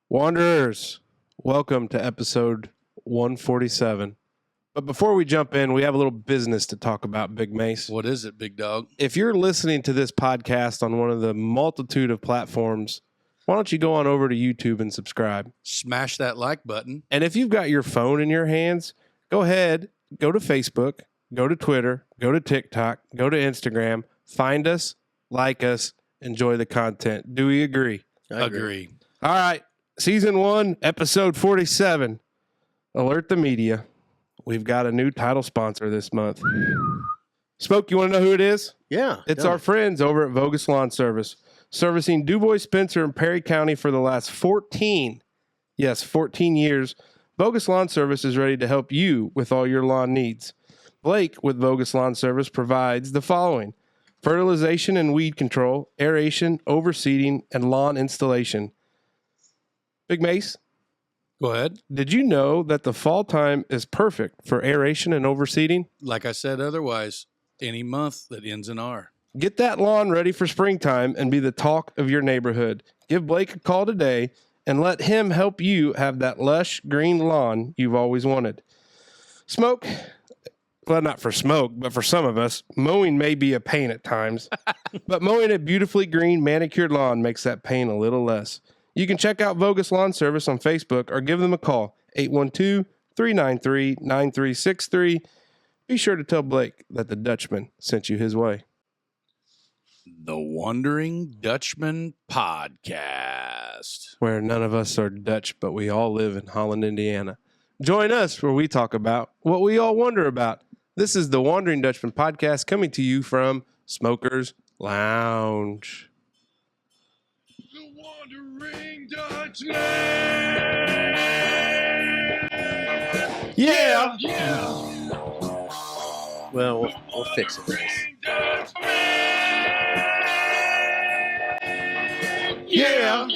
Wanderers, welcome to episode 147. But before we jump in, we have a little business to talk about, Big Mace. What is it, big dog? If you're listening to this podcast on one of the multitude of platforms, why don't you go on over to YouTube and subscribe? Smash that like button. And if you've got your phone in your hands, go ahead, go to Facebook, go to Twitter, go to TikTok, go to Instagram, find us, like us, enjoy the content. Do we agree? I agree. All right. Season 1, episode 47. Alert the media. We've got a new title sponsor this month. Smoke, you want to know who it is? Yeah. It's our friends over at Voges Lawn Service, servicing DuBois, Spencer, and Perry County for the last 14 years. Voges Lawn Service is ready to help you with all your lawn needs. Blake with Voges Lawn Service provides the following: fertilization and weed control, aeration, overseeding, and lawn installation. Big Mace, Go ahead. did you know that the fall time is perfect for aeration and overseeding? Like I said, otherwise, any month that ends in R. Get that lawn ready for springtime and be the talk of your neighborhood. Give Blake a call today and let him help you have that lush green lawn you've always wanted. Smoke, well, not for Smoke, but for some of us, mowing may be a pain at times, but mowing a beautifully green manicured lawn makes that pain a little less. You can check out Voges Lawn Service on Facebook or give them a call, 812-393-9363. Be sure to tell Blake that the Dutchman sent you his way. The Wondering Dutchmen podcast. Where none of us are Dutch, but we all live in Holland, Indiana. Join us where we talk about what we all wonder about. This is the Wondering Dutchman podcast coming to you from Smokers Lounge. The Wondering Dutchmen! Yeah! Well, we'll fix it, guys. Yeah!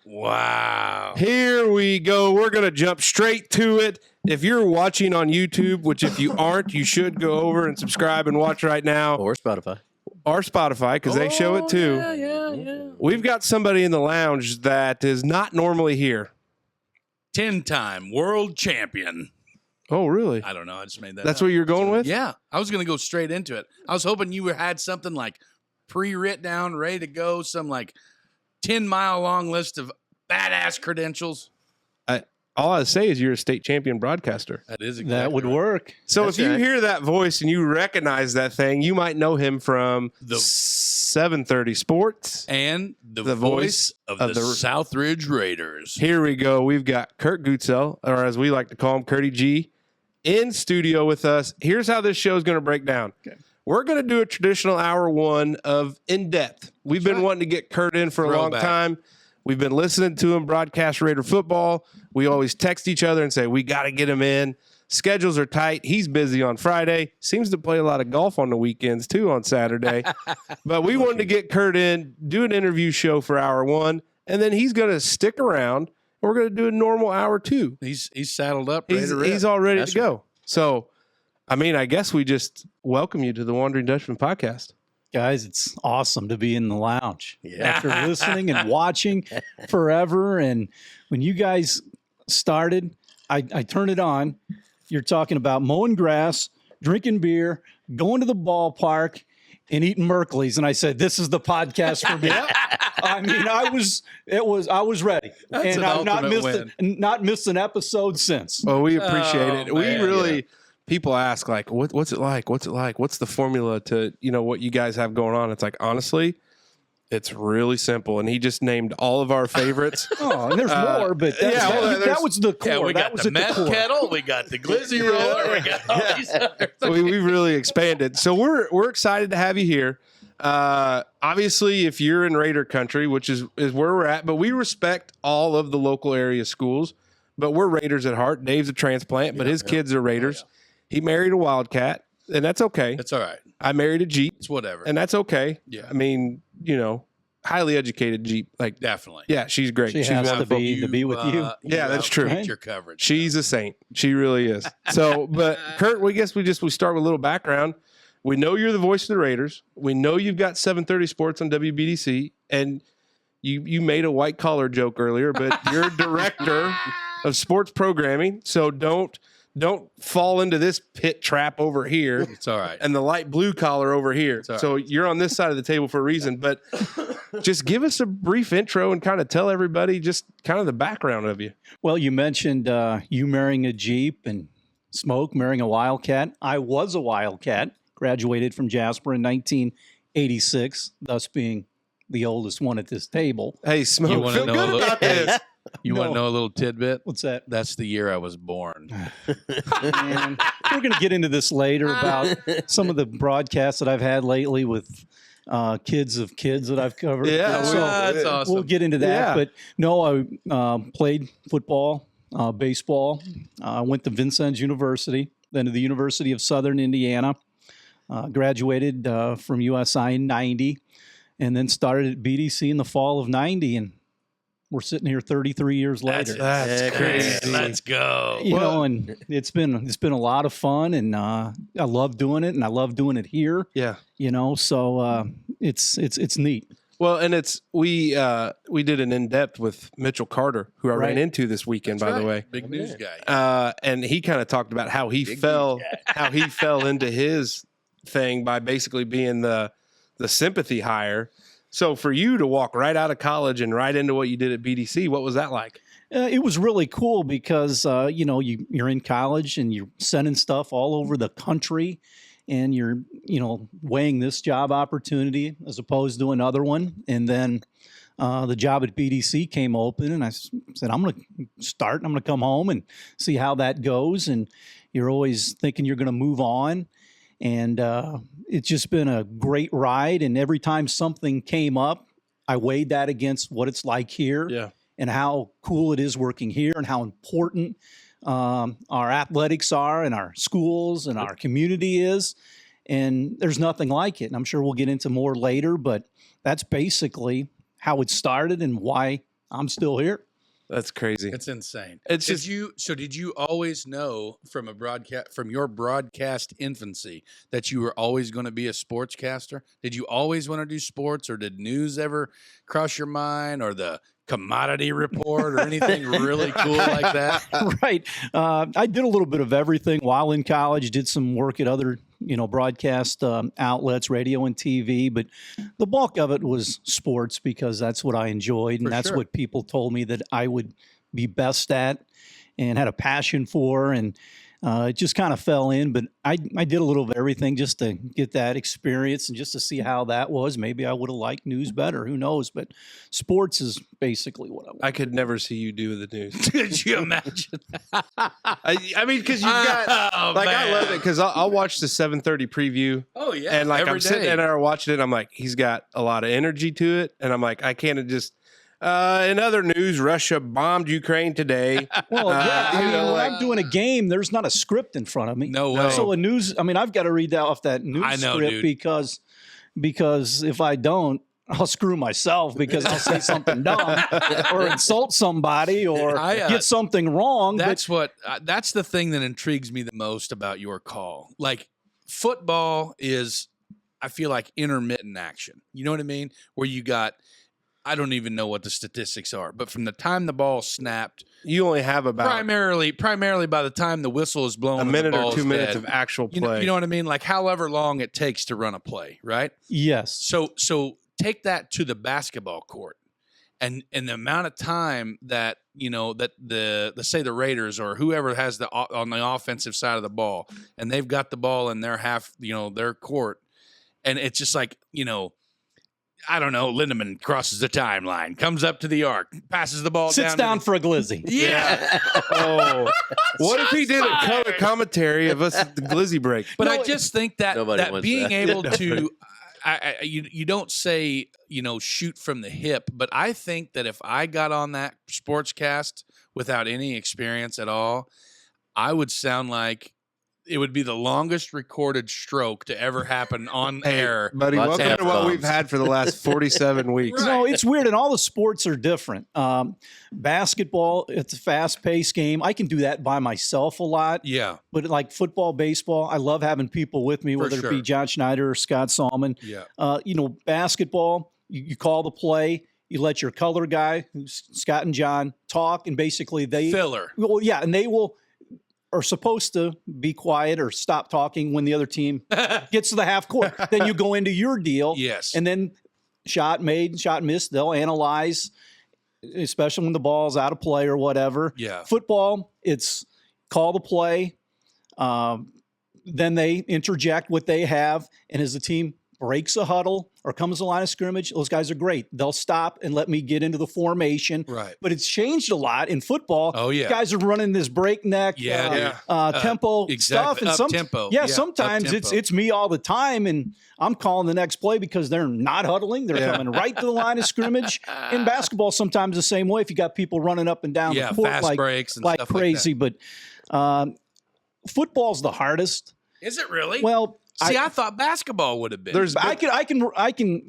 Wow. Here we go. We're going to jump straight to it. If you're watching on YouTube, which if you aren't, you should go over and subscribe and watch right now. Or Spotify. Or Spotify, because they show it too. Yeah. We've got somebody in the lounge that is not normally here. 10-time world champion. Oh, really? I don't know. I just made that That's up. what you're going with? Yeah. I was going to go straight into it. I was hoping you had something like pre-writ down, ready to go, some like 10-mile long list of badass credentials. All I say is you're a state champion broadcaster. That is exactly That would right. work. So That's if you right. hear that voice and you recognize that thing, you might know him from The- 730 Sports. And the voice voice of of the the- Southridge Raiders. Here we go. We've got Kurt Gutsell, or as we like to call him, Curty G, in studio with us. Here's how this show is going to break down. Okay. We're going to do a traditional hour one of in-depth. We've been right. wanting to get Kurt in for a long Throwback. time. We've been listening to him broadcast Raider football. We always text each other and say, we got to get him in. Schedules are tight. He's busy on Friday. Seems to play a lot of golf on the weekends, too, on Saturday. But we wanted to get Kurt in, do an interview show for hour one, and then he's going to stick around, and we're going to do a normal hour two. He's saddled up, ready to rip. He's all ready That's to go. So, I mean, I guess we just welcome you to the Wandering Dutchman podcast. Guys, it's awesome to be in the lounge Yeah. after listening and watching forever. And when you guys started, I turned it on. You're talking about mowing grass, drinking beer, going to the ballpark, and eating Merkleys. And I said, this is the podcast for me. I mean, I was ready. That's and an I've ultimate not missed an episode since. Well, we appreciate Oh, it. We man, really, people ask, like, what's it like? What's it like? What's the formula to, what you guys have going on? It's like, honestly, it's really simple. And he just named all of our favorites. Oh, and there's more, but that was the core. Yeah, we that got was the at the meth core. kettle, we got the glizzy roller, we got all these other We've really expanded. So we're excited to have you here. Obviously, if you're in Raider country, which is where we're at, but we respect all of the local area schools, but we're Raiders at heart. Dave's a transplant, but his kids are Raiders. He married a Wildcat, and that's okay. It's all right. I married a Jeep, It's whatever. and that's okay. Yeah. I mean, highly educated Jeep. Like, Definitely. yeah, she's great. She She's has to wonderful. be with you. Yeah, that's true. Get your coverage. She's a saint. She really is. So, but Kurt, we start with a little background. We know you're the voice of the Raiders. We know you've got 730 Sports on WBDC, and you made a white collar joke earlier, but you're director of sports programming, so don't fall into this pit trap over here. It's all right. And the light blue collar over here. All So you're on this side of the table for a reason. But just give us a brief intro and kind of tell everybody just kind of the background of you. Well, you mentioned you marrying a Jeep and Smoke marrying a Wildcat. I was a Wildcat, graduated from Jasper in 1986, thus being the oldest one at this table. Hey, Smoke, You wanna feel know good a little- about this. You want No. to know a little tidbit? What's that? That's the year I was born. Man, we're going to get into this later about some of the broadcasts that I've had lately with kids of kids that I've covered. Yeah, So that's awesome. we'll get into that. Yeah. But no, I played football, baseball. I went to Vincennes University, then to the University of Southern Indiana. Graduated from USI in 90, and then started at BDC in the fall of 90. And we're sitting here 33 years later. That's crazy. Let's go. You know, and it's been a lot of fun, and I love doing it, and I love doing it here. Yeah. You know, so it's neat. Well, and we did an in-depth with Mitchell Carter, who I ran Right. into this weekend, by the way. Big news guy. And he kind of talked about how he fell into his thing by basically being the sympathy hire. So for you to walk right out of college and right into what you did at BDC, what was that like? It was really cool because you know, you're in college and you're sending stuff all over the country, and you're weighing this job opportunity as opposed to another one. And then the job at BDC came open, and I said, I'm going to start. I'm going to come home and see how that goes. And you're always thinking you're going to move on. And it's just been a great ride. And every time something came up, I weighed that against what it's like here. Yeah. And how cool it is working here, and how important our athletics are, and our schools and our community is. And there's nothing like it. And I'm sure we'll get into more later, but that's basically how it started and why I'm still here. That's crazy. It's insane. It's just Did you always know from your broadcast infancy that you were always going to be a sportscaster? Did you always want to do sports, or did news ever cross your mind, or the commodity report, or anything really cool like that? Right. I did a little bit of everything while in college, did some work at other, broadcast outlets, radio and TV, but the bulk of it was sports because that's what I enjoyed. And For that's sure. what people told me that I would be best at and had a passion for. And it just kind of fell in, but I did a little of everything just to get that experience and just to see how that was. Maybe I would have liked news better. Who knows? But sports is basically what I want. I could never see you do the news. Could you imagine? I mean, because you've got Oh, I man. love it because I'll watch the 7:30 preview. Oh yeah, And like every I'm sitting day. there watching it, I'm like, he's got a lot of energy to it, and I'm like, I can't just. In other news, Russia bombed Ukraine today. Well, yeah, I you mean, know, when like- I'm doing a game, there's not a script in front of me. No way. So I've got to read that off that news I know, script dude. because if I don't, I'll screw myself because I'll say something dumb or insult somebody or get something wrong. That's the thing that intrigues me the most about your call. Like, football is, I feel like, intermittent action. You know what I mean? Where you got, I don't even know what the statistics are, but from the time the ball snapped, You only have about primarily by the time the whistle is blown, a and minute the or ball's 2 minutes dead, of actual play. you know what I mean? Like, however long it takes to run a play, right? Yes. So take that to the basketball court, and the amount of time that that let's say the Raiders or whoever has on the offensive side of the ball, and they've got the ball in their half, their court, and it's just like I don't know, Lindemann crosses the timeline, comes up to the arc, passes the ball Sits down for a glizzy. yeah. Oh, what if he did a color commentary of us at the glizzy break? But I just think that Nobody that wants being that. able to, you don't say shoot from the hip, but I think that if I got on that sportscast without any experience at all, I would sound like it would be the longest recorded stroke to ever happen on air. Buddy, Lots welcome of to what F-bombs. we've had for the last 47 weeks. No, it's weird, and all the sports are different. Basketball, it's a fast-paced game. I can do that by myself a lot. Yeah, But like football, baseball, I love having people with me, For whether it sure. be John Schneider or Scott Salmon. yeah. Basketball, you call the play, You let your color guy, who's Scott and John, talk, and basically Filler. Well, yeah, and they are supposed to be quiet or stop talking when the other team gets to the half court. Then you go into your deal. Yes. And then shot made, shot missed, they'll analyze, especially when the ball's out of play or whatever. Yeah. Football, it's call the play. Then they interject what they have. And as the team breaks a huddle or comes to the line of scrimmage, those guys are great. They'll stop and let me get into the formation. Right. But it's changed a lot in football. Oh, yeah. Guys are running this breakneck tempo stuff. And Up-tempo. Yeah, sometimes up-tempo. it's me all the time, and I'm calling the next play because they're not huddling. They're coming right to the line of scrimmage. In basketball, sometimes the same way if you got people running up and down the court fast breaks and like stuff crazy. like But football's the hardest. that. Is it really? Well, see, I thought basketball would have been. I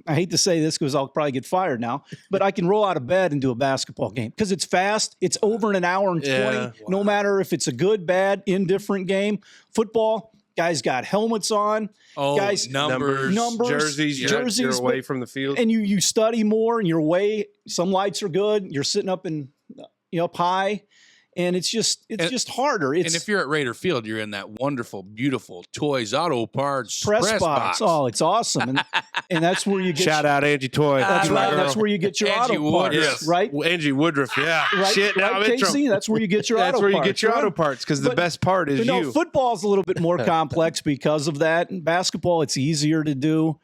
hate to say this because I'll probably get fired now, but I can roll out of bed and do a basketball game because it's fast. It's over in an hour and 20, no matter if it's a good, bad, indifferent game. Football, guys got helmets on. Guys, numbers, jerseys, you're away from the field. And you study more and you're way, some lights are good. You're sitting up up high. And it's just harder. And if you're at Raider Field, you're in that wonderful, beautiful Toys Auto Parts press box. Oh, it's awesome. And that's where you get shout out Angie Toy. That's right. That's where you get your Angie auto parts, Woodruff. right? Angie Woodruff, yeah. Right, Shit, now I'm in trouble. KC, that's where you get your auto parts. That's where you get your right? auto parts because the best part is you. Football's a little bit more complex because of that. In basketball, it's easier to do.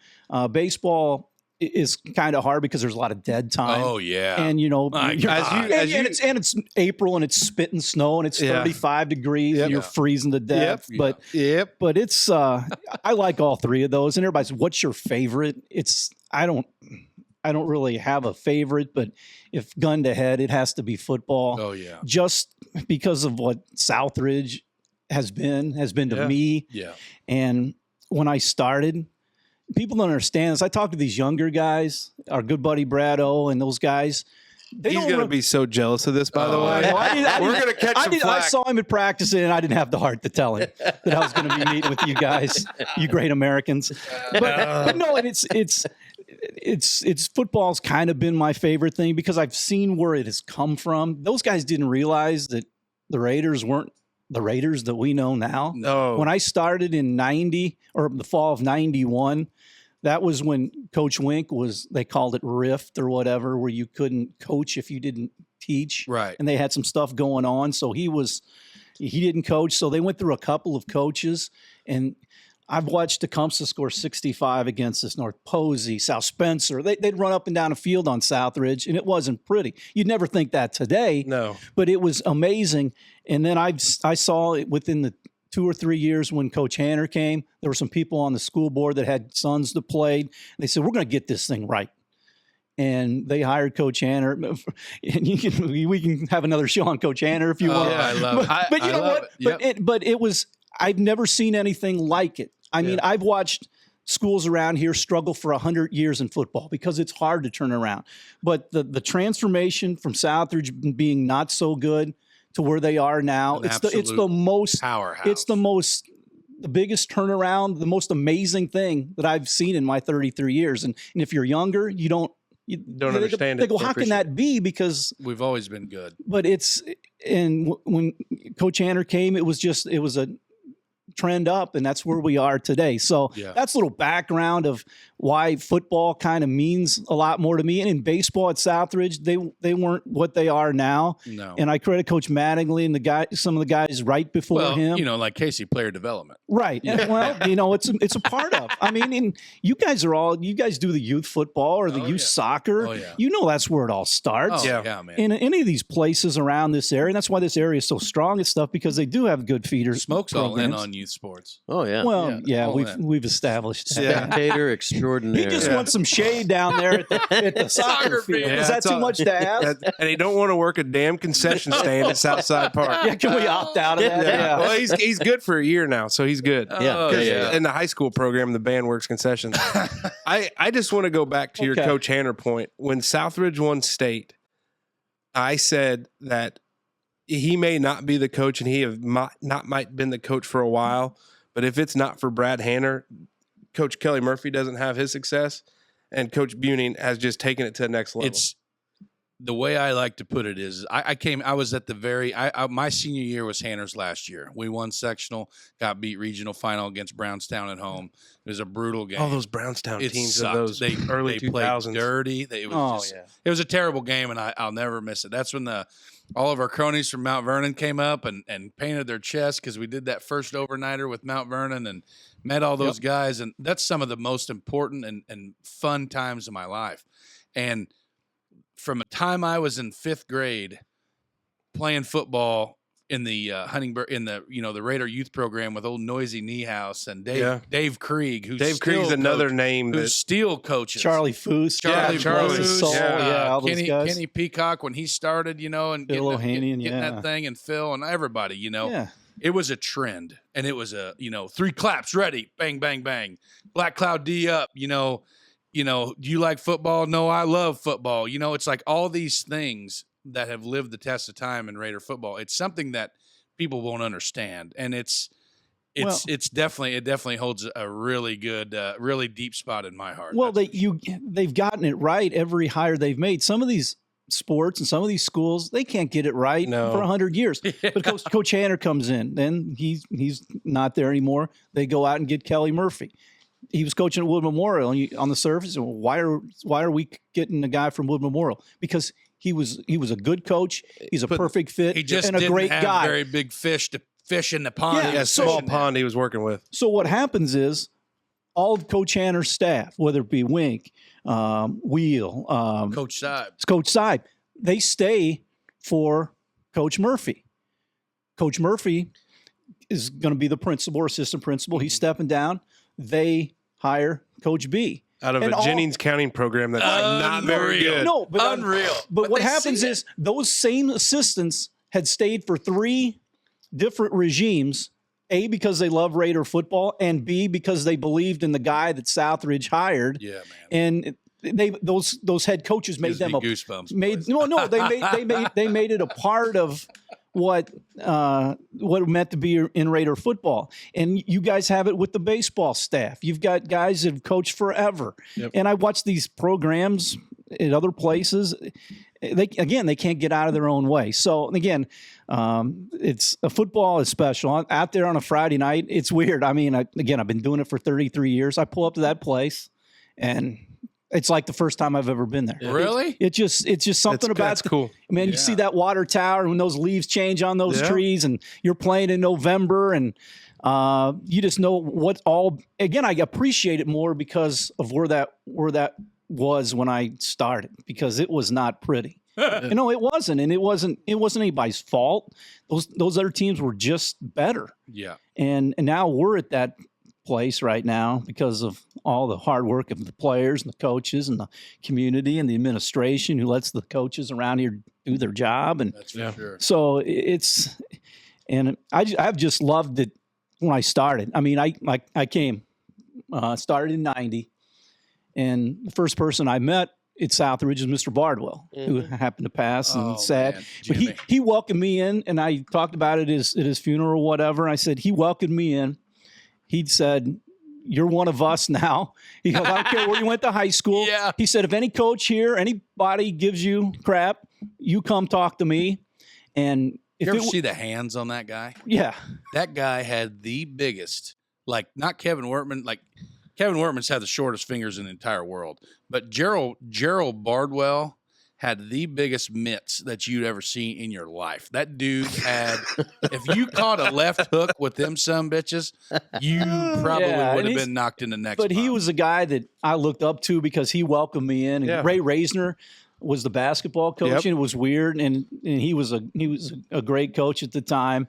Baseball is kind of hard because there's a lot of dead time. Oh yeah, and it's April and it's spitting snow and it's 35 degrees and you're freezing to death. But it's I like all three of those. And everybody's, what's your favorite? I don't really have a favorite, but if gun to head, it has to be football. Oh yeah, just because of what Southridge has been to me. Yeah, and when I started. People don't understand this. I talk to these younger guys, our good buddy Brad O and those guys. He's going to be so jealous of this, by the way. We're going to catch some flack. I saw him at practice, and I didn't have the heart to tell him that I was going to be meeting with you guys, you great Americans. But no, and it's football's kind of been my favorite thing because I've seen where it has come from. Those guys didn't realize that the Raiders weren't the Raiders that we know now. No. When I started in 90 or the fall of 91, that was when Coach Wink they called it Rift or whatever, where you couldn't coach if you didn't teach. Right. And they had some stuff going on. So he didn't coach. So they went through a couple of coaches, and I've watched Tecumseh score 65 against us, North Posey, South Spencer. They'd run up and down a field on Southridge, and it wasn't pretty. You'd never think that today. No. But it was amazing. And then I saw it within the 2 or 3 years when Coach Hanner came. There were some people on the school board that had sons that played. They said, we're going to get this thing right. And they hired Coach Hanner. And we can have another show on Coach Hanner if you want. Yeah, I love it. But you know what? Yep. But it was, I've never seen anything like it. I mean, I've watched schools around here struggle for 100 years in football because it's hard to turn around. But the transformation from Southridge being not so good to where they are now, it's the most powerhouse. It's the biggest turnaround, the most amazing thing that I've seen in my 33 years. And if you're younger, you don't understand it. They go, how can that be? Because we've always been good. But when Coach Hanner came, it was a trend up, and that's where we are today. So that's a little background of why football kind of means a lot more to me. And in baseball at Southridge, they weren't what they are now. No. And I credit Coach Mattingly and some of the guys right before him. Like Casey, player development. Right. Well, it's a part of. I mean, and you guys do the youth football or the youth soccer. Oh, yeah. You know that's where it all starts. Oh, yeah, man. In any of these places around this area, and that's why this area is so strong and stuff, because they do have good feeders. Smoke's programs. all in on youth sports. Oh, yeah. Well, we've established that. Spectator extraordinaire. He just wants some shade down there at the soccer field. field. Is that too much to ask? And he don't want to work a damn concession stand at Southside Park. Yeah, can we opt out of that? Yeah. Well, he's good for a year now, so he's good. In the high school program, the band works concessions. I just want to go back to your Coach Hanner point. When Southridge won state, I said that he may not be the coach, and he might been the coach for a while. But if it's not for Brad Hanner, Coach Kelly Murphy doesn't have his success, and Coach Buning has just taken it to the next level. the way I like to put it is I was at the my senior year was Hanners last year. We won sectional, got beat regional final against Brownstown at home. It was a brutal game. All those Brownstown It teams sucked. of those early they 2000s. played dirty. It was it was a terrible game, and I'll never miss it. That's when all of our cronies from Mount Vernon came up and painted their chests because we did that first overnighter with Mount Vernon and met all those guys. And that's some of the most important and fun times of my life. And from the time I was in 5th grade playing football in the Huntingburg in the Raider youth program with old Noisy Niehaus and Dave Krieg, Krieg's another name who's still coaches. Charlie Foose, Charlie Foose, all those guys. Kenny Peacock when he started, and Bill O'Hanian, getting that thing, and Phil and everybody, It was a trend, and it was 3 claps, ready, bang, bang, bang, Black Cloud D up, do you like football? No, I love football. It's like all these things that have lived the test of time in Raider football. It's something that people won't understand. And it definitely holds a really good, really deep spot in my heart. Well, they've gotten it right every hire they've made. Some of these sports and some of these schools, they can't get it right for 100 years. But Coach Hanner comes in, then he's not there anymore. They go out and get Kelly Murphy. He was coaching at Wood Memorial, and on the surface, why are we getting a guy from Wood Memorial? Because he was a good coach. He's a perfect fit. He just and a great have guy. Very big fish to fish in the pond. Yeah, small pond he was working with. So what happens is all of Coach Hanner's staff, whether it be Wink, Wheel, Coach Seib, they stay for Coach Murphy. Coach Murphy is going to be the principal or assistant principal. He's stepping down. They hire Coach B. Out of a Jennings counting program that's not very good. No, but unreal. But what happens is those same assistants had stayed for 3 different regimes, A, because they love Raider football, and B, because they believed in the guy that Southridge hired. Yeah, man. And those head coaches made them goosebumps. They made it a part of what it meant to be in Raider football. And you guys have it with the baseball staff. You've got guys that have coached forever. Yep. And I watch these programs at other places. They can't get out of their own way. So again, football is special. Out there on a Friday night, it's weird. I mean, I've been doing it for 33 years. I pull up to that place, and it's like the first time I've ever been there. Really? It's just something about that's cool. Man, you see that water tower when those leaves change on those trees, and you're playing in November, and you just know what all. Again, I appreciate it more because of where that was when I started, because it was not pretty. It wasn't, and it wasn't anybody's fault. Those other teams were just better. Yeah. And now we're at that place right now because of all the hard work of the players and the coaches and the community and the administration who lets the coaches around here do their job. And that's for sure. So I've just loved it when I started. I mean, I came, started in 90, and the first person I met at Southridge is Mr. Bardwell, who happened to pass and sad. Man, but he welcomed me in, and I talked about it at his funeral or whatever. I said, he welcomed me in. He said, "You're one of us now." He goes, "I don't care where you went to high school." Yeah. He said, "If any coach here, anybody gives you crap, you come talk to me." And if you ever see the hands on that guy? Yeah. That guy had the biggest, like not Kevin Wortman, like Kevin Wortman's had the shortest fingers in the entire world, but Gerald Bardwell had the biggest mitts that you'd ever seen in your life. That dude had, if you caught a left hook with them some bitches, you probably would have been knocked in the next. But he was a guy that I looked up to because he welcomed me in. And Ray Reisner was the basketball coach, and it was weird. And he was a great coach at the time.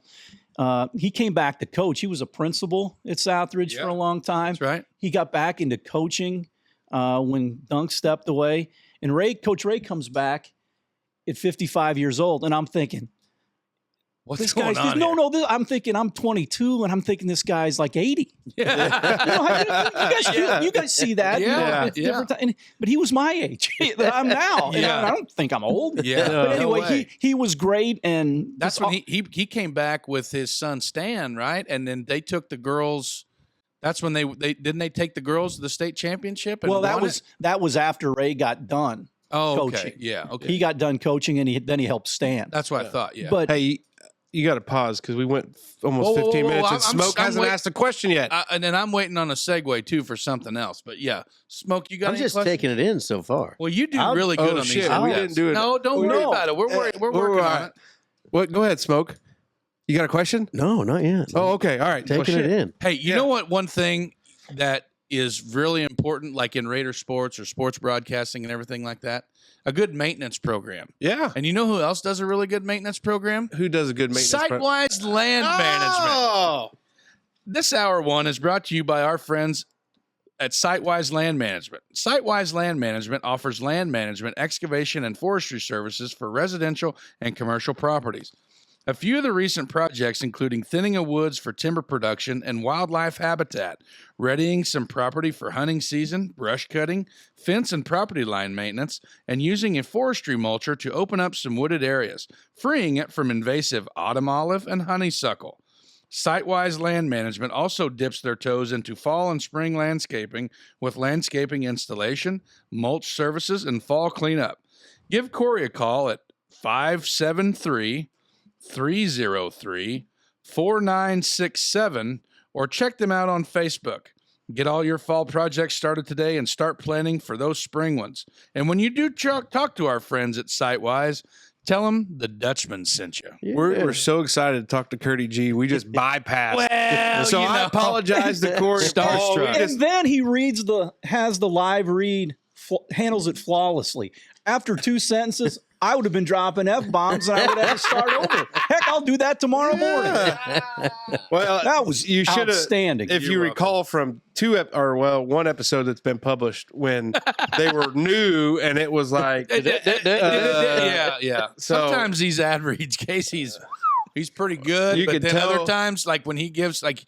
He came back to coach. He was a principal at Southridge for a long time. That's right. He got back into coaching when Dunk stepped away. And Coach Ray comes back at 55 years old, and I'm thinking, what's going on? I'm thinking I'm 22, and I'm thinking this guy's like 80. Yeah. You guys see that? But he was my age that I'm now. And I don't think I'm old. Yeah. But anyway, he was great, and that's when he came back with his son Stan, right? And then they took the girls. That's when they didn't they take the girls to the state championship? And that was after Ray got done. Oh, okay. coaching. Yeah. Okay. He got done coaching, and then he helped Stan. That's what I thought. Yeah. But Hey, you got to pause because we went almost Whoa, whoa, 15 whoa, minutes I'm- and Smoke I'm hasn't wait- asked a question yet. and then I'm waiting on a segue too for something else. But yeah, Smoke, you got I'm any just questions? taking it in so far. Well, you do I'm- really good oh, on shit, these. we podcasts. didn't do it. No, don't worry No. about it. We're working on it. What? Go ahead, Smoke. You got a question? No, not yet. Oh, okay. All right. Taking it in. Hey, you Yeah. know what? One thing that is really important, like in Raider sports or sports broadcasting and everything like that, a good maintenance program. Yeah. And you know who else does a really good maintenance program? Who does a good maintenance? Sitewise Land Management. Oh, This hour one is brought to you by our friends at Sitewise Land Management. Sitewise Land Management offers land management, excavation, and forestry services for residential and commercial properties. A few of the recent projects, including thinning of woods for timber production and wildlife habitat, readying some property for hunting season, brush cutting, fence and property line maintenance, and using a forestry mulcher to open up some wooded areas, freeing it from invasive autumn olive and honeysuckle. Sitewise Land Management also dips their toes into fall and spring landscaping with landscaping installation, mulch services, and fall cleanup. Give Corey a call at 573-303-4967 or check them out on Facebook. Get all your fall projects started today and start planning for those spring ones. And when you do talk to our friends at Sitewise, tell them the Dutchman sent you. Yeah. we're so excited to talk to Curdy G. We just bypassed. Well, so you I know. apologize to Corey. Starstruck. we just- And then he has the live read, handles it flawlessly. After 2 sentences, I would have been dropping F-bombs and I would have to start over. Heck, I'll do that tomorrow morning. well, That was you should have. outstanding. If you You're recall from one episode that's been published when they were new and it was like, Yeah. So- Sometimes these ad reads, Casey's he's pretty good. You but can then tell- other times, like when he gives, like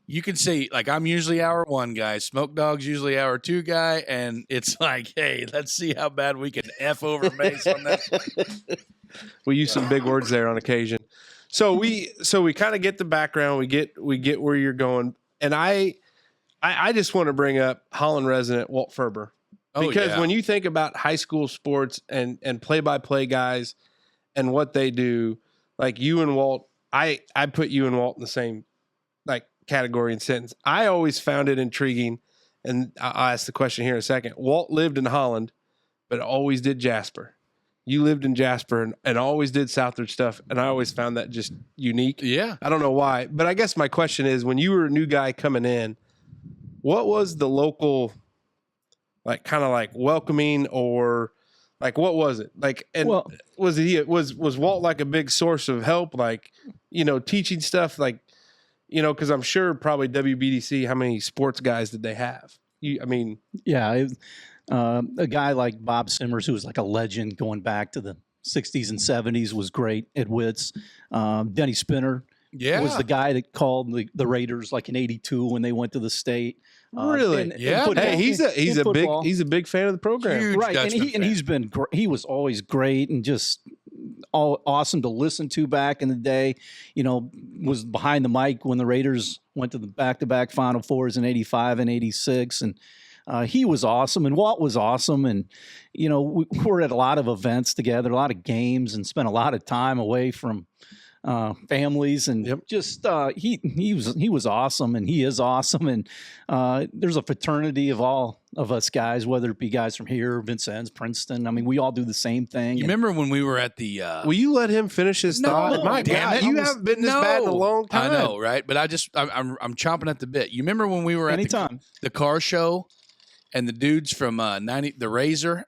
you can see, like I'm usually hour one guy, Smoke Dog's usually hour two guy, and it's like, hey, let's see how bad we can F over Mace on that. we use some big words there on occasion. So we kind of get the background. We get where you're going, and I just want to bring up Holland resident Walt Ferber. Because when you think about high school sports and play-by-play guys and what they do, like you and Walt, I put you and Walt in the same like category and sentence. I always found it intriguing, and I'll ask the question here in a second. Walt lived in Holland, but always did Jasper. You lived in Jasper and always did Southridge stuff, and I always found that just unique. Yeah. I don't know why, but I guess my question is, when you were a new guy coming in, what was the local like kind of like welcoming, or like what was it like? And Well- was Walt like a big source of help, like, you know, teaching stuff, like, you know, because I'm sure probably WBDC, how many sports guys did they have? Yeah, a guy like Bob Simmers, who was like a legend going back to the 60s and 70s, was great at Wits. Denny Spinner Yeah. was the guy that called the Raiders like in '82 when they went to the state. Really? in Yeah. football. Hey, he's In football. a big fan of the program. Huge right, and Dutchman fan. he's been he was always great and just all awesome to listen to back in the day. You know, was behind the mic when the Raiders went to the back-to-back Final Fours in '85 and '86, and he was awesome, and Walt was awesome, and you know, we were at a lot of events together, a lot of games, and spent a lot of time away from families, and Yep. just he was awesome, and he is awesome, and there's a fraternity of all of us guys, whether it be guys from here, Vincennes, Princeton. I mean, we all do the same thing. You and- remember when we were at the Will you let him finish his No, thought? My damn God, it. you haven't been this bad in a long time. I know, right? But I'm chomping at the bit. You remember when we were at Anytime. the car show, and the dudes from the Razor,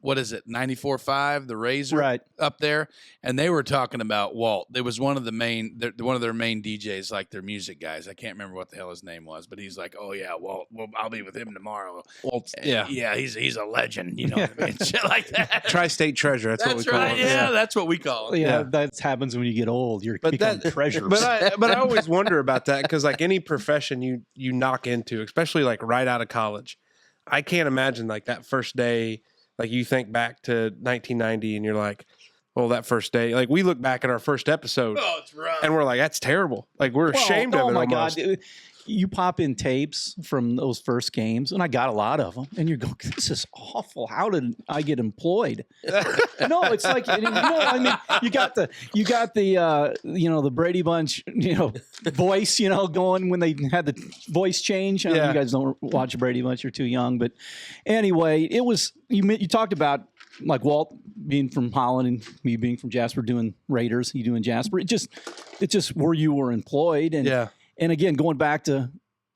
what is it, 94.5, the Razor, Right. up there, and they were talking about Walt. There was one of their main DJs, like their music guys. I can't remember what the hell his name was, but he's like, "Oh yeah, Walt. Well, I'll be with him tomorrow." Walt, Yeah, he's a legend. You know what I mean? Shit like that. Tri-state treasure. That's what we That's call right. it. Yeah, that's what we call it. Yeah, Yeah. that happens when you get old. You But become that treasures. but I always wonder about that, because like any profession you knock into, especially like right out of college, I can't imagine like that first day, like you think back to 1990 and you're like, Well, that first day, like we look back at our first episode Oh, it's rough. and we're like, that's terrible. Like we're ashamed of it. Oh my almost. God. You pop in tapes from those first games, and I got a lot of them, and you go, this is awful. How did I get employed? No, it's like, you know, I mean, you got the the Brady Bunch, voice, going when they had the voice change. I know Yeah. you guys don't watch Brady Bunch, you're too young, but anyway, it was, you talked about like Walt being from Holland and me being from Jasper doing Raiders, you doing Jasper. It just where you were employed. And, Yeah. and again, going back to a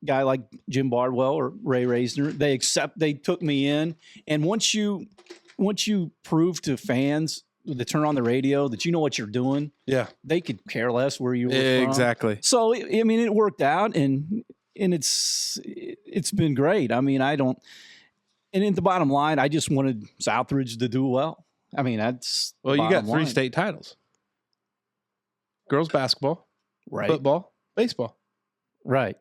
guy like Jim Bardwell or Ray Reisner, they took me in. And once you prove to fans to turn on the radio that you know what you're doing, Yeah. they could care less where you were from. Exactly. So, I mean, it worked out, and it's been great. I mean, and in the bottom line, I just wanted Southridge to do well. I mean, that's Well, the you got bottom 3 line. state titles: girls basketball, Right. football, baseball. Right.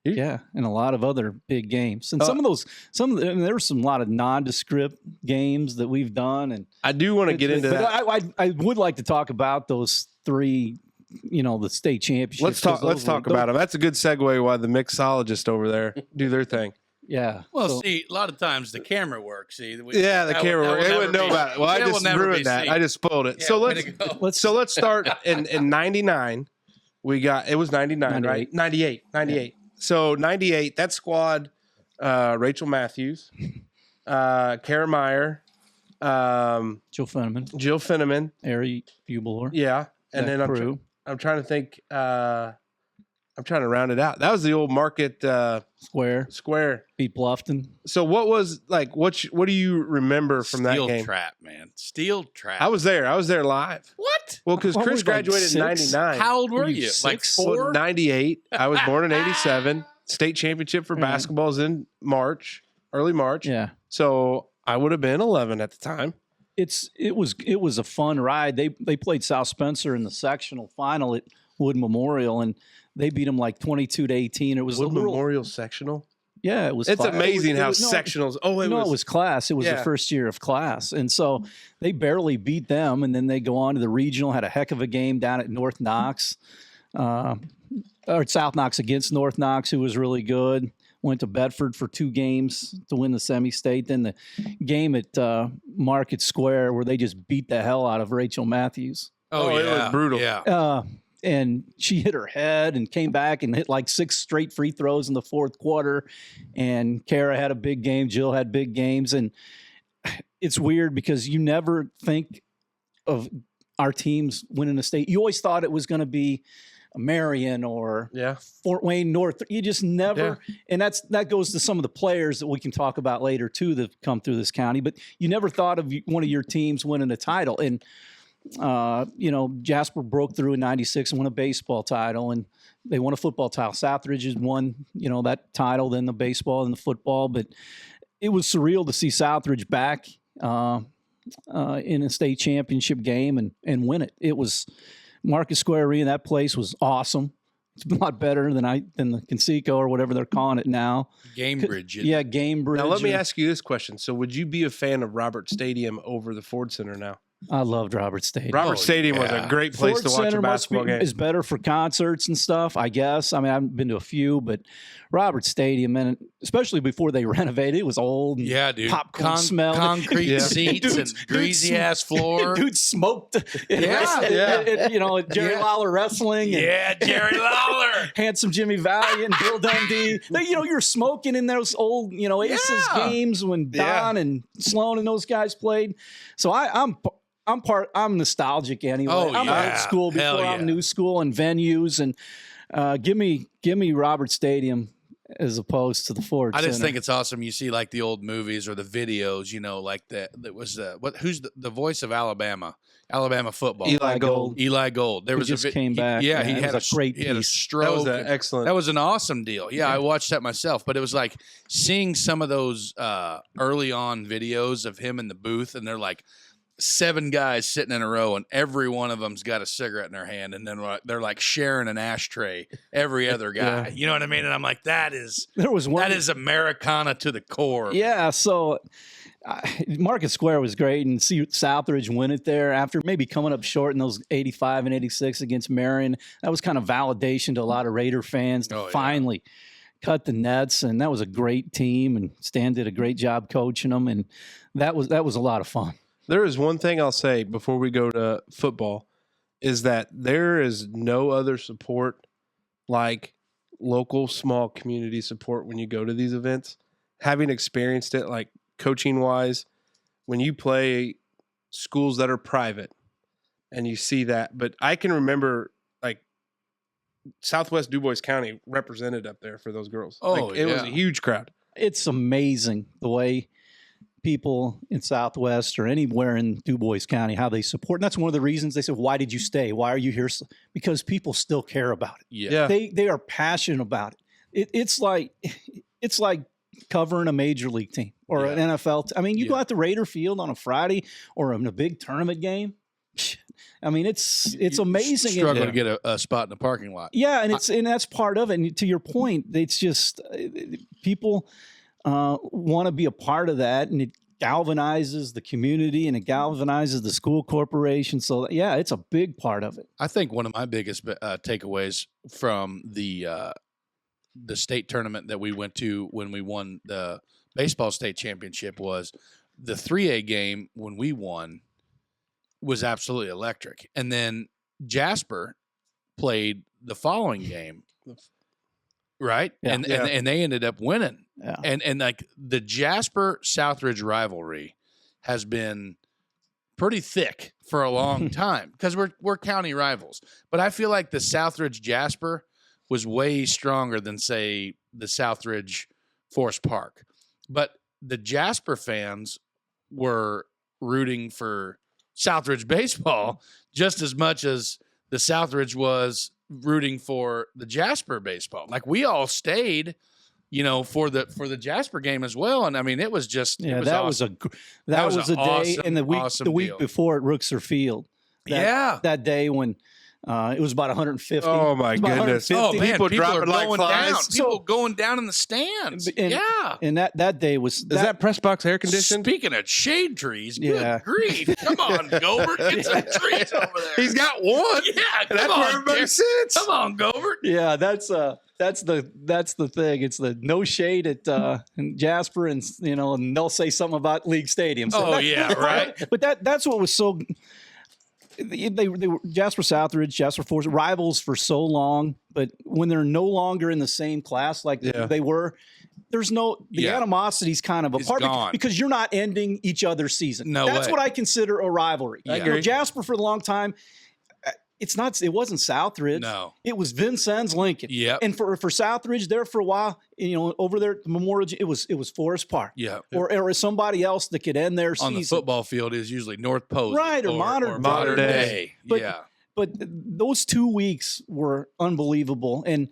You- Yeah, and a lot of other big games, and there were a lot of nondescript games that we've done, and I do want to get into but that. I would like to talk about those 3, the state championships. Let's 'cause talk those were- about them. That's a good segue why the mixologists over there do their thing. Yeah. Well, so- see, a lot of times the camera work. See, Yeah, the camera work. They wouldn't know about it. Well, I that will just never be ruined that. seen. I just spoiled it. Yeah, So way let's to go. let's start in 99. We got, it was 99, right? 98. So 98, that squad, Rachel Matthews, Kara Meyer, Joe Fenneman, Jill Finneman. Ari Bubelor, Yeah. And then crew. I'm trying to think, I'm trying to round it out. That was the old Market Square. beat Bluffton. So what was like? What do you remember from Steel that game? trap, man. Steel trap. I was there live. What? Well, because What Chris was like graduated in 6? '99. How old were you, you? Like 6? 4? 98. I was born in '87. State championship for Yeah. basketball is in March, early March. Yeah. So I would have been 11 at the time. It was a fun ride. They played South Spencer in the sectional final at Wood Memorial, and they beat them like 22-18. It was Wood a little, Memorial sectional. yeah. It was. It's class. amazing It how was- no, sectionals. Oh, it was class. It was Yeah. the first year of class, and so they barely beat them, and then they go on to the regional. Had a heck of a game down at North Knox, or South Knox against North Knox, who was really good. Went to Bedford for 2 games to win the semi-state. Then the game at Market Square where they just beat the hell out of Rachel Matthews. Oh, it was brutal. Yeah. And she hit her head and came back and hit like 6 straight free throws in the 4th quarter. And Kara had a big game. Jill had big games. And it's weird because you never think of our teams winning a state. You always thought it was going to be Marion or Yeah. Fort Wayne North. You just never, and that goes to some of the players that we can talk about later too that come through this county. But you never thought of one of your teams winning a title. And Jasper broke through in '96 and won a baseball title, and they won a football title. Southridge has won, that title, then the baseball and the football. But it was surreal to see Southridge back in a state championship game and win it. It was Market Square Arena. That place was awesome. It's a lot better than the Conseco or whatever they're calling it now. Gamebridge. Yeah, Gamebridge. Now let me ask you this question: so, would you be a fan of Robert Stadium over the Ford Center now? I loved Robert Stadium. Robert Stadium was a great place Ford to watch Center a basketball game. is better for concerts and stuff, I guess. I mean, I haven't been to a few, but Robert Stadium, and especially before they renovated, it was old. And Yeah, dude. Popcorn smell. Concrete Yeah. seats and greasy ass floor. Dude smoked. Yeah. Jerry Yeah. Lawler wrestling. And Yeah, Jerry Lawler. Handsome Jimmy Valiant, Bill Dundee. You're smoking in those old, Aces Yeah. games when Yeah. Don and Sloan and those guys played. So I'm nostalgic anyway. Oh, I'm yeah. old school before Hell I'm yeah. new school and venues, and give me Robert Stadium as opposed to the Ford I just Center. think it's awesome. You see like the old movies or the videos, like that was who's the voice of Alabama football. Eli Gold. Eli Gold. There He was just a came back. Yeah, Yeah, he it had was a great he had a piece. stroke. That was excellent. That was an awesome deal. Yeah, I watched that myself, but it was like seeing some of those early on videos of him in the booth, and they're like 7 guys sitting in a row, and every one of them's got a cigarette in their hand, and then they're like sharing an ashtray. Every other guy, Yeah. you know what I mean? And I'm like, that is there was one Americana to the core. Yeah, so Market Square was great, and see Southridge win it there after maybe coming up short in those 85 and 86 against Marion. That was kind of validation to a lot of Raider fans to finally cut the nets, and that was a great team, and Stan did a great job coaching them, and that was a lot of fun. There is one thing I'll say before we go to football, is that there is no other support like local small community support when you go to these events. Having experienced it, like coaching wise, when you play schools that are private and you see that, but I can remember like Southwest DuBois County represented up there for those girls. Oh, like, it was a huge crowd. It's amazing the way people in Southwest or anywhere in DuBois County, how they support. And that's one of the reasons they said, why did you stay? Why are you here? Because people still care about it. Yeah. They are passionate about it. It's like covering a major league team or an NFL. I mean, you go out to Raider Field on a Friday or in a big tournament game. I mean, it's amazing. Struggle to get a spot in the parking lot. Yeah, and that's part of it. And to your point, it's just people want to be a part of that, and it galvanizes the community and it galvanizes the school corporation. So yeah, it's a big part of it. I think one of my biggest takeaways from the state tournament that we went to when we won the baseball state championship was the 3A game when we won was absolutely electric. And then Jasper played the following game, right? Yeah. And they ended up winning. Yeah. And like the Jasper Southridge rivalry has been pretty thick for a long time because we're county rivals. But I feel like the Southridge Jasper was way stronger than, say, the Southridge Forest Park. But the Jasper fans were rooting for Southridge baseball just as much as the Southridge was rooting for the Jasper baseball. Like we all stayed, for the Jasper game as well. And I mean, it was just that was a day, and the week before at Rookser Field. That day when it was about 150. Oh my goodness! Oh man, people dropping are like going flies. down. People going down in the stands. And that day was. Is that press box air conditioned? Speaking of shade trees, good grief! Come on, Gobert, get some trees over there. He's got one. Yeah, that's where everybody sits. Come on, Gobert. Yeah, that's the thing. It's the no shade at in Jasper, and and they'll say something about League Stadium. So right. But that's what was so. They were Jasper Southridge, Jasper Forest rivals for so long, but when they're no longer in the same class like they were, there's the animosity's kind of apart because you're not ending each other's season. That's what I consider a rivalry. Jasper for a long time. It wasn't Southridge. No. It was Vincennes Lincoln. Yeah. And for Southridge there for a while, over there at the Memorial, it was Forest Park. Yeah. Or somebody else that could end their season. On the football field is usually North Posey. Right, or modern day. But those 2 weeks were unbelievable. And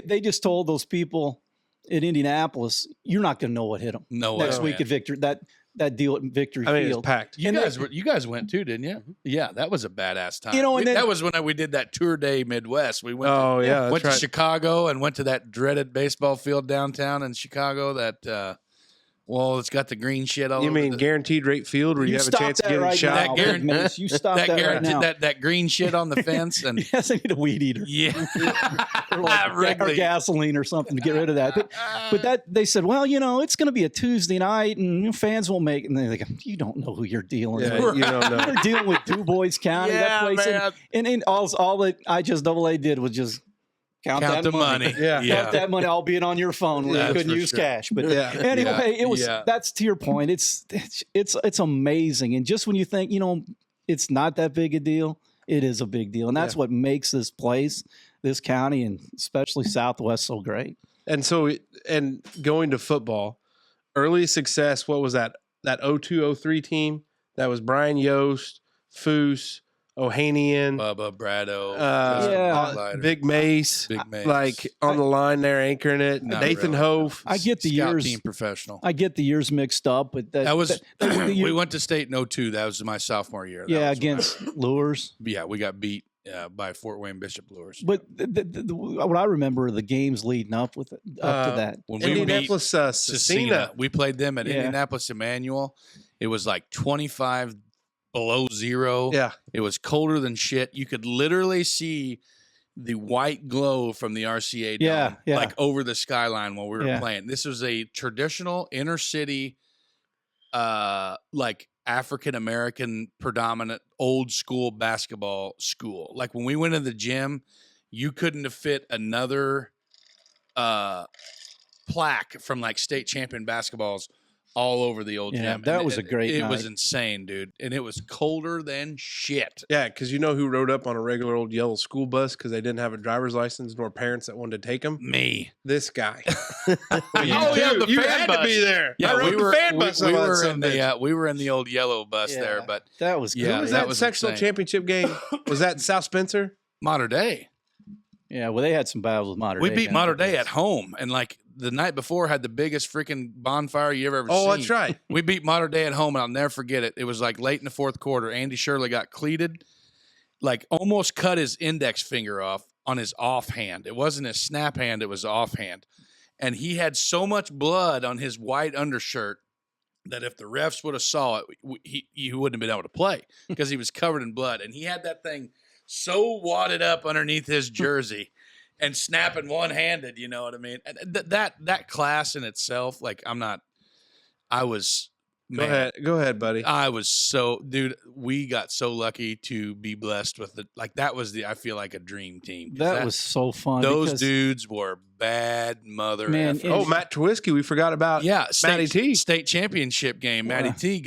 they just told those people in Indianapolis, you're not going to know what hit them next week at Victory. That deal at Victory Field. It was packed. You guys went too, didn't you? Yeah, that was a badass time. That was when we did that tour day Midwest. We went. Went to Chicago and went to that dreaded baseball field downtown in Chicago. That it's got the green shit all over. You mean guaranteed rate field where you have a chance of getting shot? You stop that right now. That green shit on the fence and yes, I need a weed eater. Yeah, or gasoline or something to get rid of that. But that they said, well, it's going to be a Tuesday night and fans will make. And they're like, you don't know who you're dealing with. You don't know. You're dealing with DuBois County. That place, man. And all that IHSAA did was just count that money. Count that money, albeit on your phone where you couldn't use cash. But anyway, it was. That's to your point. It's amazing. And just when you think it's not that big a deal, it is a big deal, and that's what makes this place, this county, and especially Southwest so great. And so, going to football, early success. What was that? That 02-03 team that was Brian Yost, Foose, Ohanian, Bubba Brado, Big Mace, like on the line there anchoring it. Nathan Hopf. I get the Scout years team professional. I get the years mixed up, but that was we went to state in 02. That was my sophomore year. Against Lures. Yeah, we got beat by Fort Wayne Bishop Lures. But what I remember are the games leading up to that. When we beat Indianapolis, Cecina. we played them at Yeah. Indianapolis Emmanuel. It was like 25 below zero. Yeah. It was colder than shit. You could literally see the white glow from the RCA dome, Yeah, yeah. like over the skyline while we were Yeah. playing. This was a traditional inner city, like African American predominant old school basketball school. Like when we went to the gym, you couldn't have fit another plaque from like state champion basketballs all over the old Yeah, gym. that And was a great It was night. insane, dude. And it was colder than shit. Yeah, because you know who rode up on a regular old yellow school bus because they didn't have a driver's license nor parents that wanted to take them? Me. This guy. Oh, yeah, the you fan had bus. to be there. Yeah, I rode we were the fan bus. we on that were son in of a bitch. the we were in the old yellow bus there, Yeah. but That was Yeah, cool. Who was that that was sectional insane. championship game? Was that South Spencer? Mater Day. Yeah, well, they had some battles with Mater We Dei beat down Mater there. Day at home, and like the night before had the biggest freaking bonfire you ever Oh, seen. that's right. We beat Mater Day at home, and I'll never forget it. It was like late in the fourth quarter. Andy Shirley got cleated, like almost cut his index finger off on his offhand. It wasn't his snap hand; it was offhand, and he had so much blood on his white undershirt that if the refs would have saw it, he wouldn't have been able to play because he was covered in blood, and he had that thing so wadded up underneath his jersey. And snapping one-handed, you know what I mean? And that class in itself, like Go ahead, buddy. I was so, dude, we got so lucky to be blessed with it. Like that was I feel like a dream team. 'Cause That was so fun. those because, dudes were bad mother Man, effers. it- Oh, Matt Twisky. We forgot about. Yeah, Matty T. state championship game. Matty Yeah. T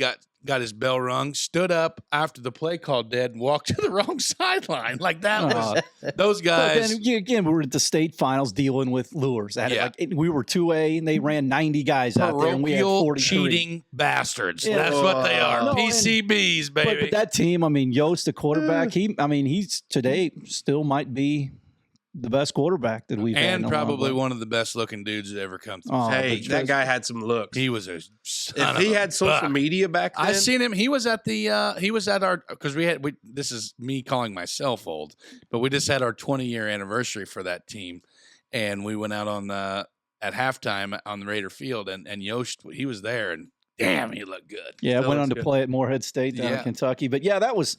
got his bell rung, stood up after the play call dead, and walked to the wrong sideline. Like that was those But guys. then again, we were at the state finals dealing with lures. Yeah. We were 2A and they ran 90 guys out there, and we had Parochial 43. cheating bastards. Yeah. That's what they are. No, and- PCBs, baby. But that team, I mean, Yost, the quarterback, he's today still might be the best quarterback that we've had. and in a while, probably but- one of the best looking dudes that ever come through. Oh, Hey, but that guy had some looks. He was a son If of he a had social buck. media back then, I seen him. He was at our because this is me calling myself old, but we just had our 20-year anniversary for that team, and we went out on at halftime on the Raider Field, and Yost, he was there, and damn, he looked good. Yeah, That went looks on to good. play at Morehead State down Yeah. in Kentucky. But yeah, that was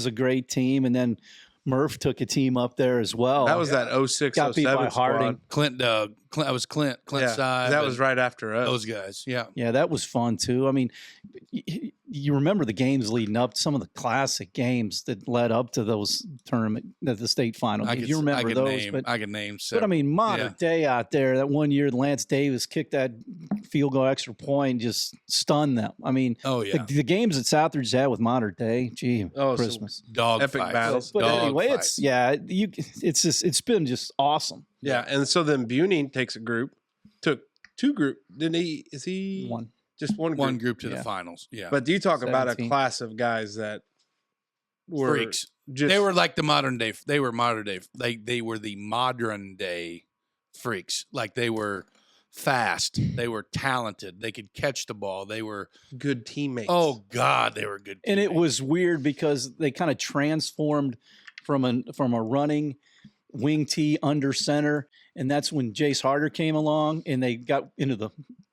a great team. And then Murph took a team up there as well. that was that 06, Got beat by 07 Harding. squad. That was Clint Yeah, side. that was right after us. those guys. Yeah. Yeah, that was fun too. I mean, you remember the games leading up, some of the classic games that led up to those the state final games. You remember I those? can name But I several. mean, Mater Yeah. Day out there, that one year Lance Davis kicked that field goal extra point, just stunned them. I mean, Oh yeah, the games that Southridge had with Mater Day, gee, Oh, so Christmas. dog epic fights. battles. But Dog anyway, fights. it's been just awesome. Yeah, and so then Buning takes a group, took two group. Didn't he? Is he One. just one group? one group to Yeah. the finals. Yeah, But do you talk about a 17. class of guys that were freaks. Just, They were like the modern day. They were modern day. They were the modern day freaks. Like they were fast. They were talented. They could catch the ball. They were. good teammates. Oh God, they were good. And it teammates. was weird because they kind of transformed from a running wing tee under center, and that's when Jace Harder came along, and they got into the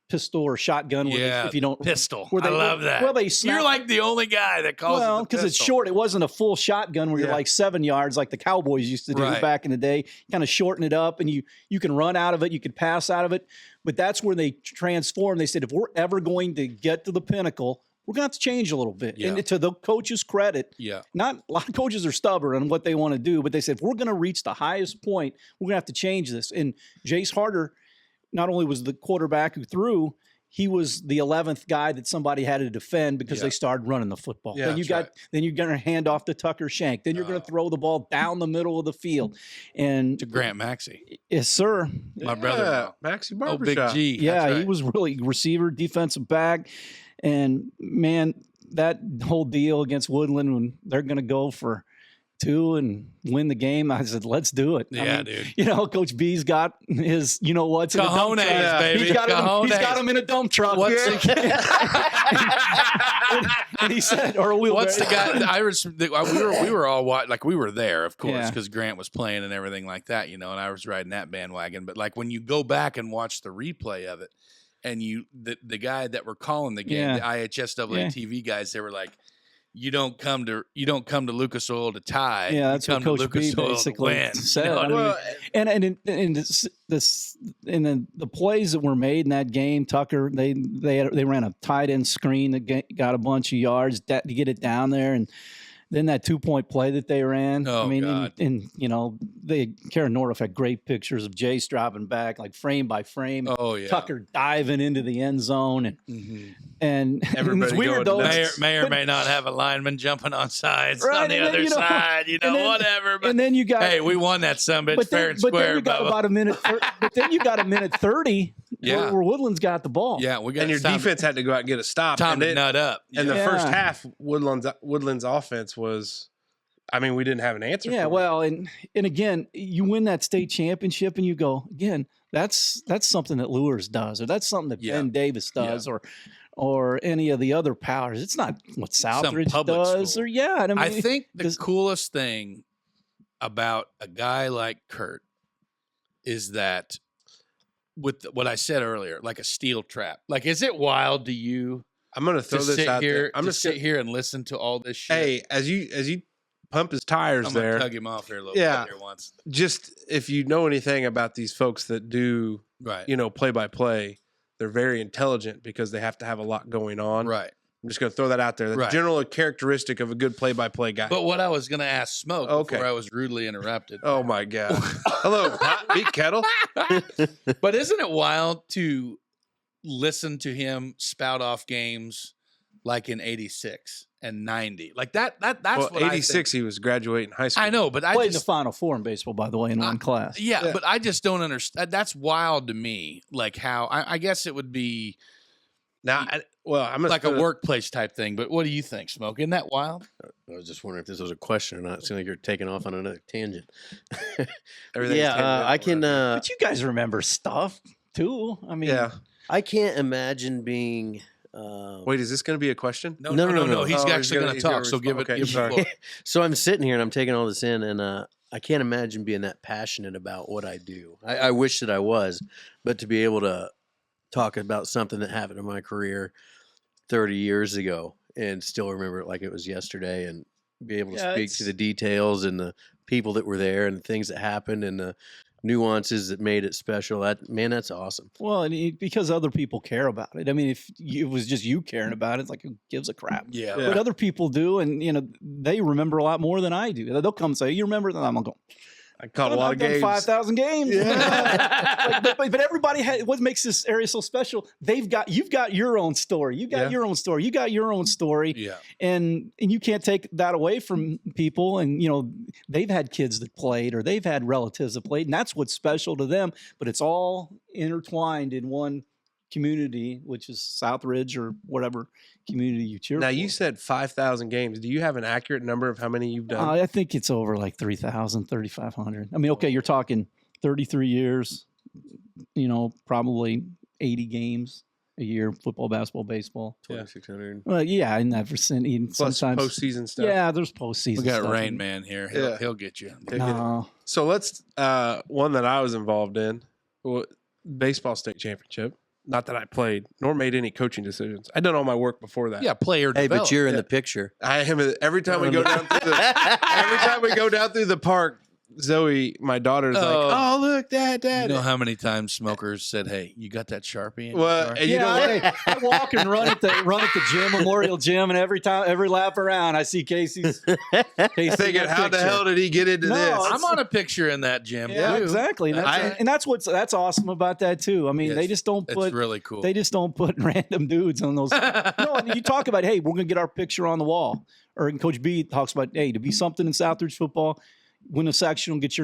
pistol or shotgun. Where Yeah, if you don't, pistol. where I love that. Well, they You're snapped, like the only guy that calls well it the because it's pistol. short. It wasn't a full shotgun where you're Yeah. like 7 yards like the Cowboys used to do Right. back in the day. Kind of shorten it up, and you can run out of it, you can pass out of it. But that's where they transformed. They said if we're ever going to get to the pinnacle, we're going to have to change a little bit. Yeah. And to the coach's credit, Yeah, not a lot of coaches are stubborn on what they want to do, but they said if we're going to reach the highest point, we're going to have to change this. And Jace Harder not only was the quarterback who threw, he was the 11th guy that somebody had to defend because Yeah. they started running the football. Yeah, then you're going to hand off to Tucker Shank. Then you're going to throw the ball down the middle of the field. And to Grant Maxey, yes, sir. my brother. Maxie Oh, Big Barbershop. G. Yeah, That's he right. was really receiver, defensive back. And man, that whole deal against Woodland when they're going to go for 2 and win the game. I said, let's do it. Yeah, dude. You know, Coach B's got his, you know what's in a dump Cojones, truck. baby. He's got Cojones. him in a dump truck. What's and he said, or What's the guy? We were all like we were there, of course, Yeah. because Grant was playing and everything like that, you know. And I was riding that bandwagon. But like when you go back and watch the replay of it, and the guy that were calling the game, Yeah. the IHSAA Yeah. TV guys, they were like, you don't come to Lucas Oil to tie. Yeah, that's you what come to Coach B Lucas Oil to basically win. said. You know what I mean? Well, And then the plays that were made in that game, Tucker, they ran a tight end screen that got a bunch of yards to get it down there, and then that 2-point play that they ran. Oh, I mean, God. and you know, Karen Nordoff had great pictures of Jace dropping back, like frame by frame. Oh yeah, Tucker diving into the end zone, and Mhm. and Everybody it's weird going though. nuts. May or may not have a lineman jumping on sides Right, on the and then, other you know, side, you know, and then- whatever. But And then you got hey, we won that summit but fair then, and but then square. you got Bubba. about a minute. But then you got a minute 30 Yeah. where Woodland's got the ball. Yeah, we got and your defense had to go out and get a stop. time and to then- nut up. And the Yeah. first half, Woodland's offense was, I mean, we didn't have an answer. Yeah, for it. well, and again, you win that state championship, and you go again. That's something that Lures does, or that's something that Yeah. Ben Davis does, or any of the other powers. It's not what Southridge public does, school. or and I think the does- coolest thing about a guy like Kurt is that with what I said earlier, like a steel trap. Like, is it wild to you I'm going to throw to this sit out here? there. I'm to just sit here and listen to all this shit. Hey, as you pump his tires I'm gonna there, tug him off here a little Yeah. bit here once. just if you know anything about these folks that do, Right. play by play, they're very intelligent because they have to have a lot going on. Right. I'm just going to throw that out there. That's Right. general characteristic of a good play by play guy. But what I was going to ask Smoke Okay. before I was rudely interrupted. Oh my God! Hello, pot, beat kettle. But isn't it wild to listen to him spout off games like in 86 and 90? Like that's Well, what 86, he was graduating high school. I know, but I played in the just Final Four in baseball, by the way, in one class. yeah, but I just don't understand. That's wild to me. Like how I guess it would be Now, I'm like a workplace type thing. But what do you think, Smoke? Isn't that wild? I was just wondering if this was a question or not. It seemed like you're taking off on another tangent. Everything's I can. But you guys remember stuff too. I mean, yeah. I can't imagine being. Wait, is this going to be a question? No. No. He's Oh, he's actually gonna- going to he's talk. gonna So give it. respond. Okay, Give it sorry. the floor. So I'm sitting here and I'm taking all this in, and I can't imagine being that passionate about what I do. I wish that I was, but to be able to talk about something that happened in my career 30 years ago and still remember it like it was yesterday, and be able to Yeah, speak to the details and the people that were there and the things that happened and the nuances that made it special. That's awesome. well, because other people care about it. I mean, if it was just you caring about it, it's like who gives a crap? Yeah. Yeah. But other people do, and they remember a lot more than I do. They'll come and say, "You remember that?" I'm gonna go. I caught a lot I've of done games. 5,000 games. Yeah. but everybody had. What makes this area so special? You've got your own story. You got Yeah. your own story. You got your own story. Yeah. And you can't take that away from people. And they've had kids that played, or they've had relatives that played, and that's what's special to them. But it's all intertwined in one community, which is Southridge or whatever community you cheer Now, for. you said 5,000 games. Do you have an accurate number of how many you've done? I think it's over like 3,000, 3,500. I mean, okay, you're talking 33 years, probably 80 games a year, football, basketball, baseball. 2,600. Well, yeah, in that vicinity. Plus Sometimes, postseason stuff. yeah, there's postseason We got stuff. Rain Man here. Yeah. He'll get you. No. So let's, one that I was involved in, baseball state championship. Not that I played, nor made any coaching decisions. I'd done all my work before that. Yeah, player Hey, but developed. you're in Yeah. the picture. I am. Every time we go down through the park, Zoe, my daughter's like, Oh. "Oh, look, Dad." You know how many times smokers said, "Hey, you got that Sharpie?" In your Well, car?" and you know what? I walk and run at the gym, Memorial Gym, and every lap around, I see Casey's. Thinking, how the hell did he get into No, this? I'm on a picture in that gym. Yeah, too. exactly. And that's awesome about that too. I mean, Yes, they just don't It's put really cool. they just don't put random dudes on those. No, and you talk about, hey, we're gonna get our picture on the wall, or Coach B talks about, hey, to be something in Southridge football, win a sectional, get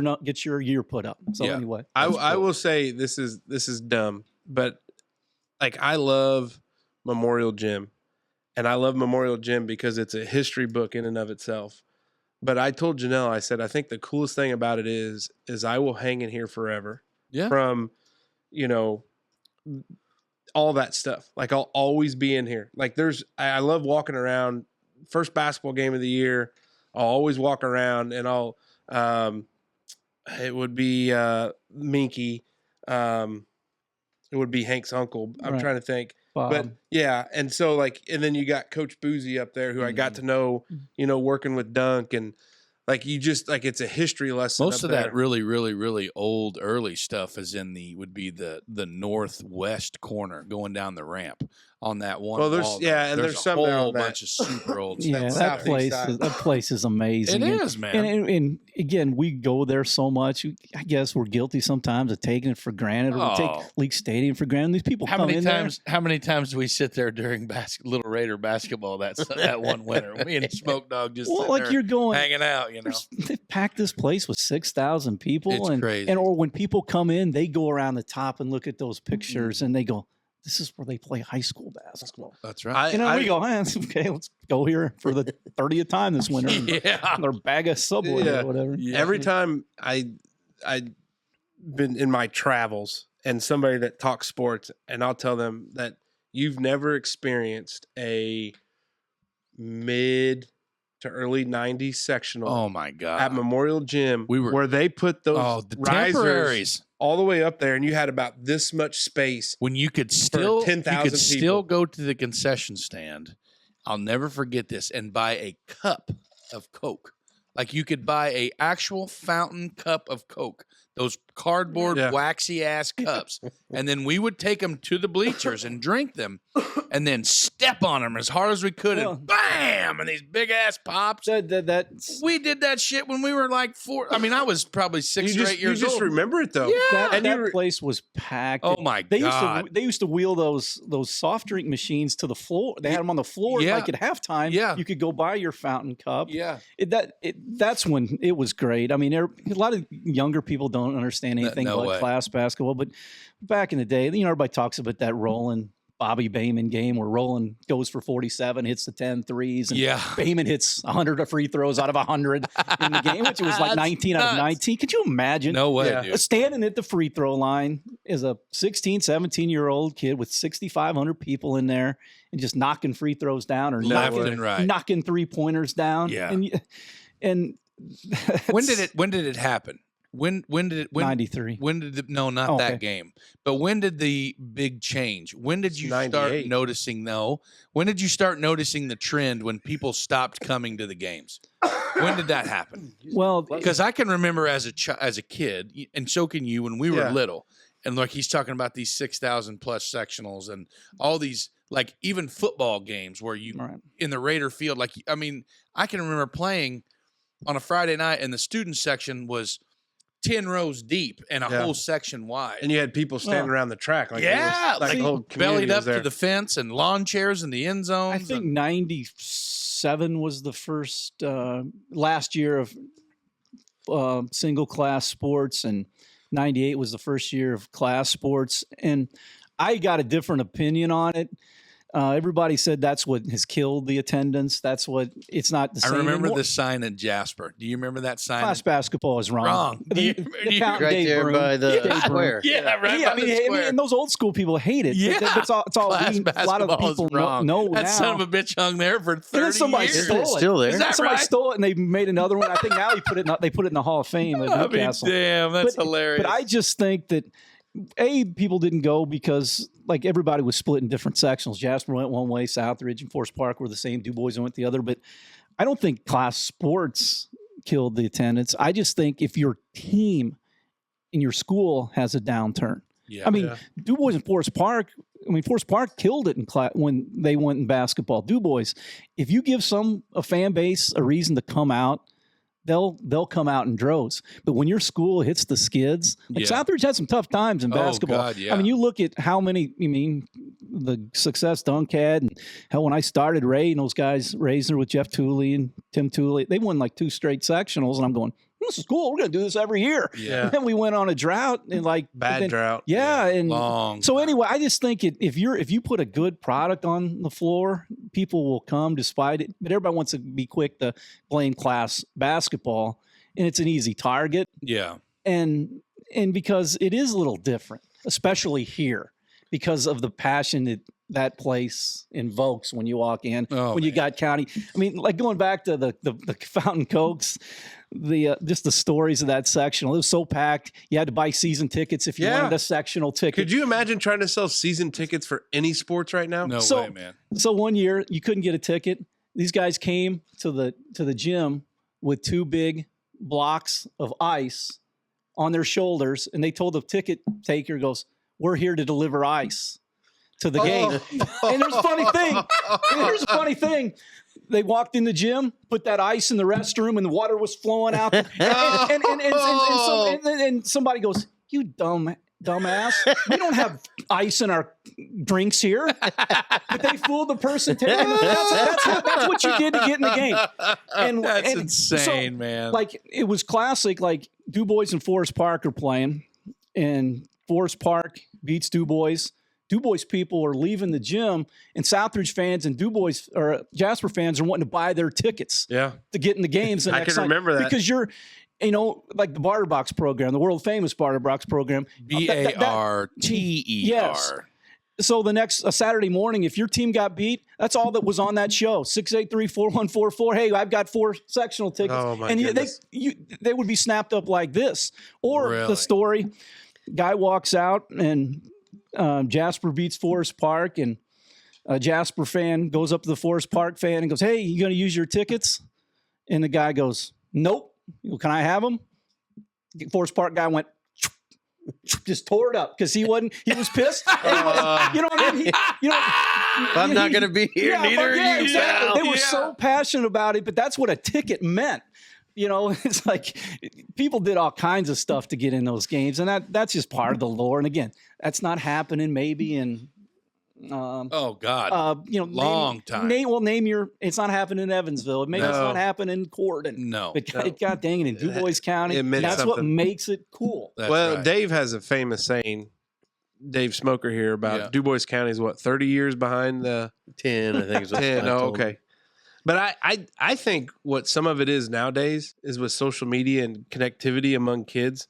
your year put up. So Yeah. anyway, I will say this is dumb, but like I love Memorial Gym, and I love Memorial Gym because it's a history book in and of itself. But I told Janelle, I said, I think the coolest thing about it is I will hang in here forever. Yeah. From, all that stuff. Like I'll always be in here. Like I love walking around. First basketball game of the year, I'll always walk around and it would be Minky. It would be Hank's uncle. I'm trying to think. Bob. But yeah. And so and then you got Coach Boozy up there who I got to know, working with Dunk, and you just it's a history lesson. Most of there. that really, really, really old early stuff is would be the northwest corner going down the ramp on that one. Well, there's wall. there's some a there whole on that. bunch of super old Yeah, stuff. that place is amazing. It is, man. And again, we go there so much. I guess we're guilty sometimes of taking it for granted, or we take League Stadium for granted. These people How come many in times? How many times do we sit there during Little Raider basketball that one winter? Me and Smoke Dog just there. Well, sitting there you're going hanging out. They packed this place with 6,000 people, It's crazy. or when people come in, they go around the top and look at those pictures, and they go, "This is where they play high school basketball." That's right. We go, okay, let's go here for the 30th time this winter. Yeah. Or bag of Subway or whatever. Yeah. Every time I been in my travels and somebody that talks sports, and I'll tell them that you've never experienced a mid to early 90s sectional. Oh my God. At Memorial Gym, where they put those the risers temporaries all the way up there, and you had about this much space. when you could still 10,000 still people. go to the concession stand. I'll never forget this, and buy a cup of Coke. Like you could buy a actual fountain cup of Coke, those cardboard waxy ass cups, and then we would take them to the bleachers and drink them, and then step on them as hard as we could, and bam, and these big ass pops. We did that shit when we were like 4. I mean, I was probably 6 or 8 years You just old. remember it though. Yeah. That place was packed. Oh my God. They used to wheel those soft drink machines to the floor. They had them on the floor. Yeah. Like at halftime. Yeah. You could go buy your fountain cup. Yeah. That's when it was great. I mean, a lot of younger people don't understand anything No about way. class basketball, but back in the day, everybody talks about that Roland Bobby Bayman game where Roland goes for 47, hits the 10 threes, and Bayman hits 100 free throws out of 100 in the game, which was like 19 out of 19. Could you imagine? No way, dude. Standing at the free throw line as a 16, 17-year-old kid with 6,500 people in there and just knocking free throws down or Left and right. knocking three-pointers down. Yeah. And when did it happen? When did it? 93. When did no, not that game. But when did the big change? When did you start noticing? No. When did you start noticing the trend when people stopped coming to the games? When did that happen? Well, because I can remember as a kid, and so can you, when we were little, and like he's talking about these 6,000 plus sectionals and all these, like even football games where you in the Raider field, like I mean, I can remember playing on a Friday night, and the student section was 10 rows deep and a whole section wide. And you had people standing around the track. Like like the whole bellied up there. to the fence and lawn chairs in the end zones. I think 97 was the first last year of single class sports, and 98 was the first year of class sports. And I got a different opinion on it. Everybody said that's what has killed the attendance. That's what it's not the same. I remember anymore. the sign in Jasper. Do you remember that sign? Class basketball is wrong. Wrong. Count Right Dave there Broom. by the square. Yeah, right. Yeah, by the square. and those old school people hate it. Yeah. It's all Class a lot of basketball is people wrong. know that now. son of a bitch hung there for 30 then somebody years. stole Isn't it it. still there? Is that Somebody right? stole it, and they made another one. I think now they put it in the Hall of Fame at I mean, Newcastle. damn, that's hilarious. But I just think that people didn't go because like everybody was split in different sections. Jasper went one way, Southridge and Forest Park were the same. Du Bois went the other. But I don't think class sports killed the attendance. I just think if your team in your school has a downturn. Yeah. I mean, Du Bois and Forest Park. I mean, Forest Park killed it in when they went in basketball. Du Bois, if you give a fan base a reason to come out, they'll come out in droves. But when your school hits the skids, like Southridge had some tough times in basketball. God, yeah. I mean, you look at how many. I mean, the success Dunk had, and hell, when I started Ray and those guys, Razor with Jeff Tooley and Tim Tooley, they won like 2 straight sectionals, and I'm going, this is cool. We're going to do this every year. Yeah. And then we went on a drought and like Bad drought. Yeah, and long so time. anyway, I just think if you put a good product on the floor, people will come despite it. But everybody wants to be quick to blame class basketball, and it's an easy target. Yeah. And because it is a little different, especially here, because of the passion that place invokes when you walk in, when you got county. I mean, like going back to the Fountain Cokes, just the stories of that sectional. It was so packed. You had to buy season tickets if you wanted a sectional ticket. Could you imagine trying to sell season tickets for any sports right now? No way, man. So one year you couldn't get a ticket. These guys came to the gym with 2 big blocks of ice on their shoulders, and they told the ticket taker, goes, "We're here to deliver ice to the game." And there's a funny thing. They walked in the gym, put that ice in the restroom, and the water was flowing out. And somebody goes, "You dumbass. We don't have ice in our drinks here." But they fooled the person. That's what you did to get in the game. And That's and insane, so, man. Like, it was classic. Like, Du Bois and Forest Park are playing, and Forest Park beats Du Bois. Du Bois people are leaving the gym, and Southridge fans and Du Bois or Jasper fans are wanting to buy their tickets to get in the games. The I next can night. remember that. Because you're, like the Barter Box program, the world famous Barter Box program. BARTER. Yes. So the next Saturday morning, if your team got beat, that's all that was on that show. 683-4144. Hey, I've got 4 sectional tickets. Oh, my and goodness. they would be snapped up like this. Or Really? the story, guy walks out and Jasper beats Forest Park, and a Jasper fan goes up to the Forest Park fan and goes, "Hey, you going to use your tickets?" And the guy goes, "Nope." "Can I have them?" The Forest Park guy went, just tore it up because he was pissed. You know what I mean? I'm not going to be here. Neither are you. Exactly. They were so passionate about it, but that's what a ticket meant. It's like people did all kinds of stuff to get in those games, and that's just part of the lore. And again, that's not happening maybe in oh God, long time. Name your. It's not happening in Evansville. Maybe it's not happening in Corden. No, but God dang it, in Du Bois County, that's what makes it cool. That's well, right. Dave has a famous saying, Dave Smoker here, about Du Bois County is 30 years behind the 10, I think is what 10. I Oh, told him. okay. But I think what some of it is nowadays is with social media and connectivity among kids.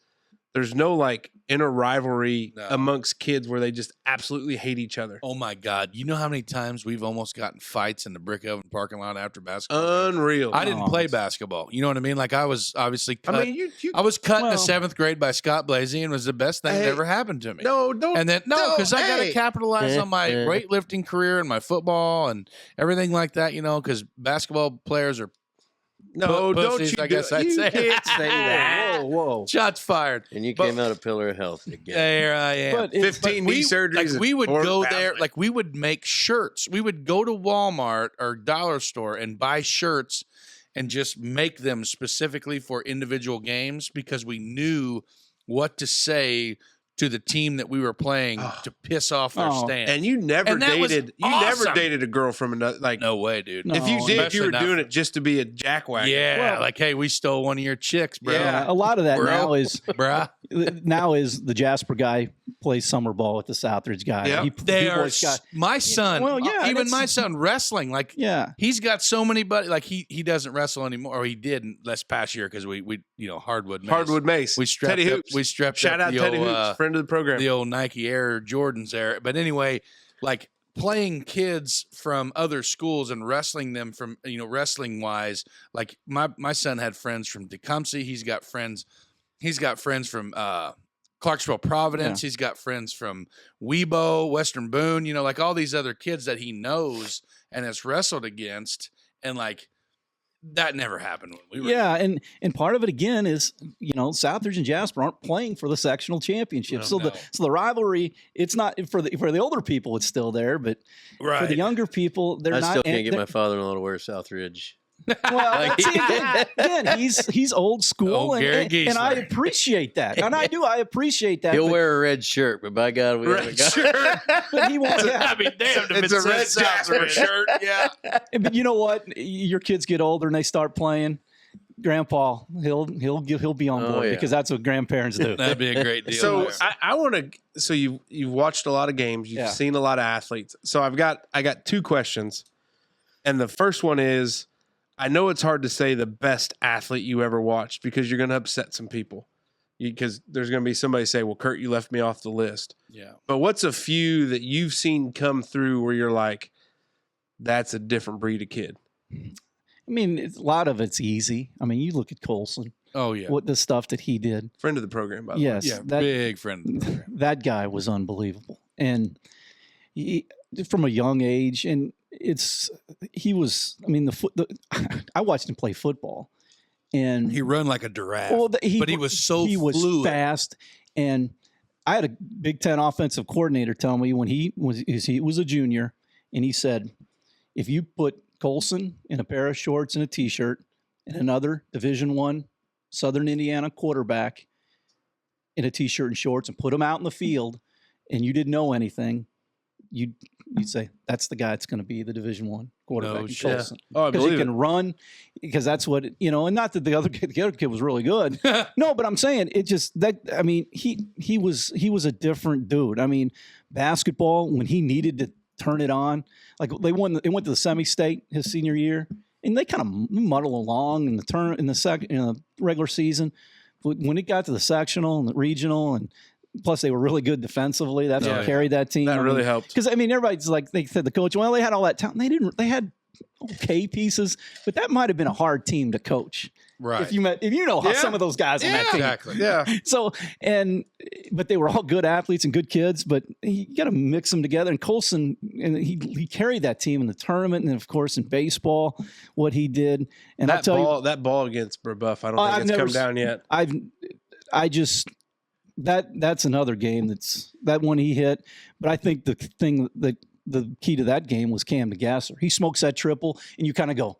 There's no inner rivalry amongst kids where they just absolutely hate each other. Oh my God! You know how many times we've almost gotten fights in the Brick Oven parking lot after basketball? Unreal. I didn't play basketball. You know what I mean? Like, I was obviously cut. I mean, I was cut in the 7th grade by Scott Blasey, and was the best thing that ever happened to me. No, don't. And then because I got to capitalize on my weightlifting career and my football and everything like that. Because basketball players are No, don't pussies, you? I guess I'd you say. can't say that. Whoa. Shots fired. And you came out a pillar of health again. There I am. But 15 knee surgeries. Like, we would and go 4 there, pounds. like we would make shirts. We would go to Walmart or dollar store and buy shirts and just make them specifically for individual games because we knew what to say to the team that we were playing to piss off their stand. And you never And that was dated. You awesome. never dated a girl from another. No way, dude. No. If you did, Especially you were not doing for- it just to be a jackwagon. Yeah, Well- like, hey, we stole one of your chicks, bro. Yeah. A lot of that Bro. now is Bruh. the Jasper guy plays summer ball with the Southridge guy. Yeah. They Du are Bois guy. my son. Well, yeah, even that's- my son wrestling. Like, Yeah. he's got so many buddies. Like, he doesn't wrestle anymore, or he did this past year because we Hardwood Mace. Hardwood Mace. We strapped Teddy up. Hoops. We strapped Shout up out the Teddy old, Hoops, friend of the program. the old Nike Air Jordans there. But anyway, like, playing kids from other schools and wrestling them from wrestling wise. Like, my son had friends from Tecumseh. He's got friends from Clarksville, Providence. Yeah. He's got friends from Webo, Western Boone, like all these other kids that he knows and has wrestled against. And like, that never happened when we were. Yeah, and part of it again is Southridge and Jasper aren't playing for the sectional championship, so the rivalry, it's not for the older people, it's still there, but for the younger people, they're I not. still can't get my father-in-law to wear Southridge. Well, see, again, he's old school, Gary and I Geisler. appreciate that, and I appreciate that. He'll but, wear a red shirt, but by God, we haven't got but he won't. Yeah. I'd be damned if It's it a red says Jasper Jasper shirt. Yeah. But you know what? Your kids get older and they start playing. Grandpa, he'll be on Oh, board yeah. because that's what grandparents do. That'd be a great deal. So there. I want to. So you've watched a lot of games. You've Yeah. seen a lot of athletes. So I got 2 questions, and the first one is, I know it's hard to say the best athlete you ever watched because you're going to upset some people, because there's going to be somebody say, "Well, Kurt, you left me off the list." yeah. But what's a few that you've seen come through where you're like, that's a different breed of kid? I mean, a lot of it's easy. I mean, you look at Colson, Oh yeah. what the stuff that he did. Friend of the program, by the way. Yes, Yeah. that Big friend. Of the program. that guy was unbelievable, and he, from a young age, and he was. I mean, I watched him play football, and He run like a giraffe. but he was so he was fluid. fast, and I had a Big Ten offensive coordinator tell me when he was a junior, and he said, if you put Colson in a pair of shorts and a T-shirt and another Division I Southern Indiana quarterback in a T-shirt and shorts and put him out in the field, and you didn't know anything, you'd say that's the guy that's going to be the Division I quarterback. in shit. Colson. Oh, I Because he believe can it. run, because that's what and not that the other kid was really good. No, but I'm saying it just that. I mean, he was a different dude. I mean, basketball, when he needed to turn it on, like they went to the semi-state his senior year, and they kind of muddle along in the regular season. But when it got to the sectional and the regional, and plus they were really good defensively, that's Yeah. what carried that team. That really helped. Because I mean, everybody's like, they said the coach, well, they had all that talent. They didn't. They had okay pieces, but that might have been a hard team to coach. Right. If you know how Yeah. some of those guys on that team. exactly. Yeah. So but they were all good athletes and good kids. But you got to mix them together. And Colson, and he carried that team in the tournament, and of course in baseball, what he did. And I'll tell you, That ball against Brebeuf, I don't I've think it's never come s- down yet. I just that's another game that one he hit. But I think the thing that the key to that game was Cam DeGasser. He smokes that triple, and you kind of go,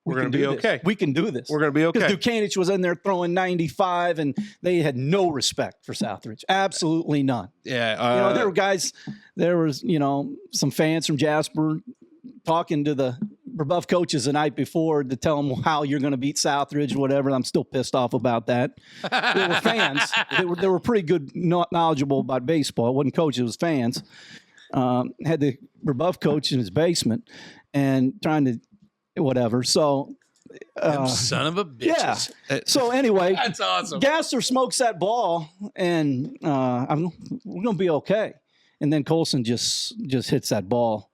We're can gonna be do this. okay. We can do this. We're going to be Because okay. Dukanich was in there throwing 95, and they had no respect for Southridge. Absolutely none. Yeah. There were guys, there was, some fans from Jasper talking to the Brebeuf coaches the night before to tell them how you're going to beat Southridge or whatever. I'm still pissed off about that. They were fans. They were pretty good, knowledgeable about baseball. It wasn't coaches, it was fans. Had the Brebeuf coach in his basement and trying to whatever. So, Them son of a bitches. yeah. So anyway, That's awesome. Gasser smokes that ball, and we're going to be okay. And then Colson just hits that ball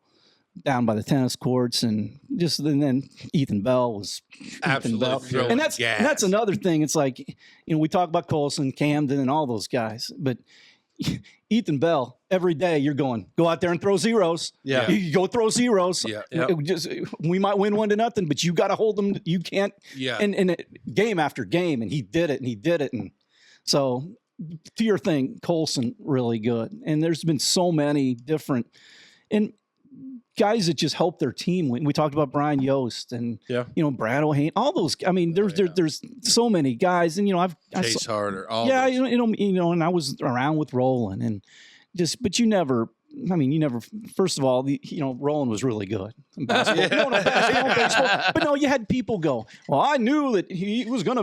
down by the tennis courts, and then Ethan Bell was Ethan Absolutely Bell. throwing And that's gas. another thing. It's like, we talk about Colson, Camden, and all those guys, but Ethan Bell, every day you're go out there and throw zeros. Yeah. You go throw zeros. Yeah. We might win 1-0, but you got to hold them. You can't. Yeah. And game after game, and he did it. And so, to your thing, Colson, really good. And there's been so many different and guys that just help their team. We talked about Brian Yost and Brad O'Hain, all those. I mean, there's so many guys, and Chase Harder. All yeah, those. and I was around with Roland, and but you never. First of all, Roland was really good in basketball. Baseball, but no, you had people go, well, I knew that he was gonna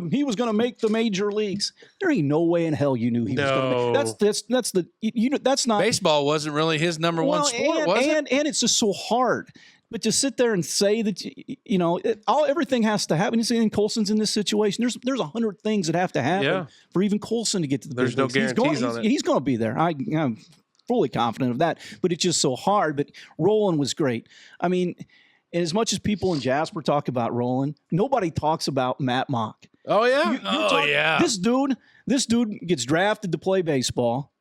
make the major leagues. There ain't no way in hell you knew he was gonna make. That's not Baseball wasn't really his number one sport, was it? And it's just so hard. But to sit there and say that everything has to happen. And Colson's in this situation. There's 100 things that have to happen for even Colson to get to the There's big no leagues. guarantees on it. He's going to be there. I'm fully confident of that. But it's just so hard. But Roland was great. I mean, and as much as people in Jasper talk about Roland, nobody talks about Matt Mock. Oh yeah. Yeah. This dude gets drafted to play baseball.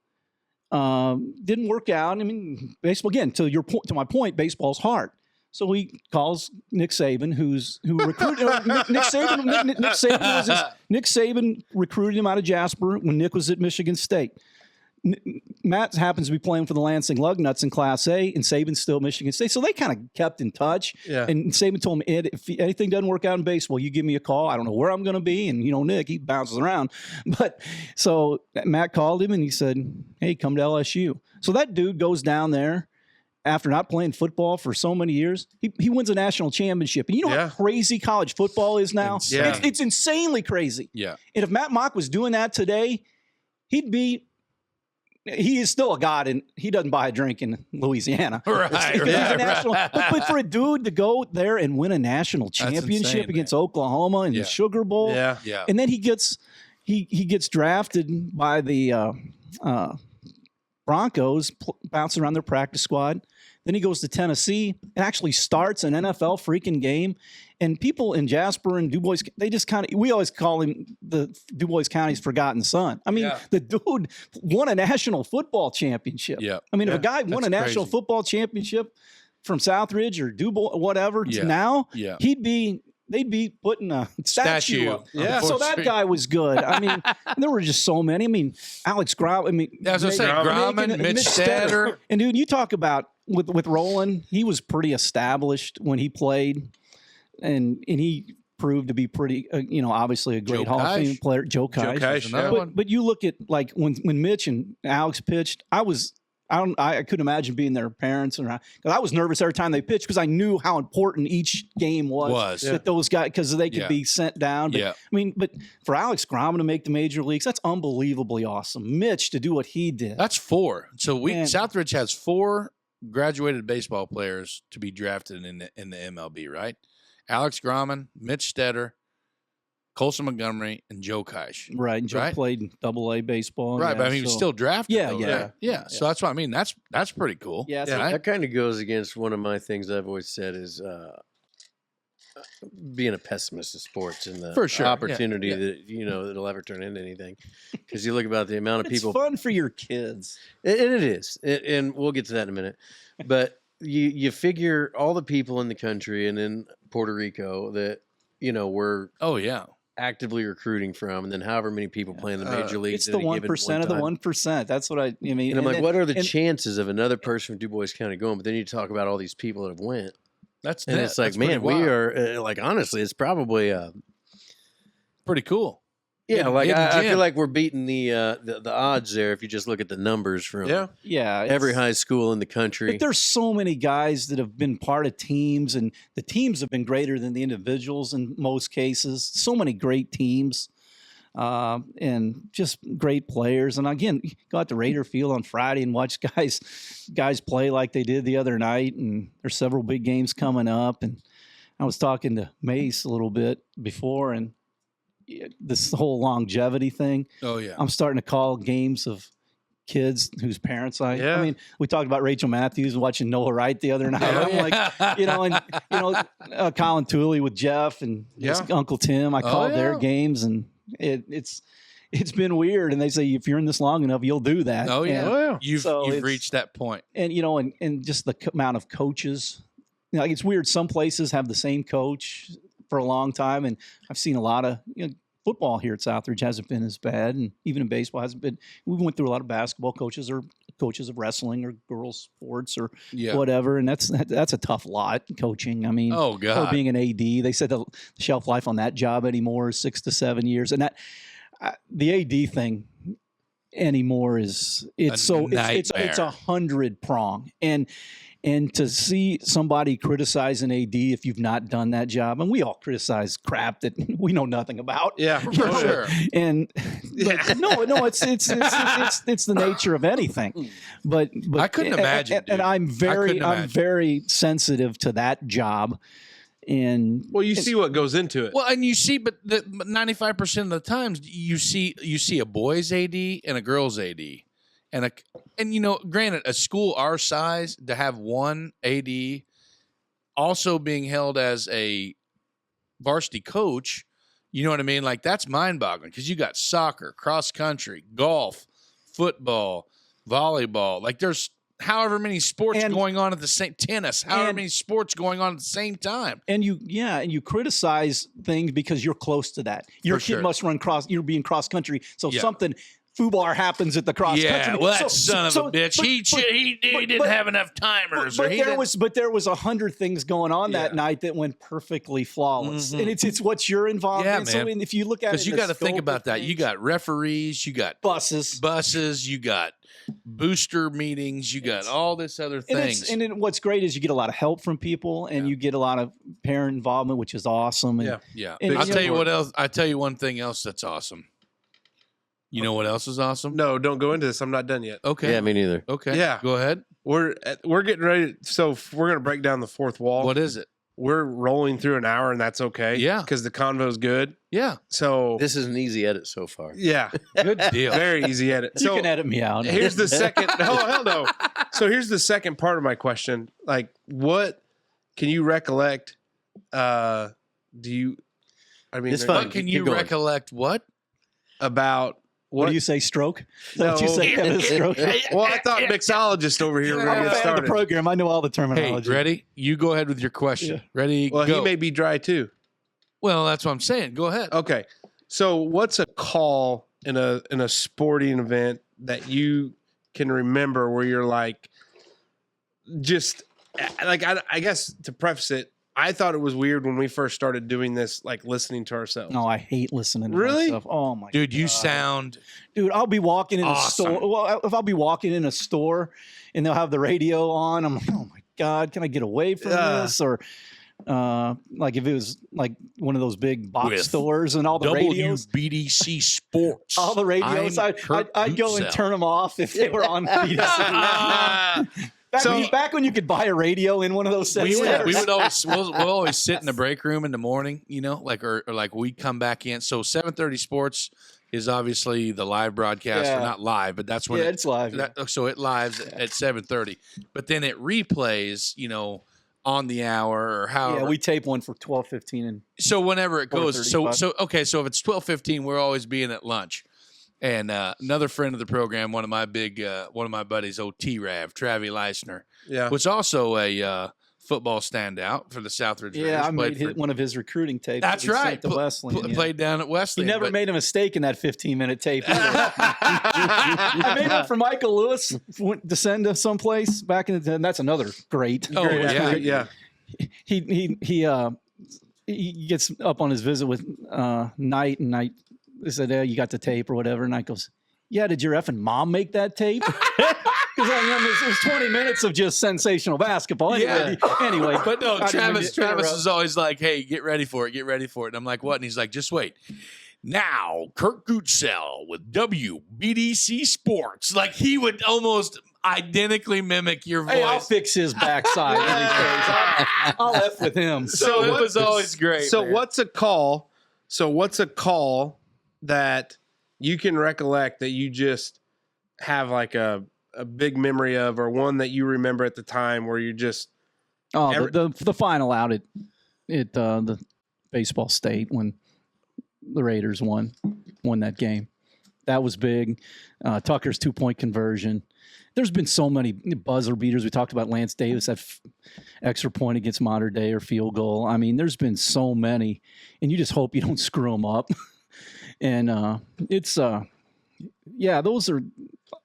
Didn't work out. I mean, baseball again. To my point, baseball's hard. So he calls Nick Saban, who recruited Nick Saban. Nick Saban recruited him out of Jasper when Nick was at Michigan State. Matt happens to be playing for the Lansing Lugnuts in Class A, and Saban's still at Michigan State. So they kind of kept in touch. Yeah. And Saban told him, Ed, if anything doesn't work out in baseball, you give me a call. I don't know where I'm going to be. And, Nick, he bounces around. But so Matt called him, and he said, hey, come to LSU. So that dude goes down there after not playing football for so many years, he wins a national championship. And you know how crazy college football is now? Insane. It's insanely crazy. Yeah. And if Matt Mock was doing that today, he is still a god, and he doesn't buy a drink in Louisiana. Right. But for a dude to go there and win a national championship insane, against Oklahoma in the Sugar Bowl, Yeah. and then he gets drafted by the Broncos, bouncing around their practice squad. Then he goes to Tennessee and actually starts an NFL freaking game. And people in Jasper and Dubois, they just we always call him the Dubois County's forgotten son. I mean, the dude won a national football championship. Yeah. I mean, if a guy won a national crazy. football championship from Southridge or Dubois, whatever, now, they'd be putting a statue up. Yeah. So that guy was good. I mean, there were just so many. I mean, Alex Grau. I mean, As I say, Grauman, Mitch Stetter. and dude, you talk about with Roland, he was pretty established when he played, and he proved to be pretty, obviously a great Hall of Fame player. Joe Kaish. But you look at like when Mitch and Alex pitched, I couldn't imagine being their parents, because I was nervous every time they pitched because I knew how important each game was. That those guys, because they could be sent down. But, I mean, but for Alex Grauman to make the major leagues, that's unbelievably awesome. Mitch to do what he did. That's 4. So Southridge has 4 graduated baseball players to be drafted in the MLB, right? Alex Grauman, Mitch Stetter, Colson Montgomery, and Joe Kaish. Right. And Joe played AA baseball. Right, but I mean, he was still drafted. Yeah. So that's what I mean. That's pretty cool. Yeah. That kind of goes against one of my things I've always said is being a pessimist of sports and the opportunity that, that'll ever turn into anything. Because you look about the amount of people. It's fun for your kids. And it is. And we'll get to that in a minute. But you figure all the people in the country and in Puerto Rico that, we're actively recruiting from, and then however many people play in the major leagues. It's the 1% of the 1%. That's what I mean. And I'm like, what are the chances of another person from Dubois County going? But then you talk about all these people that have went. It's like, man, we are honestly, it's probably pretty cool. Yeah, I feel like we're beating the odds there if you just look at the numbers from every high school in the country. But there's so many guys that have been part of teams, and the teams have been greater than the individuals in most cases. So many great teams, and just great players. And again, go out to Raider Field on Friday and watch guys play like they did the other night. And there's several big games coming up. And I was talking to Mace a little bit before, and this whole longevity thing. Oh yeah. I'm starting to call games of kids whose parents I mean, we talked about Rachel Matthews and watching Noah Wright the other night. I'm like, Colin Tooley with Jeff and his Uncle Tim. I called their games, and it's been weird. And they say if you're in this long enough, you'll do that. Oh yeah. And You've reached that point. And and just the amount of coaches. Like it's weird. Some places have the same coach for a long time, and I've seen a lot of football here at Southridge hasn't been as bad, and even in baseball hasn't been. We went through a lot of basketball coaches or coaches of wrestling or girls sports or whatever, and that's a tough lot coaching. I mean, oh god, or being an AD. They said the shelf life on that job anymore is 6 to 7 years, and that the AD thing anymore is it's 100 prong and to see somebody criticize an AD if you've not done that job, and we all criticize crap that we know nothing about. Yeah, for sure. And no, it's the nature of anything. But I couldn't imagine. And I'm very sensitive to that job. And you see what goes into it. Well, and you see, but 95% of the times you see a boys AD and a girls AD. And granted, a school our size to have one AD also being held as a varsity coach, you know what I mean? Like that's mind-boggling because you got soccer, cross country, golf, football, volleyball. Like there's however many sports going on at the same tennis, however many sports going on at the same time. And you criticize things because you're close to that. Your kid must run you're being cross country, so something foobar happens at the cross Yeah, country. well, that son of a bitch. He didn't have enough timers. But there was 100 things going on that night that went perfectly flawless, and it's what you're involved in. Man. So if you look at it, because you got to think about that. You got referees, you got buses, you got booster meetings, you got all this other things. And what's great is you get a lot of help from people, and you get a lot of parent involvement, which is awesome. And, And I'll tell you what else. I'll tell you one thing else that's awesome. You know what else is awesome? No, don't go into this. I'm not done yet. Okay. Yeah, me neither. Okay. Yeah. Go ahead. We're getting ready. So we're going to break down the fourth wall. What is it? We're rolling through an hour, and that's okay. Yeah. Because the convo's good. Yeah. So This is an easy edit so far. yeah, Good deal. very easy edit. you So can edit me out. here's the second. Oh hell no. So here's the second part of my question. Like, what can you recollect? Do you? I mean, It's they're- fun. What can Keep you going. recollect? What? about What do you say, stroke? Is that what you No. say, Kevin, stroke? Well, I thought mixologist over here were I'm going a to get fan of the started. program. I know all the Hey, terminology. ready? You go ahead with your question. Yeah. Ready? Well, go. he may be dry too. Well, that's what I'm saying. Go ahead. Okay. So what's a call in a sporting event that you can remember where you're like, just like, I guess to preface it, I thought it was weird when we first started doing this, like listening to ourselves. No, I hate listening to Really? myself. Oh my Dude, you God. sound Dude, I'll be walking in Awesome. a store. Well, if I'll be walking in a store and they'll have the radio on, I'm like, oh my God, can I get away from this? Or like if it was like one of those big box With stores and all the radios. WBDC Sports. All the radios, I'm I'd go and Gutsell. turn them off if they were on BBC. Back when you could buy a radio in one of those sets. we would always we'll always sit in the break room in the morning, you know, like or like we'd come back in. So 7:30 Sports is obviously the live broadcast, or Yeah. not live, but that's when Yeah, it's live. so it lives at 7:30, but then it replays, you know, on the hour or however. Yeah, we tape one for 12:15 and So whenever it goes, 4:35. so okay, so if it's 12:15, we're always being at lunch. And another friend of the program, one of my buddies, T-Rav, Travi Leisner, Yeah. was also a football standout for the Southridge Raiders. I Played made for- one of his recruiting tapes. That's that we sent right. To Wesleyan, yeah. Played down at He Wesleyan. never but- made a mistake in that 15-minute tape. either. I made one for Michael Lewis to send to someplace back in the day. And that's another great. Oh, great yeah. athlete. Yeah. He gets up on his visit with Knight, and Knight said, you got the tape or whatever. And Knight goes, yeah, did your effing mom make that tape? Because it was 20 minutes of just sensational basketball. Anyway, But no, I didn't mean to Travis interrupt. is always like, hey, get ready for it. And I'm like, what? And he's like, just wait. Now, Kirk Gutsell with WBDC Sports. Like he would almost identically mimic your voice. Hey, I'll fix his backside. I'll F with him. So it was always great. So man. what's a call? So what's a call that you can recollect that you just have like a big memory of, or one that you remember at the time where you just The final out at the baseball state when the Raiders won that game. That was big. Tucker's 2-point conversion. There's been so many buzzer beaters. We talked about Lance Davis, that extra point against Mater Dei or field goal. I mean, there's been so many, and you just hope you don't screw them up. And those are.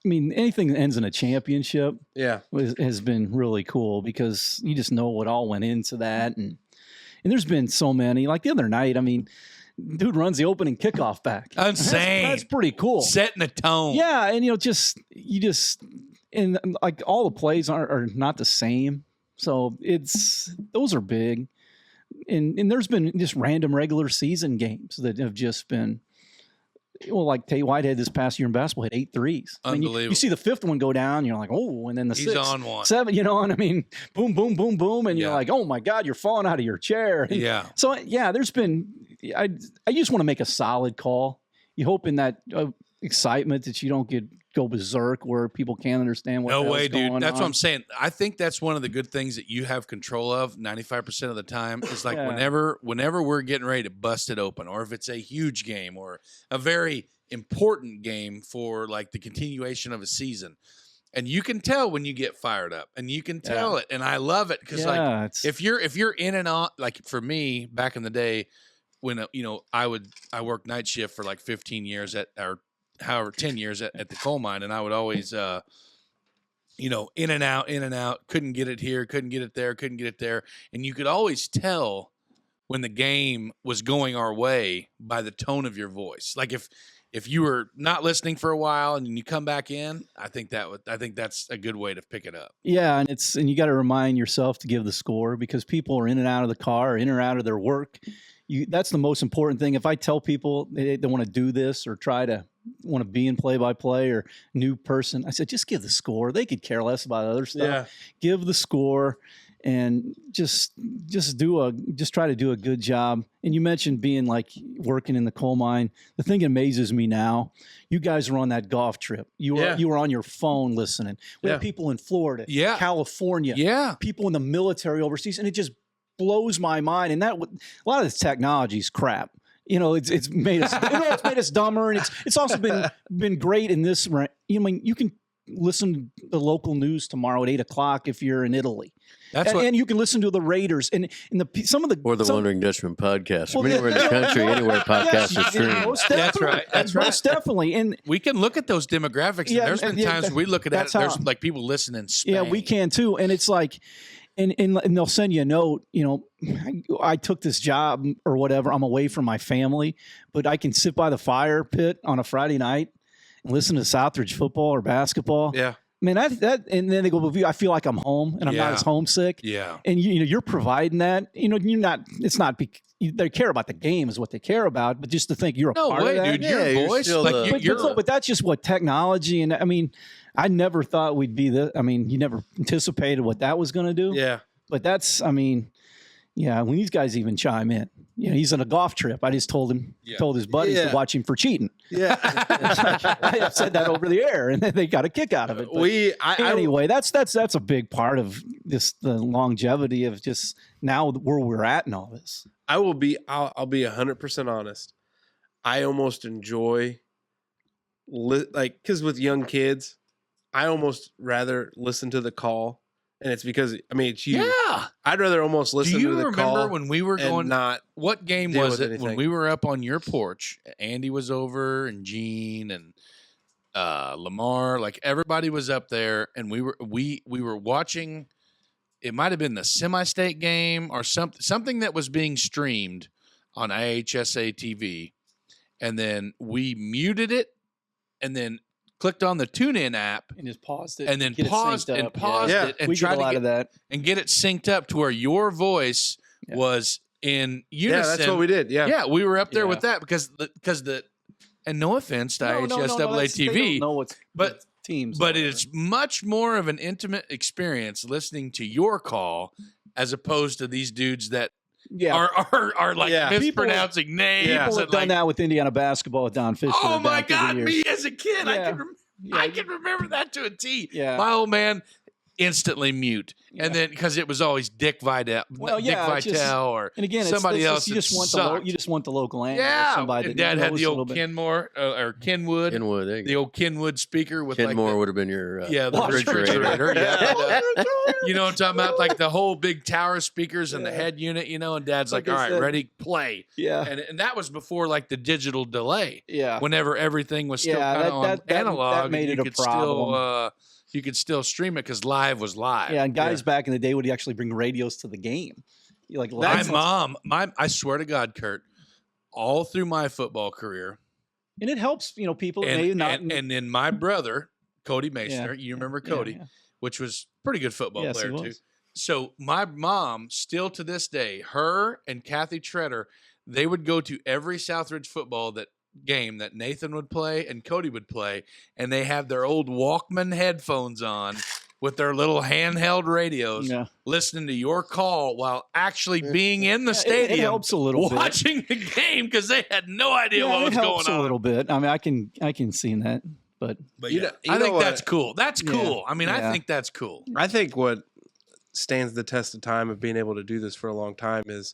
I mean, anything that ends in a championship has been really cool because you just know what all went into that, and there's been so many. Like the other night, I mean, dude runs the opening kickoff back. Insane. That's pretty cool. Setting the tone. Yeah, and and like all the plays are not the same, so those are big, and there's been just random regular season games that have just been. Well, like Tate Whitehead this past year in basketball hit 8 threes. I mean, Unbelievable. you see the fifth one go down, you're like, oh, and then the He's sixth, on one. 7, and I mean, boom, boom, boom, boom, and you're Yeah. like, oh my God, you're falling out of your chair. And Yeah. so there's been. I just want to make a solid call. You hope in that excitement that you don't go berserk where people can't understand what. No the hell's way, dude. going That's on. what I'm saying. I think that's one of the good things that you have control of 95% of the time. Is like Yeah. whenever we're getting ready to bust it open, or if it's a huge game or a very important game for like the continuation of a season. And you can tell when you get fired up, and you can tell it. And I love it because if you're in and out, like for me back in the day when I worked night shift for like 15 years at our however 10 years at the coal mine, and I would always you know, in and out, couldn't get it here, couldn't get it there, and you could always tell when the game was going our way by the tone of your voice. Like if you were not listening for a while and you come back in, I think that's a good way to pick it up. Yeah, and you got to remind yourself to give the score, because people are in and out of the car, or in or out of their work. That's the most important thing. If I tell people they want to do this or want to be in play-by-play or new person, I said, just give the score. They could care less about other stuff. Yeah. Give the score and just try to do a good job. And you mentioned being like working in the coal mine. The thing that amazes me now, you guys were on that golf trip. You were on your phone listening. We have people in Florida, California, people in the military overseas, and it just blows my mind. And that a lot of this technology is crap. You know, it's made us it's made us dumber, and it's also been great in this. You mean you can listen to the local news tomorrow at 8:00 if you're in Italy. And you can listen to the Raiders and some of the Wondering Dutchmen podcast. Well, anywhere in the country, anywhere podcasts are streamed. That's right. Most definitely. And we can look at those demographics. And there's been times we look at it. There's like people listening in Spain. Yeah, we can too. And it's like, and they'll send you a note. You know, I took this job or whatever. I'm away from my family, but I can sit by the fire pit on a Friday night and listen to Southridge football or basketball. Yeah. I mean, that, and then they go, I feel like I'm home and I'm not as homesick. Yeah. And you're providing that, it's not, they care about the game is what they care about, but just to think you're a part of that. Dude, your voice, but that's just what technology. And I mean, I never thought we'd be this. I mean, you never anticipated what that was going to do. Yeah. But that's, I mean, yeah, when these guys even chime in, he's on a golf trip. I just told his buddies to watch him for cheating. Yeah. I said that over the air, and they got a kick out of it. But anyway, that's a big part of the longevity of just now where we're at in all this. I'll be 100% honest. I almost enjoy, because with young kids, I almost rather listen to the call. And it's because, I mean, it's you. Yeah. I'd rather almost listen to the call. Do you remember when we were going, what game was it anything. when we were up on your porch? Andy was over and Gene and Lamar, like everybody was up there, and we were watching, it might have been the semi-state game or something that was being streamed on IHSA TV. And then we muted it and then clicked on the TuneIn app and just paused it, and then paused it, and we tried to get that and get it synced up to where your voice was in unison. Yeah, that's what we did. Yeah, we were up there with that because and no offense to IHSAA TV, they don't know what's teams, but it's much more of an intimate experience listening to your call as opposed to these dudes that are like mispronouncing names. People have done that with Indiana basketball with Don Fisher. Oh my God, me as a kid, I can remember that to a T. Yeah. My old man instantly mute, and then because it was always Dick Vitale, or and again, somebody else. You just want the local answer. Yeah, somebody. Dad had the old Kenmore or Kenwood. Kenwood, the old Kenwood speaker with Kenmore would have been your the refrigerator. You know what I'm talking about? Like the whole big tower speakers and the head unit, and Dad's like, all right, ready, play. Yeah. And that was before like the digital delay. Yeah. Whenever everything was still kind of on analog, that made it a problem. You could still stream it because live was live. Yeah, and guys back in the day would actually bring radios to the game. My mom, I swear to God, Kurt, all through my football career. And it helps, people and, may not. And then my brother, Cody Maestner, you remember Cody, which was a pretty good football player too. So my mom, still to this day, her and Kathy Treader, they would go to every Southridge football game that Nathan would play and Cody would play, and they have their old Walkman headphones on with their little handheld radios, listening to your call while actually being in the stadium. It helps a little watching the game because they had no idea what was going on. It helps a little bit. I mean, I can see that, but I think that's cool. That's cool. I mean, I think that's cool. I think what stands the test of time of being able to do this for a long time is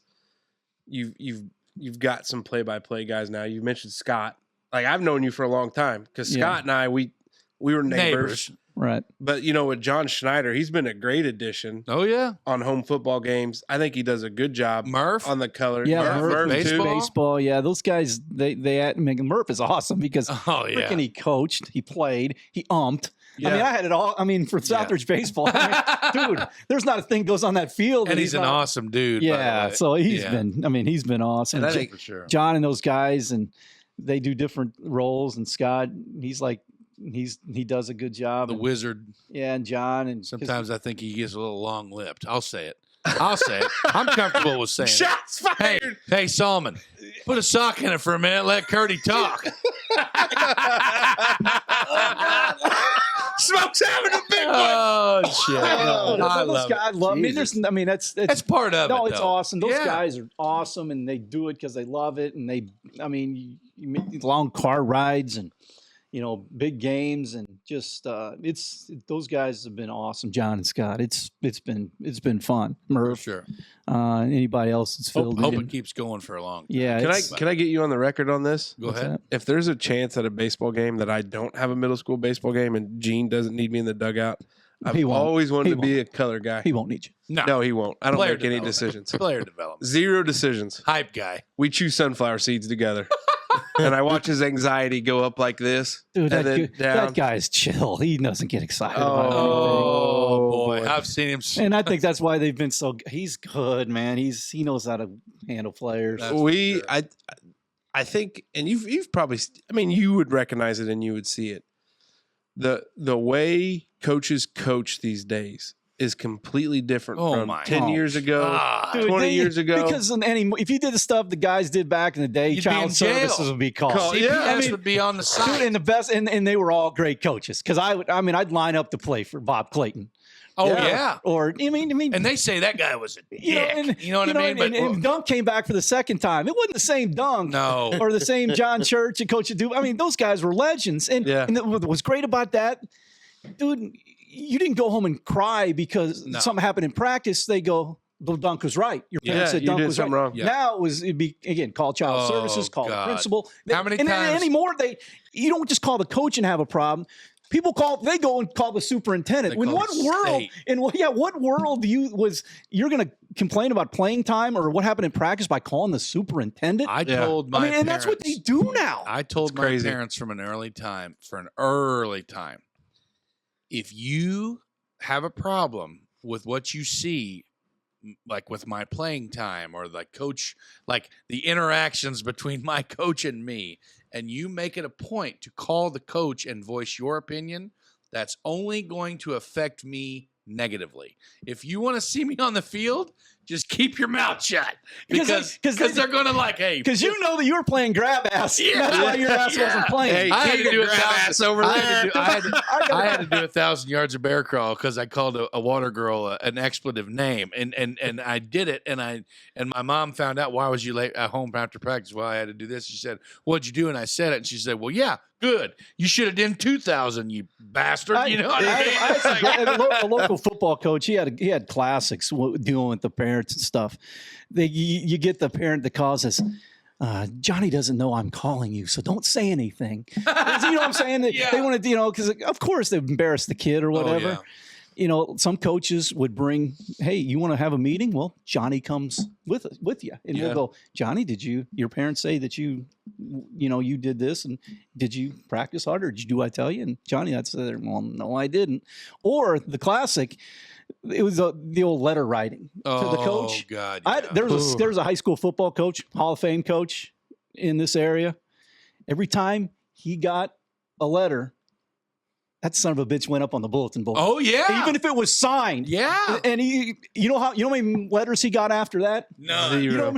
you've got some play-by-play guys now. You mentioned Scott. Like, I've known you for a long time because Scott and I, we were neighbors. Right. But, with John Schneider, he's been a great addition Oh yeah, on home football games. I think he does a good job Murph. on the color. Yeah, Murph, baseball. Baseball, yeah. Those guys, I mean, Murph is awesome because Oh yeah. freaking he coached, he played, he umped. Yeah. I mean, I had it all. I mean, for Southridge baseball, dude, there's not a thing goes on that field. And he's an not, awesome dude. Yeah, so he's been awesome. And I And think for sure. John and those guys, and they do different roles. And Scott, he does a good job. The and, wizard. yeah, and John, and Sometimes I think he gets a little long-lipped. I'll say it. I'm comfortable with saying it. Shots fired. Hey, Solomon, put a sock in it for a minute. Let Curdy talk. Smoke's having a big one. Oh shit! Oh, I those love guys, it. I mean, there's, I mean, That's part of it. no, it's though. awesome. Those Yeah. guys are awesome, and they do it because they love it, and I mean, you make these long car rides and big games, and just those guys have been awesome. John and Scott, it's been fun. For Murph, sure. anybody else that's filled Hope in. it keeps going for a long time. Yeah, Can I get you on the record on this? Go what's ahead. that? If there's a chance at a baseball game that I don't have a middle school baseball game and Gene doesn't need me in the dugout, I've He won't. always wanted He to be a color guy. He won't need you. No, No, he won't. I don't Player make any development. decisions. Player development. 0 decisions. Hype guy. We choose sunflower seeds together. And I watch his anxiety go up like this. Dude, and then down. that guy's chill. He doesn't get excited about anything. Oh boy, I've seen him. And I think that's why they've been so. He's good, man. He knows how to handle players. That's for sure. I think, and you've probably, I mean, you would recognize it and you would see it. The way coaches coach these days is completely different Oh from my 10 years ago, God. Dude, 20 years ago. Because if you did the stuff the guys did back in the day, You'd be in child jail. services would be called. Call- CPS yeah, I mean- would be on the Dude, side. and the best, and they were all great coaches. Because I'd line up to play for Bob Clayton. Oh Yeah. yeah. Or I mean, And they say that guy was a dick. you know what I mean? And Dunk came back for the second time. It wasn't the same Dunk. No. Or the same John Church and Coach Adu. I mean, those guys were legends. And, Yeah. and what was great about that, dude, you didn't go home and cry because No. something happened in practice. They go, the Dunk was right. Your parents Yeah, said you Dunk did was right. something wrong. Yeah. Now it'd be again call child Oh, services, call God. the principal. How many and times- anymore? You don't just call the coach and have a problem. People they go and call the superintendent. They In call what the world? state. What world you're going to complain about playing time or what happened in practice by calling the superintendent? I Yeah. told my and that's what they parents- do now. I told It's my crazy. parents from an early time, if you have a problem with what you see, like with my playing time or like coach, like the interactions between my coach and me, and you make it a point to call the coach and voice your opinion, that's only going to affect me negatively. If you want to see me on the field, just keep your mouth shut because they're going to like, hey, Because you know that you were playing grab ass. Yeah. That's why your ass Yeah. wasn't playing. Hey, I had keep to do your a grab thousand- ass over I there. had to do- I had to do 1,000 yards of bear crawl because I called a water girl an expletive name, and I did it, and my mom found out. Why was you late at home after practice? Well, I had to do this. She said, "What'd you do?" And I said it, and she said, "Well, yeah, good. You should have done 2,000, you bastard." You know what I mean? I had some a local football coach. He had classics dealing with the parents and stuff. You get the parent that calls us. Johnny doesn't know I'm calling you, so don't say anything. You know what I'm saying? They Yeah. want to, because of course they've embarrassed the kid or whatever. Oh, yeah. Some coaches would bring, hey, you want to have a meeting? Well, Johnny comes with you, and Yeah. we'll go. Johnny, did your parents say that you did this, and did you practice harder? Did you do what I tell you? And Johnny, I'd say, well, no, I didn't. Or the classic, it was the old letter writing to the coach. Oh God! There's a high school football coach, Hall of Fame coach in this area. Every time he got a letter, that son of a bitch went up on the bulletin board. Oh yeah. Even if it was signed. Yeah. And you know how many letters he got after that? No. Zero.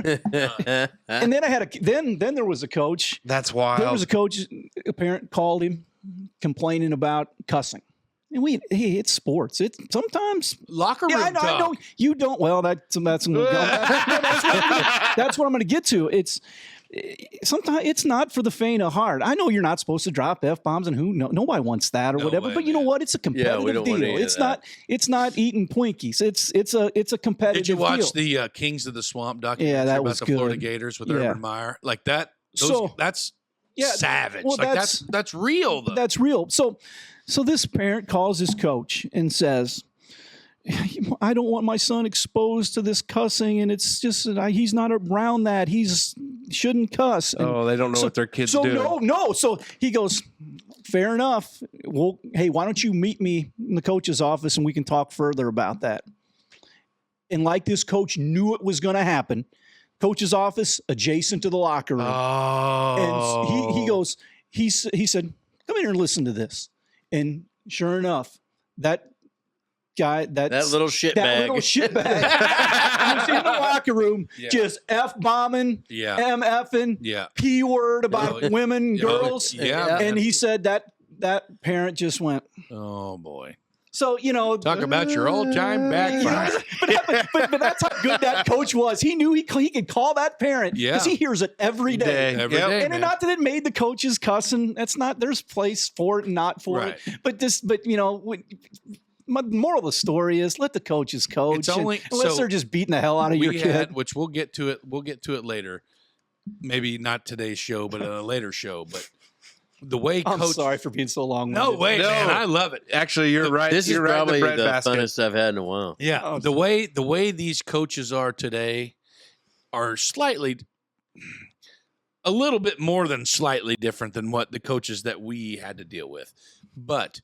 And then then there was a coach. That's There was wild. a coach, a parent called him complaining about cussing. And it's sports. It's sometimes Locker room I know talk. you don't. Well, that's what I'm going to get to. Sometimes it's not for the faint of heart. I know you're not supposed to drop F-bombs, and nobody wants that or No whatever. way, But you know man. what? It's a competitive don't want deal. any of that. It's not eating Twinkies. It's a competitive Did you watch deal. the Kings of the Swamp documentary Yeah, that about was the Florida good. Gators with Yeah. Urban Meyer? Like that. So- That's Yeah, savage. well, Like that's real though. That's real. So this parent calls his coach and says, I don't want my son exposed to this cussing, and it's just he's not around that. Shouldn't cuss. And they don't know what their kids so do. No. So he goes, fair enough. Well, hey, why don't you meet me in the coach's office and we can talk further about that? And like this coach knew it was going to happen. Coach's office adjacent to the locker room. Oh. And he goes, he said, come here and listen to this. And sure enough, that guy, that little shitbag was in the locker room, just F-bombing, M-effing, P-word about women, girls. And he said that parent just went, oh boy. So, talk about your old-time backfire. But that's how good that coach was. He knew he could call that parent because he hears it every day. Every day, and not that it made the coaches cussing. That's not. There's place for it and not for it. But my moral of the story is let the coaches coach. It's only unless they're just beating the hell out of your kid. Which we'll get to it. We'll get to it later. Maybe not today's show, but a later show. But the way I'm coach. sorry for being so long. No way, man. I love it. Actually, you're right. This you're is probably right, the basket. funnest I've had in a while. Yeah, the way these coaches are today are slightly, a little bit more than slightly different than what the coaches that we had to deal with. But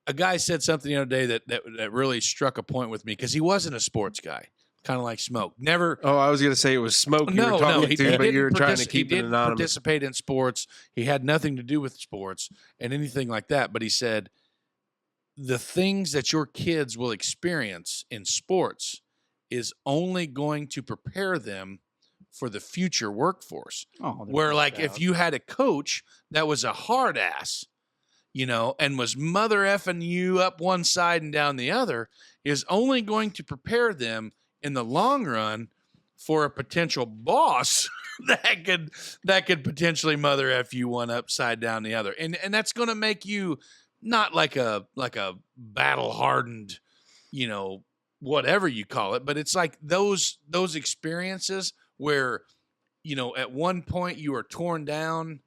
a guy said something the other day that really struck a point with me because he wasn't a sports guy. Kind of like Smoke. Never. Oh, I was going to say it was Smoke you were talking to, but you were trying to keep it anonymous. He didn't participate in sports. He had nothing to do with sports and anything like that. But he said, the things that your kids will experience in sports is only going to prepare them for the future workforce. Where, like, if you had a coach that was a hard ass, and was mother effing you up one side and down the other, is only going to prepare them in the long run for a potential boss that could potentially mother F you one upside down the other. And that's going to make you not like a battle hardened, whatever you call it, but it's like those experiences where, at one point you are torn down,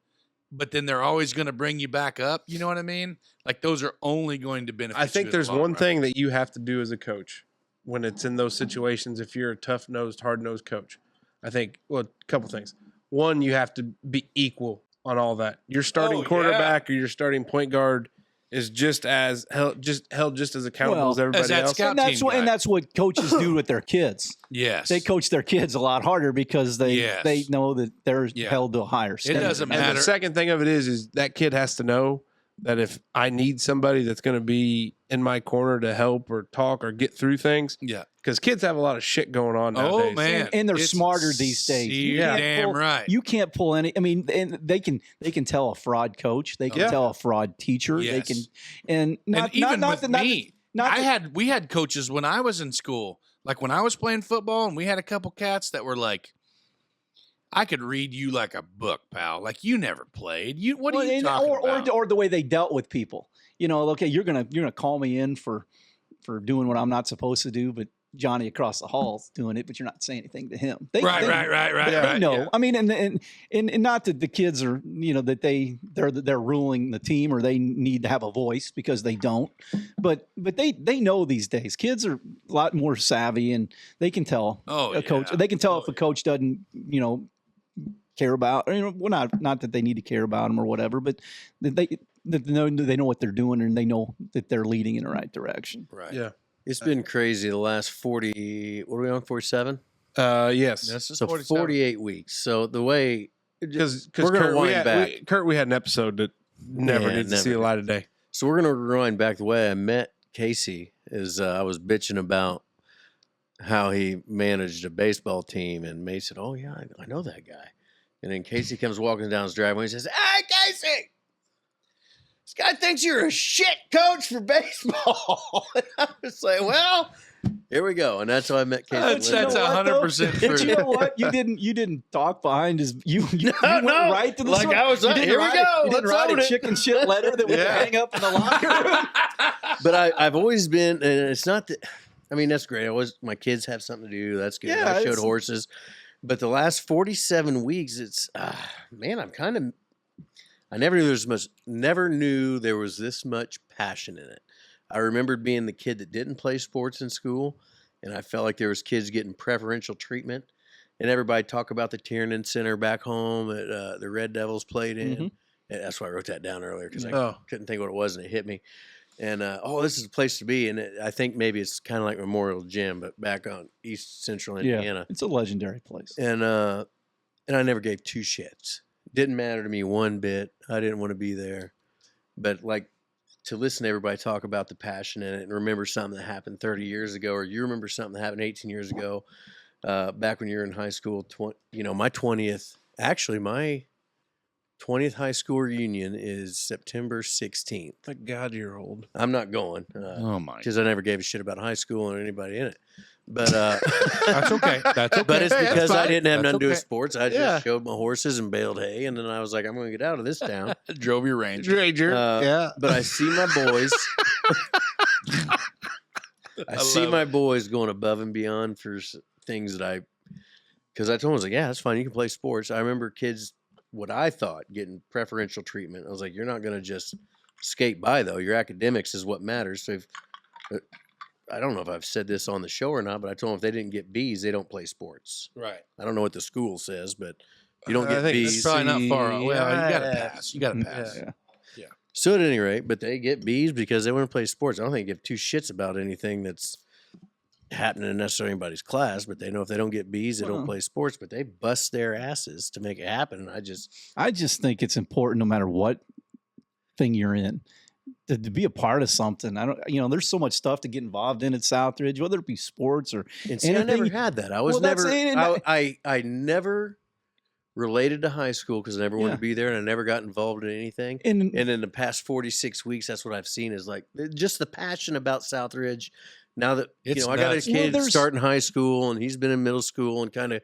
but then they're always going to bring you back up. You know what I mean? Like those are only going to benefit you. I think there's one thing that you have to do as a coach when it's in those situations. If you're a tough-nosed, hard-nosed coach, I think, a couple things. One, you have to be equal on all that. Your starting quarterback or your starting point guard is just as held just as accountable as everybody else. And that's what coaches do with their kids. Yes. They coach their kids a lot harder because they know that they're held to a higher standard. It doesn't matter. And the second thing of it is that kid has to know that if I need somebody that's going to be in my corner to help or talk or get through things, because kids have a lot of shit going on nowadays. Oh man, and they're smarter these days. Damn right. You can't pull any. I mean, and they can tell a fraud coach. They can tell a fraud teacher. Yes. They can, and we had coaches when I was in school. Like when I was playing football, and we had a couple cats that were like, I could read you like a book, pal. Like you never played. What are you talking about? Or the way they dealt with people. Okay, you're gonna call me in for doing what I'm not supposed to do, but Johnny across the hall's doing it, but you're not saying anything to him. They know. Yeah. I mean, and not that the kids are, that they're ruling the team or they need to have a voice because they don't. But they know these days. Kids are a lot more savvy and they can tell a coach. They can tell if a coach doesn't, care about, not that they need to care about them or whatever, but they know what they're doing and they know that they're leading in the right direction. Right. Yeah. It's been crazy the last 40, what are we on, 47? Yes. So 48 weeks. So the way, because we're going to wind back. We had an episode that never did see the light of day. So we're going to rewind back. The way I met Casey is I was bitching about how he managed a baseball team, and May said, "Oh yeah, I know that guy." And then Casey comes walking down his driveway and says, "Hey, Casey, this guy thinks you're a shit coach for baseball." And I was like, "Well, here we go." And that's how I met Casey. That's 100% true. You know what? You didn't talk behind his. You went right to the like I was like, here we go. You didn't write a chicken shit letter that we could hang up in the locker room. But I've always been, and it's not that. I mean, that's great. My kids have something to do. That's good. Yeah, I showed horses. But the last 47 weeks, it's, man, I'm kind of I never knew there was this much passion in it. I remembered being the kid that didn't play sports in school, and I felt like there was kids getting preferential treatment. And everybody talk about the Tiernan Center back home that the Red Devils played in. Mhm. And that's why I wrote that down earlier because I Oh. couldn't think what it was, and it hit me. And this is a place to be. And I think maybe it's kind of like Memorial Gym, but back on East Central Indiana. Yeah, it's a legendary place. And I never gave two shits. Didn't matter to me one bit. I didn't want to be there. But like to listen to everybody talk about the passion in it and remember something that happened 30 years ago, or you remember something that happened 18 years ago, back when you were in high school, my 20th high school reunion is September 16th. Thank God you're old. I'm not going. Oh my! Because I never gave a shit about high school or anybody in it. But That's okay. That's okay. but it's because I didn't have That's nothing to do with okay. sports. I Yeah. just showed my horses and baled hay, and then I was like, I'm going to get out of this town. Drove your Ranger. Ranger. yeah. But I see my boys. I see love my boys going above and beyond for things that because I told them, I was like, yeah, that's fine. You can play sports. I remember kids, what I thought, getting preferential treatment. I was like, you're not going to just skate by, though. Your academics is what matters. So I don't know if I've said this on the show or not, but I told them if they didn't get B's, they don't play sports. Right. I don't know what the school says, but you don't I get think B's. That's probably not far off. Well, you got to Yeah. pass. You got to pass. Yeah. So at any rate, but they get B's because they want to play sports. I don't think they give two shits about anything that's happening in necessarily anybody's class, but they know if they don't get B's, they don't Well. play sports, but they bust their asses to make it happen. And I just think it's important, no matter what thing you're in, to be a part of something. There's so much stuff to get involved in at Southridge, whether it be sports or and see, I never anything. had that. I was Well, that's never, it, and I never related to high school because I never wanted Yeah. to be there and I never got involved in anything. And And in the past 46 weeks, that's what I've seen is like just the passion about Southridge. Now that, It's I got a nuts. kid Well, starting high school and he's been in middle school and kind of,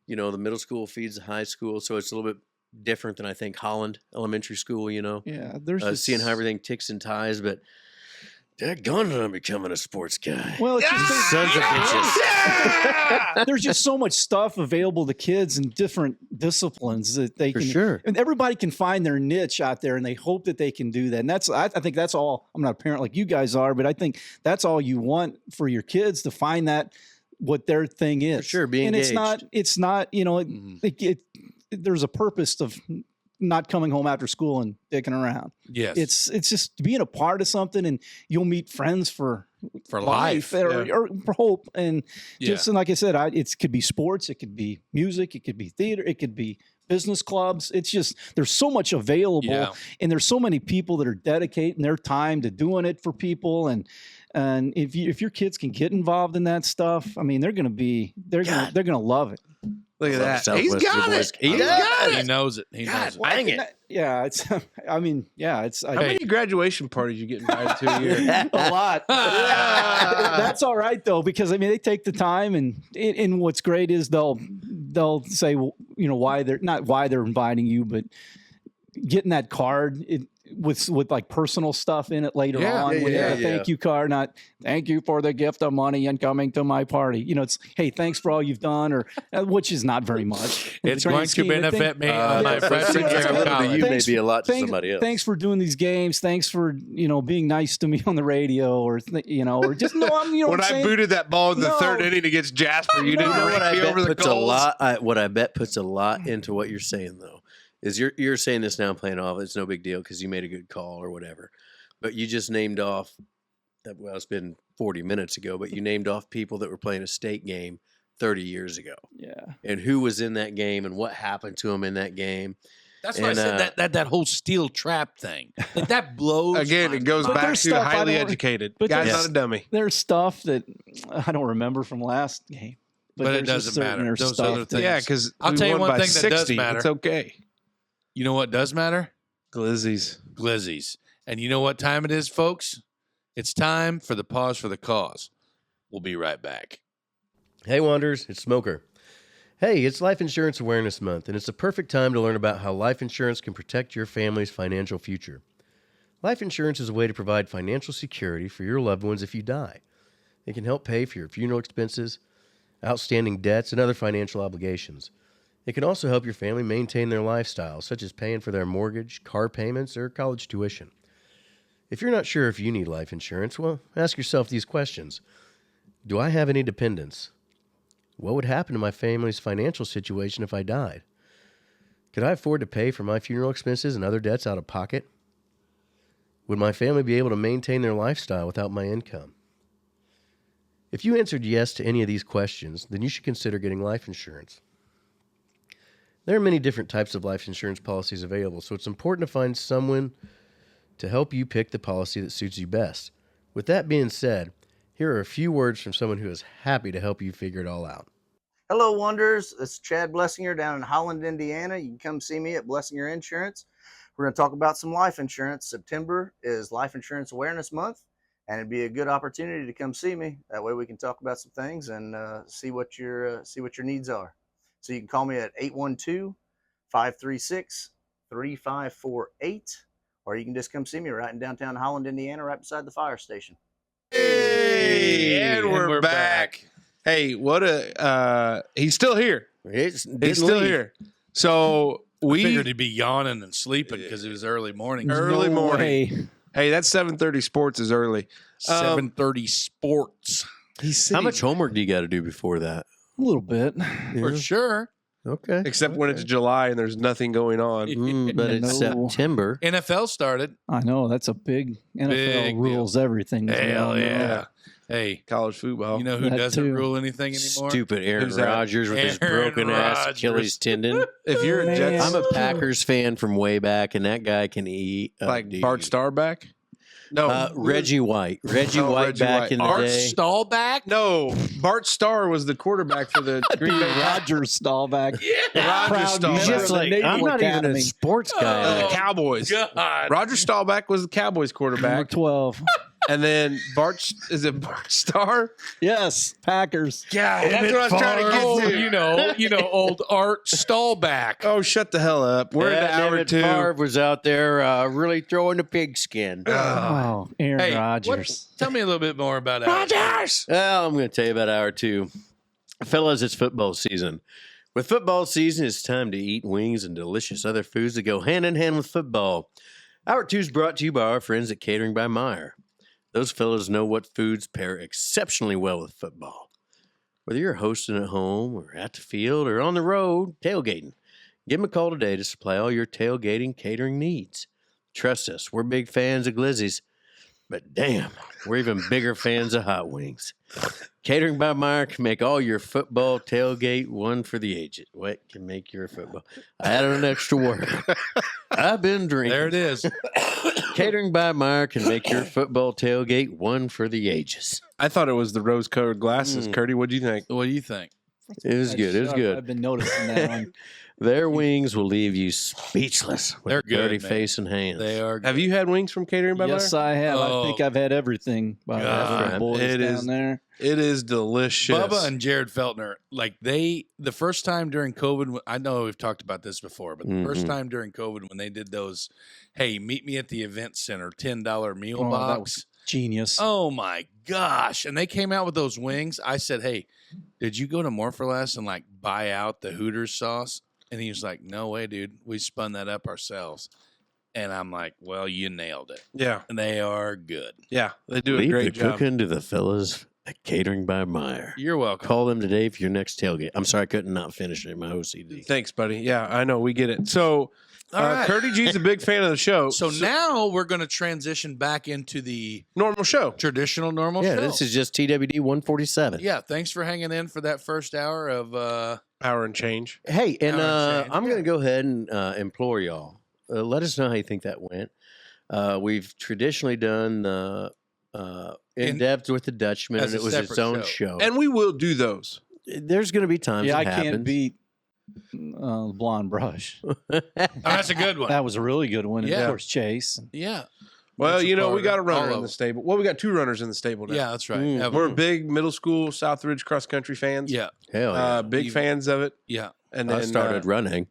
the middle school feeds the high school. So it's a little bit different than I think Holland Elementary School, yeah, there's just seeing how everything ticks and ties. But daggone it, I'm becoming a sports guy. Well, it's just Sons of bitches. there's just so much stuff available to kids in different disciplines that they For can. sure. And everybody can find their niche out there, and they hope that they can do that. And I think that's all. I'm not a parent like you guys are, but I think that's all you want for your kids to find that what their thing is. For sure, be and engaged. it's not. Mhm. There's a purpose of not coming home after school and dicking around. Yes. It's just being a part of something, and you'll meet friends for life. or for hope. And Yeah. just and like I said, it could be sports, it could be music, it could be theater, it could be business clubs. It's just there's so much available, Yeah. and there's so many people that are dedicating their time to doing it for people. And if your kids can get involved in that stuff, I mean, they're gonna love it. Look at that. Southwest He's got boys. it. He's He's got got He it. knows it. He knows it. Dang it. Yeah, it's. I mean, yeah, it's. How many graduation parties you get invited to a year? A lot. That's all right though, because I mean they take the time, and what's great is they'll say, well, why they're not why they're inviting you, but getting that card with like personal stuff in it later Yeah, on. yeah, when you have a yeah. thank you card, not thank you for the gift of money and coming to my party. It's hey, thanks for all you've done, or which is not very much. in the It's grand going to scheme of benefit things. me on my yeah, freshman yeah, year yeah, of to college. you may Thanks- be a lot to somebody else. Thanks for doing these games. Thanks for being nice to me on the radio, or or just no. I'm When what I'm I saying? booted that ball in the No. third inning against Jasper, you No. didn't You know rake what I me bet over the puts a goals. lot. What I bet puts a lot into what you're saying, though, is you're saying this now, playing off. It's no big deal because you made a good call or whatever. But you just named off. Well, it's been 40 minutes ago, but you named off people that were playing a state game 30 years ago, Yeah. and who was in that game, and what happened to them in that game. That's why I And, said that whole steel trap thing. Like that blows. Again, my it goes But back there's to stuff I highly don't- educated. but Guy's there's- not a dummy. There's stuff that I don't remember from last game. But it there's just doesn't certain- matter. there's Those stuff other that- things. Yeah, because I'll tell you one by thing that does 60. matter. It's okay. You know what does matter? Glizzies. Glizzies. And you know what time it is, folks? It's time for the pause for the cause. We'll be right back. Hey, Wanderers, it's Smoker. Hey, it's Life Insurance Awareness Month, and it's the perfect time to learn about how life insurance can protect your family's financial future. Life insurance is a way to provide financial security for your loved ones if you die. It can help pay for your funeral expenses, outstanding debts, and other financial obligations. It can also help your family maintain their lifestyle, such as paying for their mortgage, car payments, or college tuition. If you're not sure if you need life insurance, well, ask yourself these questions. Do I have any dependents? What would happen to my family's financial situation if I died? Could I afford to pay for my funeral expenses and other debts out of pocket? Would my family be able to maintain their lifestyle without my income? If you answered yes to any of these questions, then you should consider getting life insurance. There are many different types of life insurance policies available, so it's important to find someone to help you pick the policy that suits you best. With that being said, here are a few words from someone who is happy to help you figure it all out. Hello, Wonders. This is Chad Blessinger down in Holland, Indiana. You can come see me at Blessinger Insurance. We're going to talk about some life insurance. September is Life Insurance Awareness Month, and it'd be a good opportunity to come see me. That way we can talk about some things and see what your needs are. So you can call me at 812-536-3548, or you can just come see me right in downtown Holland, Indiana, right beside the fire station. Hey, and we're back. Hey, what a he's still here. He's still here. So we figured he'd be yawning and sleeping because it was early morning. Early No morning. way. Hey, that's 7:30 sports is early. 7:30 sports. How much homework do you got to do before that? A little bit. For sure. Okay. Except when it's July and there's nothing going on. But it's No. September. NFL started. I know that's a big NFL Big rules everything. as we all Hell know. yeah. Hey, College football. you know who That doesn't too. rule anything anymore? Stupid Aaron Who's that? Rodgers with his Aaron broken ass Rodgers. Achilles tendon. If you're a Man. Jets, I'm a Packers fan from way back, and that guy can eat. like dude. Bart Starback. No, Reggie White. Reggie Oh, White Reggie back White. in the Art day. Stallback? No, Bart Starr was the quarterback for the Green Bay Rogers Stallback. Roger Proud Staubach. He's member just of the like, Naval I'm not even Academy. a sports guy. Oh, The Cowboys. God. Roger Staubach was the Cowboys Number quarterback, 12. and then Bart Starr? Yes, Packers. Yeah, that's what I was trying to get Oh, to. you know, old Art Stallback. Oh, shut the hell up. We're into hour Emmett 2. Favre was out there really throwing the pigskin. Oh, Aaron Hey, Rodgers. Tell me a little bit more about Art. Well, I'm going to tell you about hour 2. Fellas, it's football season. With football season, it's time to eat wings and delicious other foods that go hand in hand with football. Hour 2 is brought to you by our friends at Catering by Meyer. Those fellas know what foods pair exceptionally well with football. Whether you're hosting at home or at the field or on the road, tailgating, give them a call today to supply all your tailgating catering needs. Trust us, we're big fans of glizzies, but damn, we're even bigger fans of hot wings. Catering by Meyer can make all your football tailgate one for the ages. What can make your football? I added an extra word. I've been drinking. There it is. Catering by Meyer can make your football tailgate one for the ages. I thought it was the rose-colored glasses. Curdy, what do you think? What do you think? It was good. It was good. I've been noticing that on. Their wings will leave you speechless with They're a dirty good, man. face and hands. They are. Have you had wings from Catering by Yes, Meyer? I have. Oh. I think I've had everything by God. the boys It down is- there. It is delicious. Bubba and Jared Feltner, like the first time during COVID, I know we've talked about this before, but the first time during COVID when they did those, hey, meet me at the event center, $10 meal Oh, that box. was genius. Oh my gosh. And they came out with those wings. I said, hey, did you go to Morpholess and like buy out the Hooters sauce? And he was like, no way, dude. We spun that up ourselves. And I'm like, well, you nailed it. Yeah, And they are good. yeah, they do a Leave great the job. cooking to the fellas at Catering by Meyer. You're welcome. Call them today for your next tailgate. I'm sorry I couldn't not finish it in my OCD. Thanks, buddy. Yeah, I know. We get it. So, All right. Curdy G's a big fan of the show. So now we're going to transition back into the normal show. traditional normal Yeah, show. this is just TWD 147. Yeah, thanks for hanging in for that first hour of Hour and change. Hey, and Hour and change, I'm yeah. going to go ahead and implore y'all. Let us know how you think that went. We've traditionally done in depth with the Dutchman, as and a it was its separate own show. show. And we will do those. There's going to be times Yeah, I it happens. can't beat Blonde Brush. oh, that's a good one. That was a really good one. And Yeah. of course, Chase. Yeah. Well, That's a you know, part we of got a all runner of in them. the stable. Well, we got 2 runners in the stable now. Yeah, that's right. Mm. Yeah, We're big middle school Southridge cross country fans. yeah, Hell yeah. Big You- fans of it. yeah. And I then started running.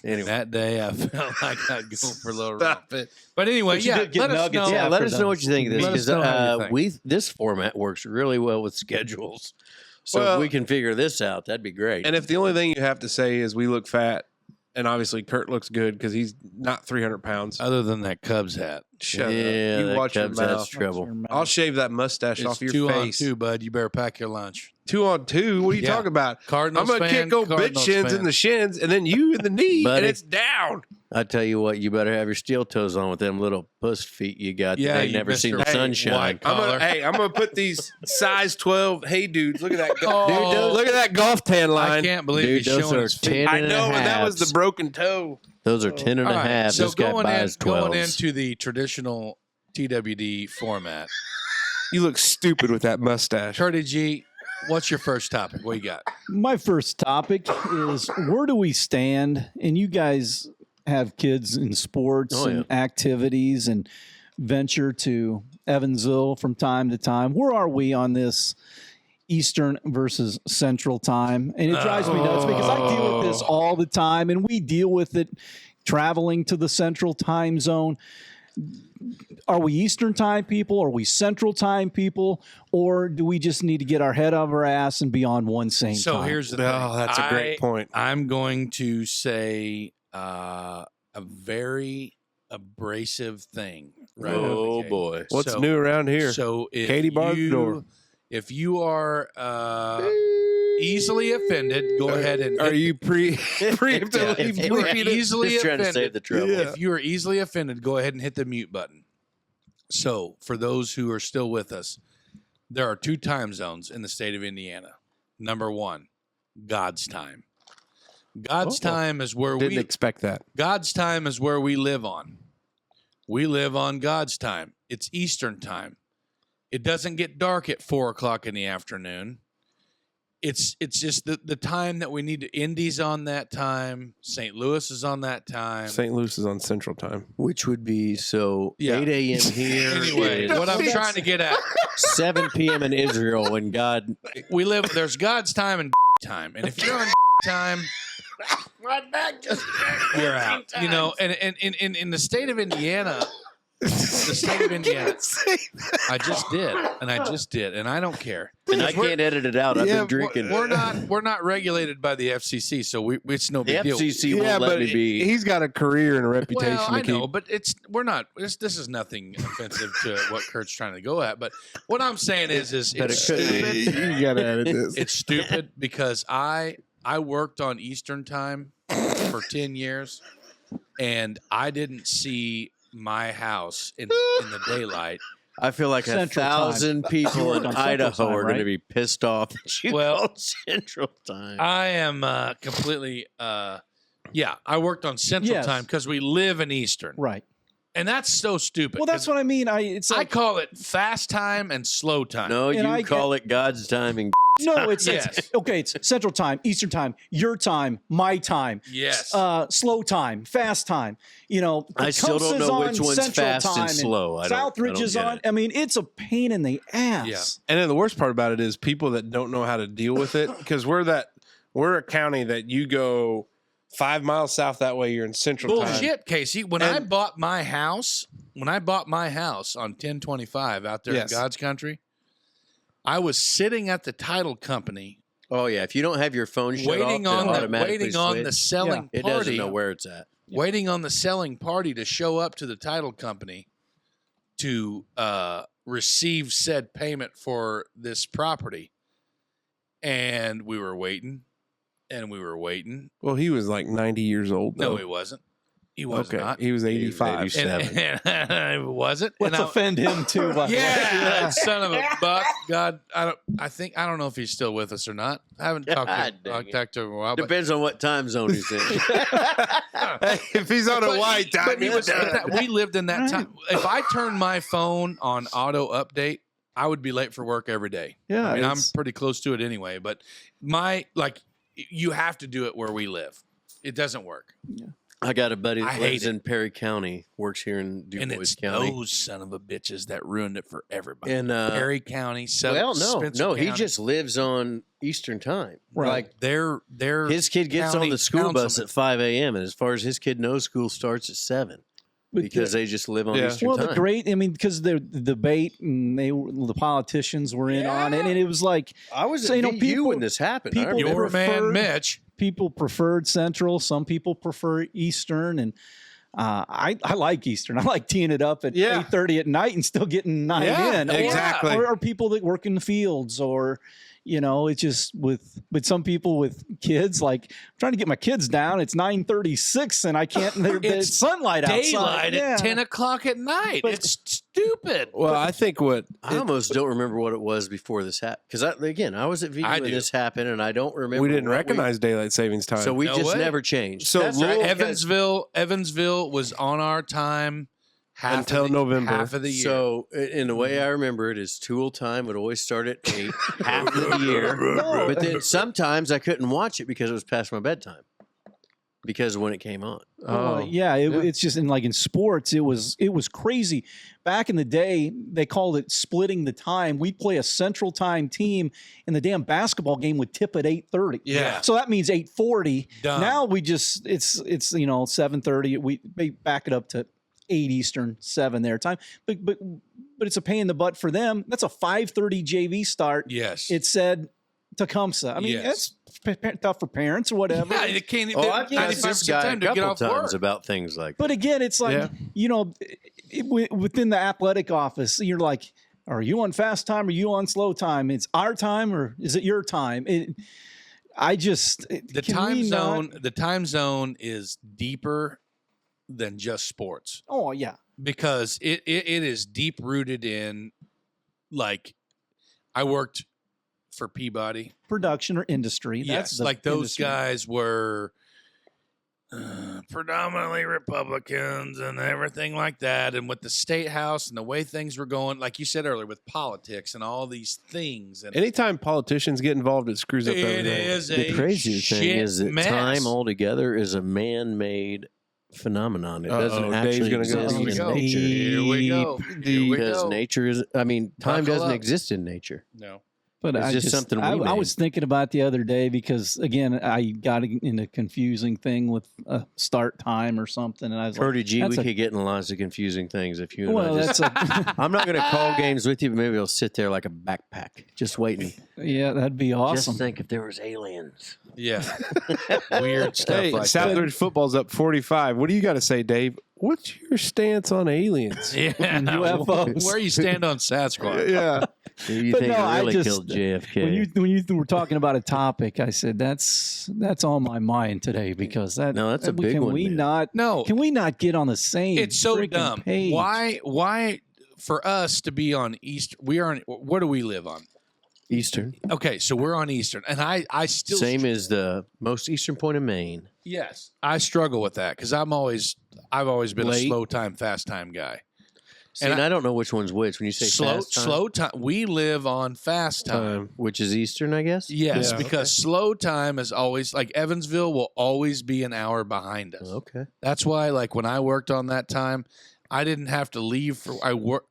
Anyway. That day I felt like I'd go for a little run. Stop it. But anyway, But you yeah, did get let us nuggets know. Yeah, let after us know those. what you think of this Let us because know how you think. this format works really well with schedules. So if we can figure this out, that'd be great. And if the only thing you have to say is we look fat, and obviously Kurt looks good because he's not 300 pounds. Other than that Cubs hat. Shut up. Yeah, You that watch your Cubs has mouth. trouble. I'll shave that mustache It's off your 2 face. on 2, bud. You better pack your lunch. 2 on 2? What are you Yeah. talking about? Cardinals I'm going to fan, kick old bitch Cardinals shins fan. in the shins, and then you in the knee, Buddy. and it's down. I tell you what, you better have your steel toes on with them little puss feet you got. Yeah, that ain't you never seen Mr. the sunshine. White collar. I'm gonna put these size 12. Hey, dudes, look at that. Oh. Look at that golf tan line. I can't believe Dude, he's those showing are his feet. 10 I and know, a and that was halves. the broken toe. Those are 10 and All a right, half. so This guy buys 12s. going into the traditional TWD format. You look stupid with that mustache. Curdy G, what's your first topic? What you got? My first topic is where do we stand? And you guys have kids in sports Oh, and activities and venture to Evansville from time to time. Where are we on this Eastern versus Central time? And it drives me nuts because I deal with this all the time, and we deal with it traveling to the Central time zone. Are we Eastern time people? Are we Central time people? Or do we just need to get our head out of our ass and be on one same So time? here's the thing. Oh, that's a great point. I'm going to say a very abrasive thing. Right out of the Oh gate. boy. What's So- new around here? So if Katie barred the door. if you are easily offended, go ahead and Are you Yeah, preemptively if you are bleeping it? easily Just trying to save offended, the trouble. Yeah. if you are easily offended, go ahead and hit the mute button. So, for those who are still with us, there are 2 time zones in the state of Indiana. Number 1, God's time. God's Oh. time is where Didn't expect that. God's time is where we live on. We live on God's time. It's Eastern time. It doesn't get dark at 4:00 in the afternoon. It's just the time that we need to. Indy's on that time. St. Louis is on that time. St. Louis is on Central Time. Which would be so Yeah. 8 a.m. here. Anyway, is what I'm trying to get at, 7 p.m. in Israel when God. we live. There's God's time and time, and if you're on time, My back just. you're out. You know, and in the state of Indiana, the state of Indiana, I just did, and I don't care. And I can't edit it out. I've Yeah, been drinking. We're not regulated by the FCC, so it's no The big deal. FCC Yeah, won't let but me be. he's got a career and a reputation Well, to I keep. know, but we're not. This is nothing offensive to what Kurt's trying to go at. But what I'm saying is But it's it could be. stupid. You gotta edit this. It's stupid because I worked on Eastern time for 10 years, and I didn't see my house in the daylight. I feel like Central 1,000 people in On Central Idaho Time, are going to right? be pissed off that you Well, called Central Time. I am completely. Yeah, I worked on Central Yes. time because we live in Eastern, Right. and that's so stupid. Well, that's what I mean. It's I like call it fast time and slow time. No, And you I call it God's timing. no, it's Yes. okay. It's Central time, Eastern time, your time, my time, Yes. slow time, fast time. You know, I still don't Tecumseh's know on which one's Central fast and time slow. I don't Southridge is get on. it. I mean, it's a pain in the ass. Yeah. And then the worst part about it is people that don't know how to deal with it because we're a county that you go 5 miles south that way, you're in Central Time. Bullshit, Casey. When I And- bought my house on 1025 out there Yes. in God's country, I was sitting at the title company Oh yeah, if you don't have your phone shut waiting off, on it'll the automatically switch. selling It doesn't party, know where it's at. waiting on the selling party to show up to the title company to receive said payment for this property. And we were waiting, and we were waiting. Well, he was like 90 years old. No, though. he wasn't. He was Okay, not. he was 85. 87. And it wasn't. Let's And I- offend him too. by the way. Yeah, that son of a buck. God, I don't know if he's still with us or not. I haven't talked God to dang it. talked to him in a while. But, Depends on what time zone he's in. If he's on a But- white time, but he he's was, done. but that, we lived in that time. If I turned my phone on auto update, I would be late for work every day. Yeah, I mean, I'm it's- pretty close to it anyway. But you have to do it where we live. It doesn't work. I got a buddy I that hate lives it. in Perry County, works here in And DuBois it's County. those son of a bitches that ruined it for everybody. And Perry County, well, Spencer no, he County. just lives on Eastern Time. Right. Like They're his kid gets on county the school bus councilman. at 5 a.m. and as far as his kid knows, school starts at 7. because they just live on Yeah. Eastern well, time. the great, I mean, because the debate and the politicians were in on it, and it was like I was So, at you know, VU people- when this happened. I people remember. Your man, prefer- Mitch. people preferred Central, some people prefer Eastern, and I like Eastern. I like teeing it up at Yeah. 8:30 at night and still getting 9 Yeah, in. exactly. Or people that work in the fields, or it's just with some people with kids. Like I'm trying to get my kids down. It's 9:36 and I can't. There's It's sunlight outside. Daylight Yeah. at 10 o'clock at night. But- It's stupid. Well, I think I almost don't remember what it was before this happened. Because I was at VU I when do. this happened, and I don't remember. we didn't what recognize daylight savings time. So we No just way. never changed. So That's Louisville- right, because- Evansville was on our time Until November. half of the year. So, in the way I remember it, is Tool time would always start at 8 half of the year. But then sometimes I couldn't watch it because it was past my bedtime because of when it came on. Oh, Yeah, it's just in sports. It was crazy. Back in the day, they called it splitting the time. We'd play a Central Time team, and the damn basketball game would tip at 8:30. Yeah. So that means 8:40. Done. Now we just it's 7:30. We back it up to 8 Eastern, 7 their time. But it's a pain in the butt for them. That's a 5:30 JV start. Yes. It said Tecumseh. I mean, Yes. that's tough for parents or whatever. yeah, you can't Oh, I've asked 95% this guy a time to get couple off times work. about things like But again, it's like, Yeah. within the athletic office, you're like, are you on fast time? Are you on slow time? It's our time or is it your time? The can time we zone. not- The time zone is deeper than just sports Oh, yeah. because it is deep rooted in, like, I worked for Peabody. Production or industry. That's Yes, the like those industry. guys were predominantly Republicans and everything like that. And with the state house and the way things were going, like you said earlier, with politics and all these things. And anytime politicians get involved, it screws up it everything. is the a crazier thing shit is that mess. time altogether is a man-made phenomenon. It doesn't Uh-oh, Dave's actually gonna go. exist Here we in go. nature. Here we go. Here we Because go. nature is, time Buckle doesn't up. exist in nature. No. But It's I just something we I made. was thinking about the other day because, again, I got in a confusing thing with a start time or something. And I was Purdy like, G, we that's a- could get in lots of confusing things if you and well, I just. that's a, I'm not going to call games with you, but maybe I'll sit there like a backpack, just waiting. yeah, that'd be awesome. Just think if there was aliens. Yeah. Weird stuff Hey, like Southridge football's up 45. What do you got to say, Dave? What's your stance on aliens? that. Yeah. UFOs. Where you stand on Sasquatch. Yeah. Who do you But think no, I really just- killed JFK? When you were talking about a topic, I said that's on my mind today because that No, that's a big can one, we man. not No. can we not get on the same? It's so freaking dumb. Page? Why for us to be on East? We are on. Where do we live on? Eastern. Okay, so we're on Eastern, and I still Same as the most eastern point of Maine. Yes, I struggle with that because I've always been Late. a slow time, fast time guy. See, And and I don't know which one's which. When you say fast time, slow time. We live on fast time. which is Eastern, I guess. Yes, Yeah. because slow time is always like Evansville will always be an hour behind us. Okay. That's why, like when I worked on that time, I didn't have to leave for I work.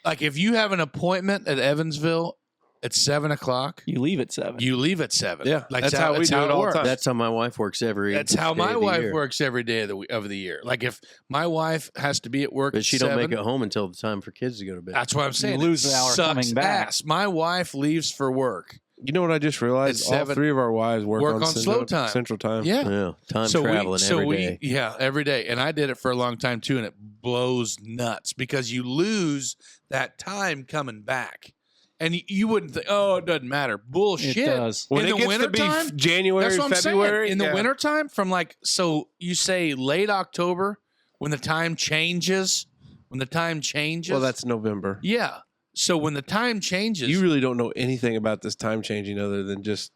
Like if you have an appointment at Evansville at 7 o'clock, You leave at 7. you leave at 7. Yeah, like that's how we do it all the works. time. That's how my wife works every. That's how day my of the wife year. works every day of the year. Like if my wife has to be at work, But at she 7, don't make it home until the time for kids to go to bed. That's what I'm saying. lose It an hour sucks coming back. ass. My wife leaves for work. You know what I just realized? At All 7, three of our wives work on slow time. Central time. Yeah. Yeah, time traveling every day. Yeah, every day. And I did it for a long time too, and it blows nuts because you lose that time coming back. And you wouldn't think, oh, it doesn't matter. Bullshit. It does. When In it the gets to be wintertime, January, That's what I'm February, saying. In the yeah. wintertime, from like, so you say late October when the time changes. When the time changes. Well, that's November. yeah. So when the time changes, You really don't know anything about this time changing other than just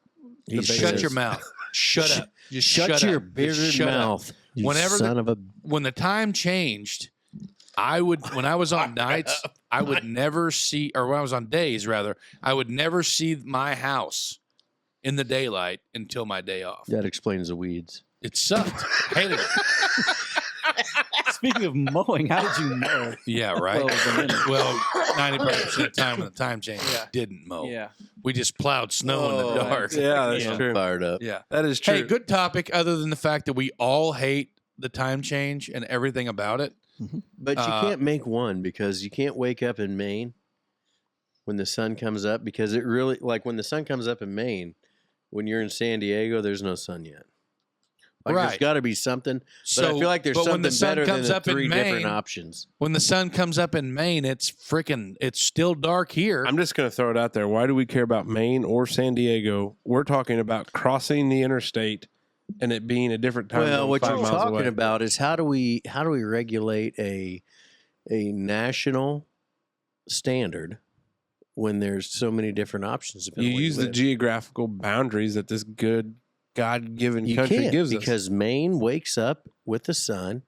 the He's basics. shut your mouth. Shut up. Just shut your up. Just bearded shut up. mouth. You Whenever son of a. When the time changed, when I was on nights, I would never see, or when I was on days rather, I would never see my house in the daylight until my day off. That explains the weeds. It sucked. Hated it. Speaking of mowing, how did you mow? Yeah, right. Well, Well, 90% of the time when the time changed, didn't mow. yeah. We just plowed snow in the dark. Yeah, that's I'm true. fired up. Yeah. That is true. Hey, good topic. Other than the fact that we all hate the time change and everything about it, But you can't make one because you can't wake up in Maine when the sun comes up, because it really, like when the sun comes up in Maine, when you're in San Diego, there's no sun yet. Like there's got to be something. But I feel like there's something better than the three different options. When the sun comes up in Maine, it's still dark here. I'm just going to throw it out there. Why do we care about Maine or San Diego? We're talking about crossing the interstate and it being a different time. Well, what you're talking away. about is how do we regulate a national standard when there's so many different options? You use the geographical boundaries that this good God-given country gives us. Because Maine wakes up with the sun,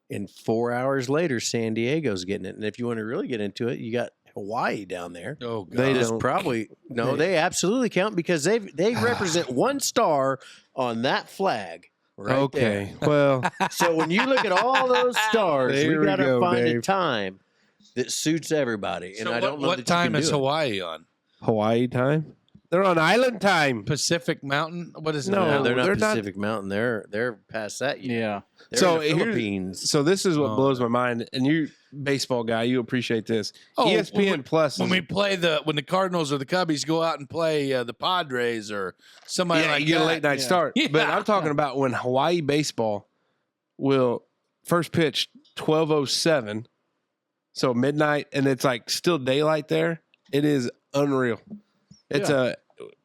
and 4 hours later, San Diego's getting it. And if you want to really get into it, you got Hawaii down there. Oh, God. They just probably they absolutely count because they represent one star on that flag. Right okay, there. Well, so when you look at all those stars, There we got to go, find Dave. a time that suits everybody. And So I don't know what that time you can is do it. Hawaii on? Hawaii time. They're on island time. Pacific Mountain? What is it? No, No, they're not they're not- Pacific Mountain. They're past that. Yet. Yeah. They're So in the here's- Philippines. So this is what Oh. blows my mind. And you, baseball guy, you appreciate this. Oh, ESPN Plus. When is- we play when the Cardinals or the Cubbies go out and play the Padres or somebody yeah, like you get that. a late night Yeah. start. But Yeah. I'm talking about when Hawaii baseball will first pitch 12:07, so midnight, and it's like still daylight there. It is unreal. It's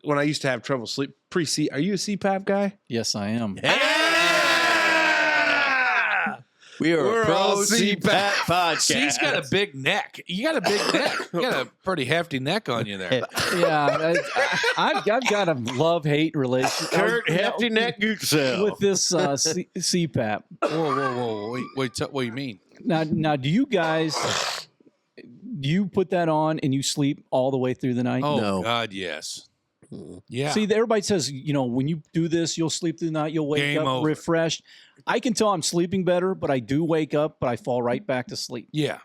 when I used to have trouble sleep pre-C. Are you a CPAP guy? Yes, I am. We are We're a pro all CPAP podcast. See, he's got a big neck. You got a big neck. You got a pretty hefty neck on you there. Yeah, I've got a love-hate relationship. Kurt Hefty Neck Gutsell. with this CPAP. Whoa. Wait, what do you mean? Now, do you put that on and you sleep all the way through the night? Oh, No. God, yes. Yeah. See, everybody says, when you do this, you'll sleep through the night, you'll wake Game up over. refreshed. I can tell I'm sleeping better, but I do wake up, but I fall right back to sleep. yeah.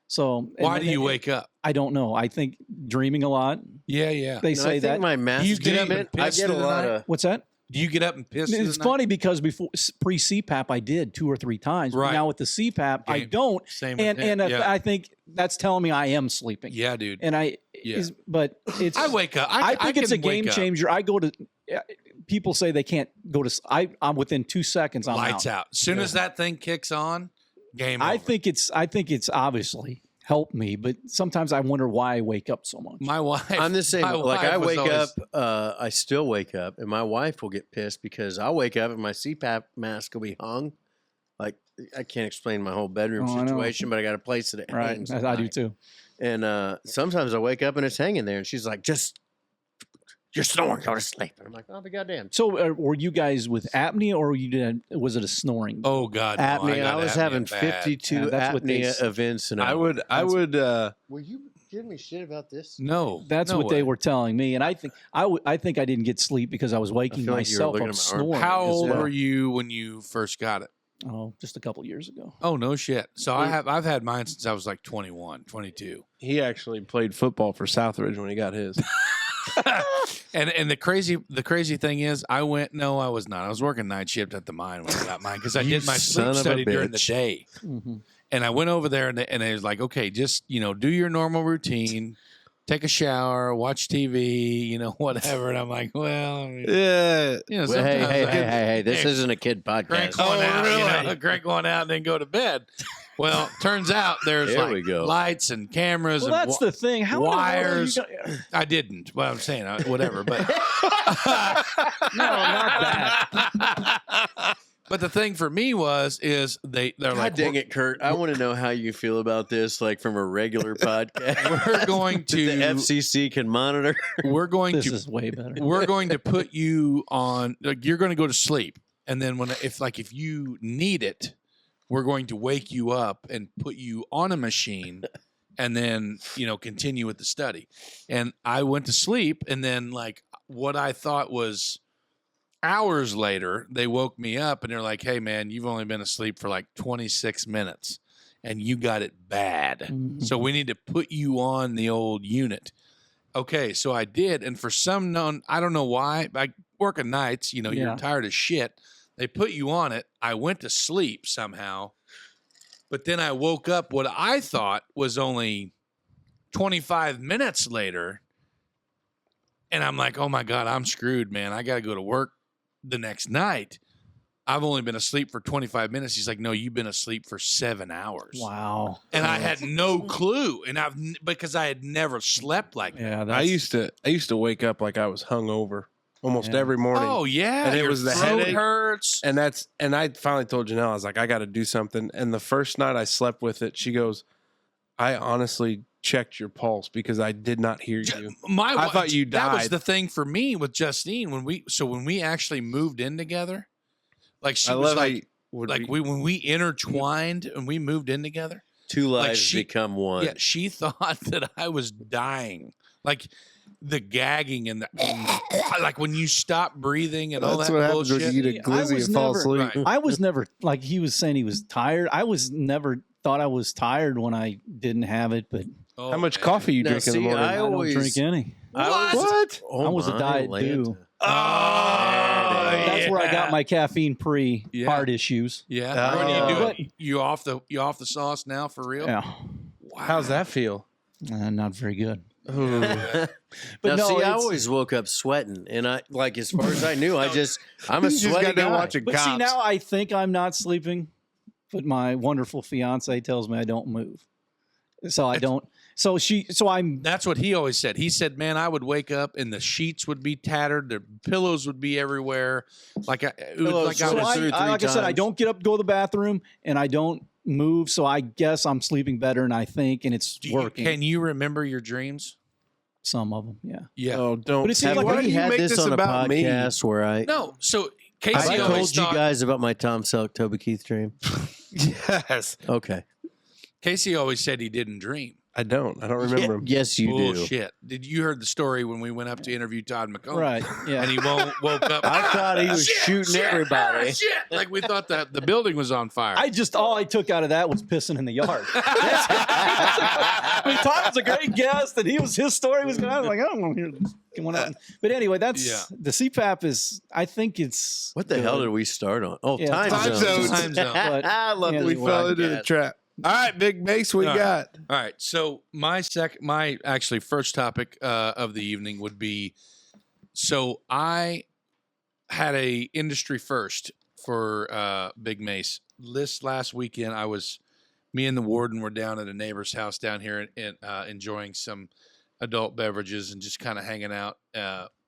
So Why do you wake up? I don't know. I think dreaming a lot. Yeah. They No, say I think that. my mask You get up and treatment, I piss get a through the lot night? of. What's that? Do you get up and piss? It's funny because before pre-CPAP, I did 2 or 3 times. But Right. now with the CPAP, I Game- don't. Same And with him. and yeah. I think that's telling me I am sleeping. Yeah, dude. And Yeah. But it's. I wake up. I think it's a can wake game up. changer. I go to. People say they can't go to. I'm within 2 seconds. I'm Lights out. As soon as that thing kicks on, game over. I think it's obviously helped me, but sometimes I wonder why I wake up so much. my wife. I'm the same. my Like wife I was wake always- up, I still wake up, and my wife will get pissed because I'll wake up and my CPAP mask will be hung. Like I can't explain my whole bedroom Oh, I know. situation, but I got a place that it Right, hangs. I at do night. too. And sometimes I wake up and it's hanging there, and she's like, "Just you're snoring, go to sleep." And I'm like, "Oh, the goddamn." So were you guys with apnea, or was it a snoring? Oh God, no, Apnea. I got was apnea having bad. 52 Yeah, that's what they apnea s- events, and I would. Were you giving me shit about this? No, That's no what way. they were telling me, and I think I didn't get sleep because I was waking feel like you were myself looking up at my arm. snoring. How as old well. were you when you first got it? Oh, just a couple years ago. Oh no shit. So I've had mine since I was like 21, 22. He actually played football for Southridge when he got his. And the crazy thing is, I was not. I was working night shift at the mine when I got mine because I You did my son of sleep a study during the bitch. day. Mm-hmm. And I went over there and they was like, okay, just do your normal routine, take a shower, watch TV, whatever. And I'm like, well, I mean, Yeah. Well, sometimes I get- hey! This Yeah. isn't a kid crank podcast. one out, really? crank one out, and then go to bed. Well, turns out there's There like we go. lights and cameras Well, and that's the thing. How in the world are you wires. gonna- I didn't. Well, I'm saying whatever, but No, not that. But the thing for me is they're God like, dang it, Kurt! I want to know how you feel about this, like from a regular podcast. we're going that the to FCC can monitor. we're going This to is way better. we're going to put you on. Like, you're going to go to sleep, and then if you need it, we're going to wake you up and put you on a machine, and then continue with the study. And I went to sleep, and then like what I thought was hours later, they woke me up and they're like, "Hey, man, you've only been asleep for like 26 minutes, and you got it bad. Mhm. So we need to put you on the old unit." Okay, so I did, and for I don't know why. I work at nights. Yeah. You're tired as shit. They put you on it. I went to sleep somehow, But then I woke up what I thought was only 25 minutes later. And I'm like, oh my God, I'm screwed, man. I got to go to work the next night. I've only been asleep for 25 minutes. He's like, no, you've been asleep for 7 hours. Wow. And I had no clue. And because I had never slept like that. Yeah, I used to wake up like I was hungover almost every morning. Oh yeah. And it Your was the throat headache. hurts. And I finally told Janelle, I was like, I got to do something. And the first night I slept with it, she goes, I honestly checked your pulse because I did not hear you. I thought you That was died. the thing for me with Justine when we actually moved in together. Like she I was love how like, you would like be- when we intertwined and we moved in together. Two lives she- become one. Yeah, she thought that I was dying. Like the gagging and like when you stop breathing and all That's that what happens when bullshit. you eat a glizzy was and fall never- asleep. Right. I was never like he was saying he was tired. I was never thought I was tired when I didn't have it, but Oh, How much man. coffee you Now, drink in the see, morning? I I don't always- drink any. What? Oh, I was a my diet Atlanta. dude. Oh, That's where I got my caffeine pre Yeah. heart issues. Yeah. What do you do? But- You off the sauce now for real? Yeah, Wow. How's that feel? not very good. Ooh. But Now, no, see, I it's- always woke up sweating, and I like as far as I knew, I'm a You just sweaty got done guy. watching But Cops. see, now I think I'm not sleeping, but my wonderful fiance tells me I don't move, so I don't. So I'm. That's what he always said. He said, "Man, I would wake up and the sheets would be tattered, the pillows would be everywhere, like I Pillows So was through three like I said, I times. don't get up, go to the bathroom, and I don't move. So I guess I'm sleeping better, and I think, and it's working. Can you remember your dreams? Some of them, yeah. Yeah. Oh, don't. But it seems Have like why we do you had make this on a about me? podcast where I No. So have Casey I always told you thought, guys about my Tom Selleck Toby Keith dream? Yes. Okay. Casey always said he didn't dream. I don't remember him. Yes, you do. Bullshit. Did you heard the story when we went up to interview Todd McComb? Right, yeah. And he woke up. I thought he was shooting everybody. Shit. Like we thought that the building was on fire. All I took out of that was pissing in the yard. I mean, Todd was a great guest, and his story was going. I was like, I don't want to hear this going on. But anyway, that's the CPAP is. I think it's What the good. hell did we start on? Oh, Yeah, time time zones. zones. Time zone. But, I love yeah, the We Well, fell into the podcast. trap. All right, Big Mace, we All right. got. All right. So my actually first topic of the evening would be, so I had a industry first for Big Mace. This last weekend, me and the warden were down at a neighbor's house down here and enjoying some adult beverages and just kind of hanging out,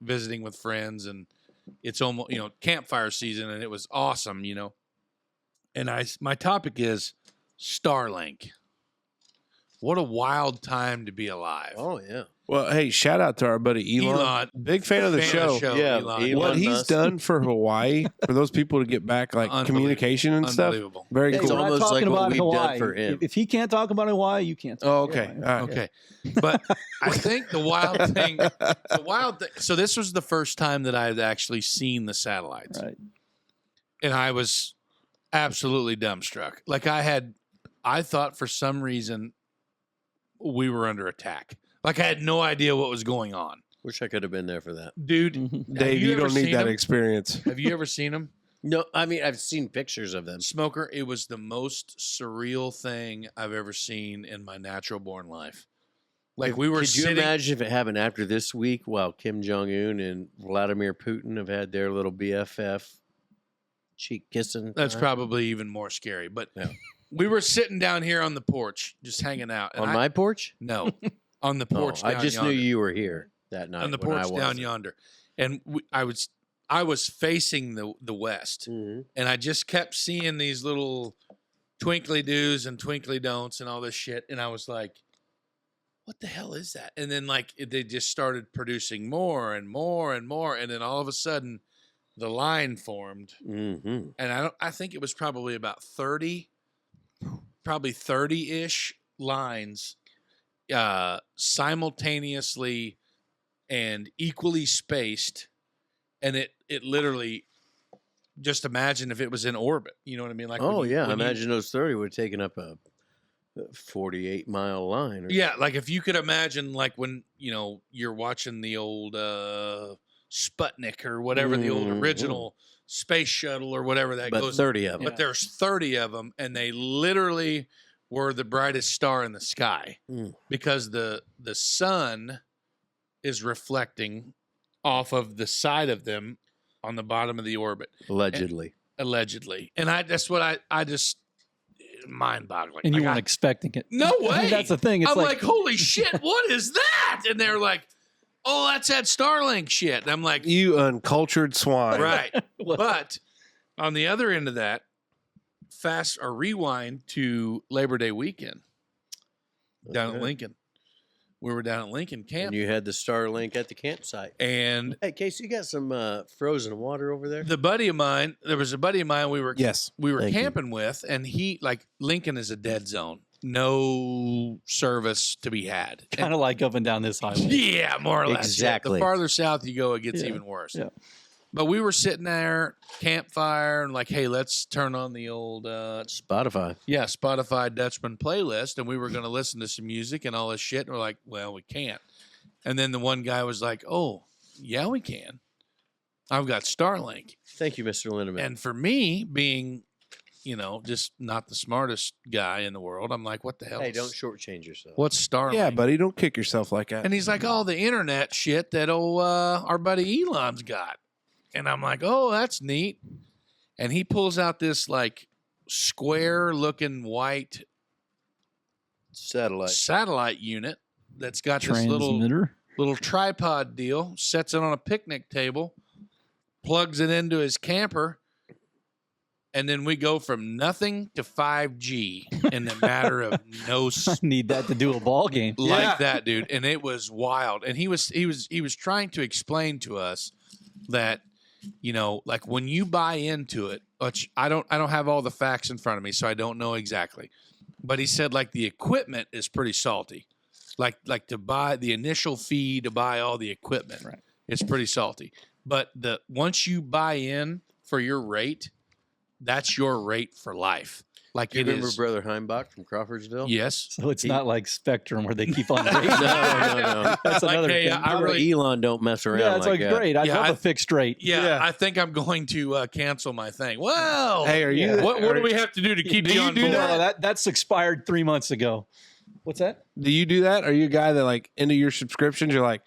visiting with friends. And it's almost, campfire season, and it was awesome, And my topic is Starlink. What a wild time to be alive. Oh, yeah. Well, hey, shout out to our buddy Elon. Elon. Big fan of the show. Yeah, Elon. Elon. What he's Musk. done for Hawaii, for those people to get back like Unbelievable. communication and stuff. Unbelievable. Very Hey, It's cool. we're not almost talking like what about we've done Hawaii. for him. If he can't talk about Hawaii, you can't. Talk Oh, about okay. Hawaii. All right. Okay. But I think the wild thing, so this was the first time that I had actually seen the satellites. Right. And I was absolutely dumbstruck. Like I thought for some reason we were under attack. Like I had no idea what was going on. Wish I could have been there for that. Dude, Mhm. Dave, you you ever don't need seen that him? experience. have you ever seen them? No, I mean, I've seen pictures of them. Smoker, it was the most surreal thing I've ever seen in my natural born life. Like we were Could you sitting. imagine if it happened after this week while Kim Jong-un and Vladimir Putin have had their little BFF cheek kissing? That's time? probably even more scary. But Yeah. we were sitting down here on the porch, just hanging out. And On my porch? no, on the Oh, porch. I down just yonder. knew you were here that night. on the when I porch down wasn't. yonder, and I was facing the west, Mhm. and I just kept seeing these little twinkly doos and twinkly don'ts and all this shit, and I was like, "What the hell is that?" And then they just started producing more and more and more, and then all of a sudden, the line formed, Mhm. and I think it was probably about 30-ish lines simultaneously and equally spaced, and it literally, just imagine if it was in orbit, you know what I mean? Like Oh, when you- yeah. when you- Imagine those 30 would have taken up a 48-mile line. yeah, like if you could imagine, like when you're watching the old Sputnik or whatever, the old Mhm. original space shuttle or whatever that But goes. 30 of them. But there's 30 of them, and they literally were the brightest star in the sky because the sun is reflecting off of the side of them on the bottom of the orbit. Allegedly. And that's what I just mind-boggling. And you Like, weren't expecting it. no way. I mean, that's the thing. It's I'm like, holy shit, what is that? And they're like, oh, that's that Starlink shit. And I'm like, You uncultured swine. right. But on the other end of that, fast or rewind to Labor Day weekend down at Okay. Lincoln. We were down at Lincoln camp. And you had the Starlink at the campsite. And Hey, Casey, you got some frozen water over there? there was a buddy of mine we were Yes. Thank you. camping with, and he, like, Lincoln is a dead zone. No service to be had. kind of like up and down this highway. Yeah, more or less. Exactly. The farther south you go, it gets Yeah. even worse. Yeah. But we were sitting there, campfire, and like, hey, let's turn on the old Spotify. Spotify Dutchman playlist, and we were going to listen to some music and all this shit. And we're like, well, we can't. And then the one guy was like, oh, yeah, we can. I've got Starlink. Thank you, Mr. Lindemann. And for me, being, just not the smartest guy in the world, I'm like, what the hell? Hey, don't shortchange yourself. What's Starlink? Yeah, buddy, don't kick yourself like that. And he's like, oh, the internet shit that our buddy Elon's got. And I'm like, oh, that's neat. And he pulls out this like square looking white satellite unit that's got this Transmitter. little tripod deal, sets it on a picnic table, plugs it into his camper, and then we go from nothing to 5G in the matter of no I need that to do a ball game. like that, dude. And it was wild. And he was trying to explain to us that, like when you buy into it, which I don't have all the facts in front of me, so I don't know exactly. But he said like the equipment is pretty salty. Like to buy the initial fee to buy all the equipment, Right. It's pretty salty. But once you buy in for your rate, that's your rate for life. Like You it remember is. Brother Heimbach from Crawfordsville? Yes. So it's not like Spectrum where they keep on raising. No. That's Like, another hey, thing. I really- Elon don't mess around Yeah, it's like that. great. I Yeah, love I- a fixed rate. Yeah, I think I'm going to cancel my thing. Well, Hey, are you? what do we have to do to keep Do you you on do board? that? That's expired 3 months ago. What's that? Do you do that? Are you a guy that like into your subscriptions? You're like,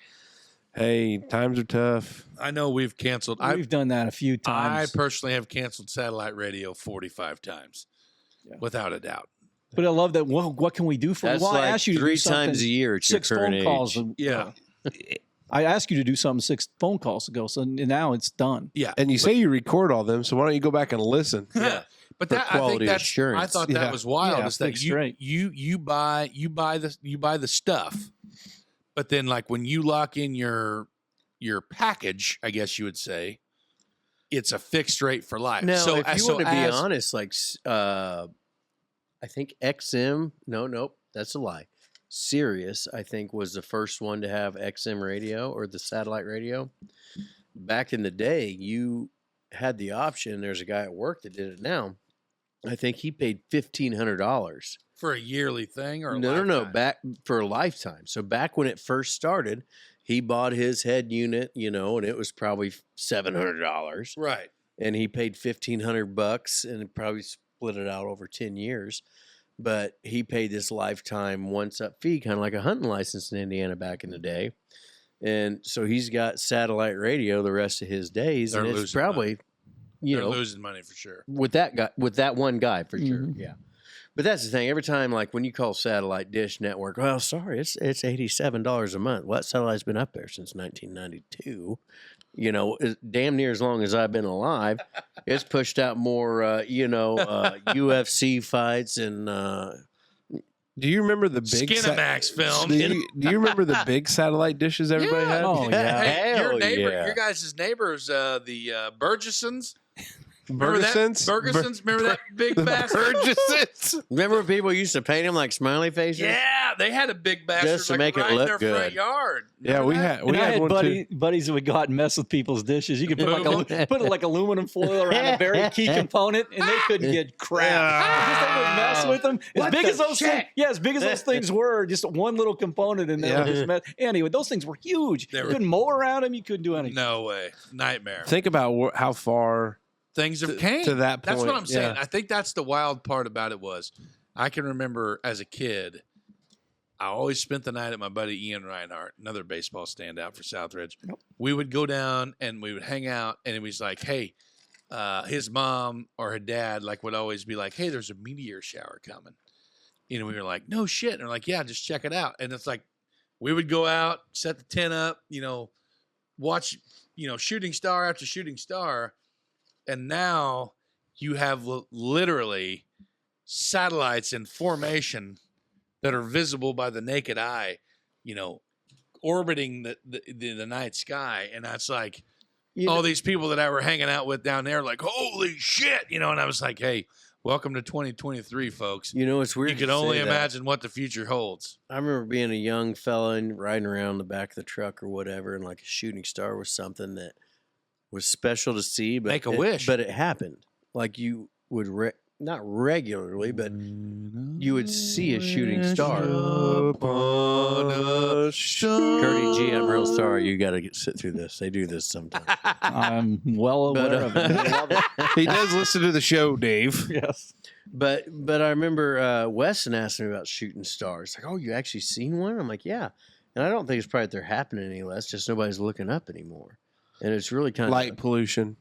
hey, times are tough. I know we've canceled. We've done that a few I times. personally have canceled satellite radio 45 times, without a doubt. But I love that. Well, what can we do for That's you? Well, I like asked you to do 3 something times a year at your 6 current phone age. calls. Yeah, I asked you to do something 6 phone calls ago, so now it's done. yeah. And you say you record all them, so why don't you go back and listen? Yeah. But For that I think quality that's assurance. I thought Yeah. that was wild. Yeah, is that fixed rate. you buy the stuff, but then like when you lock in your package, I guess you would say, it's a fixed rate for life. Now, so if you so want to be as- honest, like I think XM, nope, that's a lie. Sirius, I think, was the first one to have XM radio or the satellite radio. Back in the day, you had the option. There's a guy at work that did it now. I think he paid $1,500. for a yearly thing or a No, lifetime? back for a lifetime. So back when it first started, he bought his head unit, and it was probably $700. Right. And he paid $1,500 and probably split it out over 10 years. But he paid this lifetime once up fee, kind of like a hunting license in Indiana back in the day. And so he's got satellite radio the rest of his days. They're and it's losing probably, They're losing money for sure. with that one guy for sure. Mhm. Yeah. But that's the thing. Every time, like when you call satellite dish network, well, sorry, it's $87 a month. Well, that satellite's been up there since 1992. Damn near as long as I've been alive. It's pushed out more, UFC fights and Do you remember the big Skinamax films. Do you remember the big satellite dishes everybody had? Oh, yeah. Hey, your Hell neighbor, yeah. your guys' neighbors, the Burgesons. Remember that? Ferguson's? Ferguson's. Remember that big bastard? Ferguson's. remember when people used to paint them like smiley faces? Yeah, they had a big bastard Just to like, make it right in look their front good. yard. Yeah, we had And I had had one too. buddies that would go out and mess with people's dishes. You could put Move put like aluminum foil around a very key component, and they couldn't get crap. Just they would mess with them. As What big the as those shit? things, as big as those things were, just one little component, and they would just mess. Anyway, those things were huge. They You were- couldn't mow around them. You couldn't do anything. No way, nightmare. Think about how far things have came to that That's what point, I'm saying. yeah. I think that's the wild part about it was I can remember as a kid, I always spent the night at my buddy Ian Reinhardt, another baseball standout for Southridge. Yep. We would go down and we would hang out, and it was like, hey, his mom or her dad like would always be like, hey, there's a meteor shower coming. We were like, no shit. And they're like, yeah, just check it out. And it's like, we would go out, set the tent up, watch, shooting star after shooting star. And now you have literally satellites in formation that are visible by the naked eye, orbiting the night sky. And that's like all these people that I were hanging out with down there, like, holy shit, and I was like, hey, welcome to 2023, folks. It's weird. You can only imagine what the future holds. I remember being a young fella and riding around the back of the truck or whatever, and like a shooting star was something that was special to see. But Make a wish. But it happened. Like you would, not regularly, but you would see a shooting star. Curdy G, I'm real sorry. You got to sit through this. They do this sometimes. I'm well aware of it. I love it. He does listen to the show, Dave. Yes. But I remember Weston asked me about shooting stars. Like, oh, you actually seen one? I'm like, yeah. And I don't think it's probably that they're happening any less. Just nobody's looking up anymore. And it's really kind of Light pollution.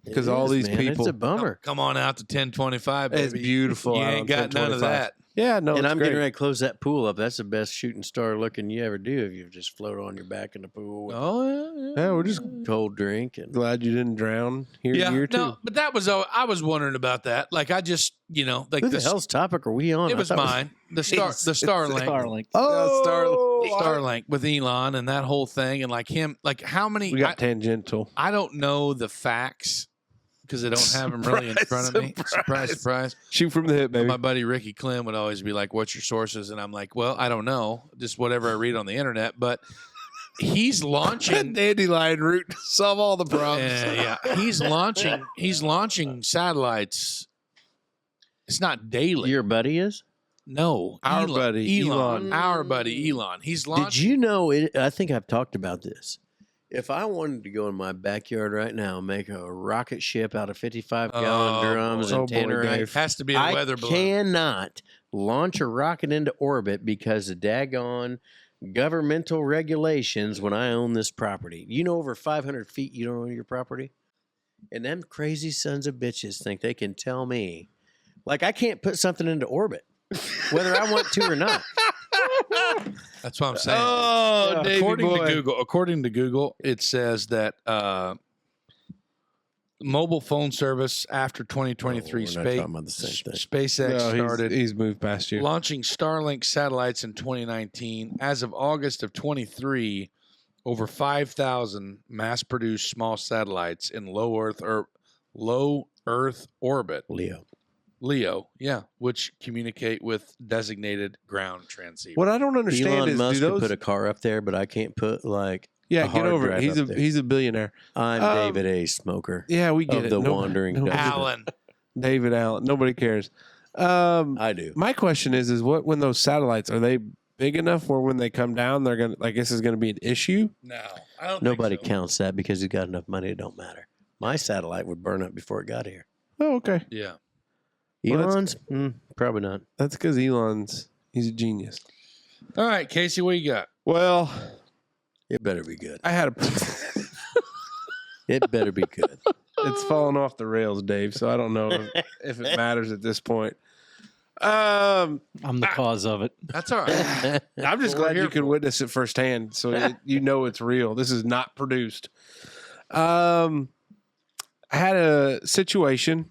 It Because all is, these man. people. It's a bummer. Come on out to 1025, baby. It's beautiful. You out ain't on got none of 1025. that. Yeah, no, And it's I'm great. getting ready to close that pool up. That's the best shooting star looking you ever do if you just float on your back in the pool with Oh, Yeah, we're just a cold drink. And glad you didn't drown here yeah. year two. No, but that was, I was wondering about that. Like, I just, like who the hell's topic are we on? it I was thought mine. The Starlink. Starlink. Starlink with Elon and that whole thing. And like him, like how many, We got tangential. I don't know the facts because I don't have them really in front of me. Surprise, surprise. Shoot from the hip, baby. My buddy Ricky Clem would always be like, what's your sources? And I'm like, well, I don't know. Just whatever I read on the internet. But he's launching. Dandelion route to solve all the problems. Yeah. He's launching satellites. It's not daily. your buddy is. No. Our buddy, Elon. Our buddy Elon. He's launching. Did you know it? I think I've talked about this. If I wanted to go in my backyard right now and make a rocket ship out of 55-gallon drums boy. and Oh, boy, tannerite, Dave. Has to be a weather balloon. cannot launch a rocket into orbit because of daggone governmental regulations when I own this property. Over 500 feet, you don't own your property? And them crazy sons of bitches think they can tell me, like, I can't put something into orbit, whether I want to or not. That's what I'm saying. Oh, Davey According to Google, it says that mobile phone service after 2023 we're not talking about the same thing. SpaceX started He's moved past you. launching Starlink satellites in 2019. As of August of 23, over 5,000 mass-produced small satellites in low Earth orbit. LEO, yeah, which communicate with designated ground transceivers. What I don't understand Elon is Musk do could those. put a car up there, but I can't put like. Yeah, a get hard over it. drive up there. He's a billionaire. I'm David A. Smoker. Yeah, we get Of it. the Wandering Dutchmen. Alan, David Allen. Nobody cares. I do. My question is what when those satellites are they big enough where when they come down they're gonna like this is gonna be an issue? no, I don't. Nobody think so. counts that because he's got enough money. It don't matter. My satellite would burn up before it got here. Oh, okay. Yeah. Well, that's- Elon's? Probably not. That's because he's a genius. All right, Casey, what you got? Well, It better be good. I had a. It better be good. It's falling off the rails, Dave. So I don't know if it matters at this point. I'm I'm the cause of it. That's all right. just Well, we're glad here you could for witness it firsthand, so it's real. This is not produced. I had a situation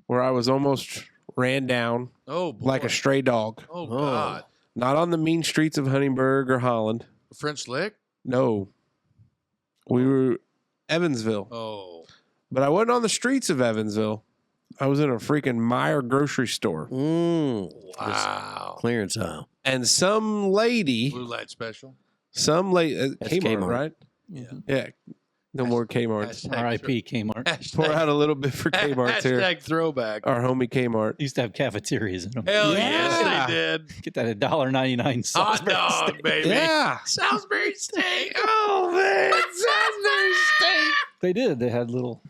where I was almost ran down Oh, boy. like a stray dog. Oh, God. Not on the mean streets of Huntingburg or Holland. French Lick? No. We were Evansville. Oh. But I wasn't on the streets of Evansville. I was in a freaking Meyer grocery store. Wow. Clearance aisle. And some lady, Blue light special. Kmart, That's Kmart. right? Yeah. Yeah. No more Kmarts. Hashtag R.I.P. Kmart. Pour out a little bit for Kmart here. Hashtag throwback. Our homie Kmart. Used to have cafeterias in them. Hell Yeah. yes, they did. Get that $1.99 Hot Salisbury dog, steak. baby. Yeah. Salisbury steak. Oh, man. Salisbury steak. They did. They had little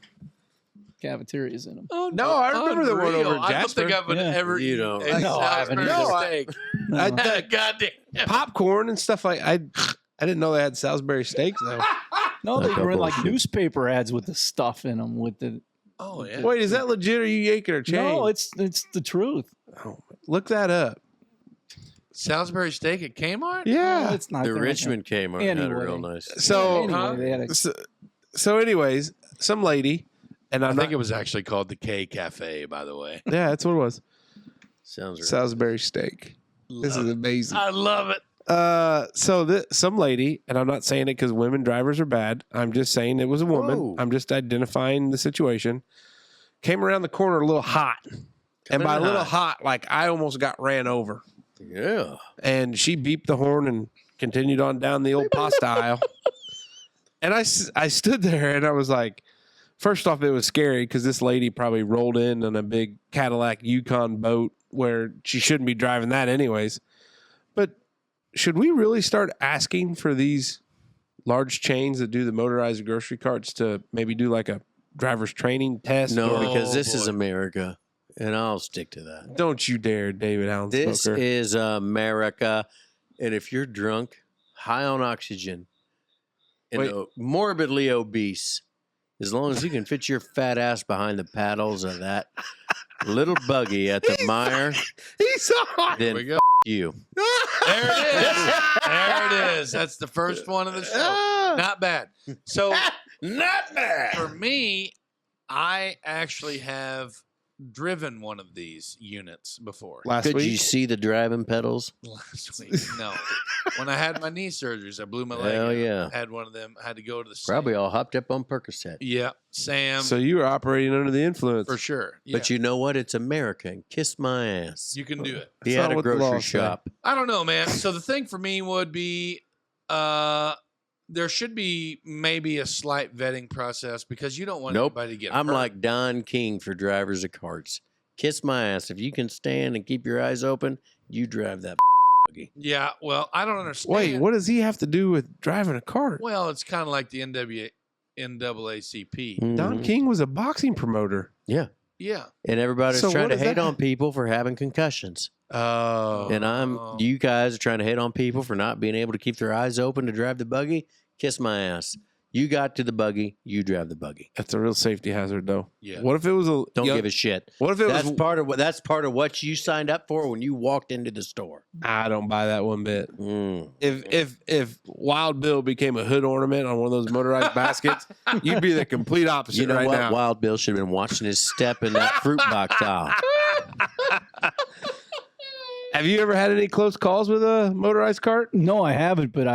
cafeterias in them. Oh, No, I remember the one over in I don't think Jasper. I've been Yeah. ever You eaten don't. a No, I haven't Salisbury either. steak. I- Goddamn. Popcorn and stuff like I didn't know they had Salisbury steaks though. No, they That's run like bullshit. newspaper ads with the stuff in them. With the Oh yeah. Wait, is that legit or are you yanking or chain? no, it's the truth. Oh, look that up. Salisbury steak at Kmart? Yeah. No, it's not The there. Richmond Kmart had a Anyway. real nice. So, Anyway, they had a, so anyways, some lady, and I I'm think not, it was actually called the K Cafe, by the way. yeah, that's what it was. Sounds right. Salisbury steak. This is amazing. I love it. So some lady, and I'm not saying it because women drivers are bad. I'm just saying it was a woman. Whoa. I'm just identifying the situation. Came around the corner a little hot, and Coming by a in little hot. hot, like I almost got ran over. Yeah. And she beeped the horn and continued on down the old pasta aisle. And I stood there and I was like, first off, it was scary because this lady probably rolled in on a big Cadillac Yukon boat where she shouldn't be driving that anyways. But should we really start asking for these large chains that do the motorized grocery carts to maybe do like a driver's training test? No, Or- because this is boy. America, and I'll stick to that. Don't you dare, David Allen This Smoker. is America, and if you're drunk, high on oxygen, and Wait. morbidly obese, as long as you can fit your fat ass behind the paddles of that little buggy at the Meyer, He's on. Here we then go. you. There it is. There it is. That's the first one of the show. Not bad. So Not bad. for me, I actually have driven one of these units before. Last Could you week. see the driving pedals? Last week, no. When I had my knee surgeries, I blew my leg. Hell out. yeah. Had one of them. Had to go to the Probably Sam. all hopped up on Percocet. Yeah, Sam. So you were operating under the influence. for sure. Yeah. But you know what? It's America, and kiss my ass. You can do it. He That's had not a what the grocery laws say. shop. I don't know, man. So the thing for me would be, there should be maybe a slight vetting process because you don't want Nope. anybody to get I'm hurt. like Don King for drivers of carts. Kiss my ass. If you can stand and keep your eyes open, you drive that buggy. Yeah, well, I don't understand. Wait, what does he have to do with driving a cart? Well, it's kind of like the NAACP. Don Mhm. King was a boxing promoter. Yeah. Yeah. And everybody's So trying what to does hate that on people for having concussions. Oh. And you guys are trying to hate on people for not being able to keep their eyes open to drive the buggy. Kiss my ass. You got to the buggy, you drive the buggy. That's a real safety hazard, though. Yeah. What if it was a Don't young- give a shit. What if it That's was? part of what you signed up for when you walked into the store. I don't buy that one bit. Mm. If Wild Bill became a hood ornament on one of those motorized baskets, you'd be the complete opposite You know right what? now. Wild Bill should have been watching his step in that fruit box aisle. Have you ever had any close calls with a motorized cart? no, I haven't, but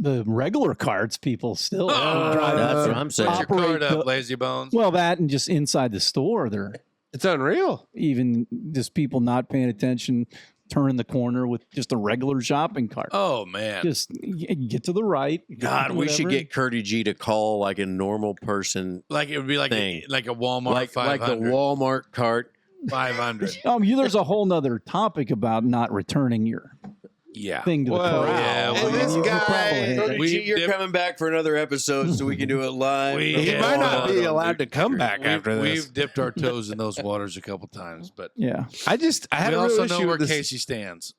the regular carts people still drive. That's what I'm saying. Put your card Operate up, the- lazy bones. Well, that and just inside the store, they're It's unreal. even just people not paying attention, turning the corner with just a regular shopping cart. Oh man. Just get to the right. God, we should whatever. get Curdy G to call like a normal person, Like it would be like thing. like a Walmart like 500. the Walmart cart. 500. There's a whole nother topic about not returning your Yeah. thing to the Well, corral. yeah, well, and this You could guy- probably hit Curdy it. We G, you're dip- coming back for another episode so we can do it live. We- He Yeah. might not be Oh, allowed to come back after this. We've dipped our toes in those waters a couple times, but Yeah. I had we a real also issue know where with this Casey stands.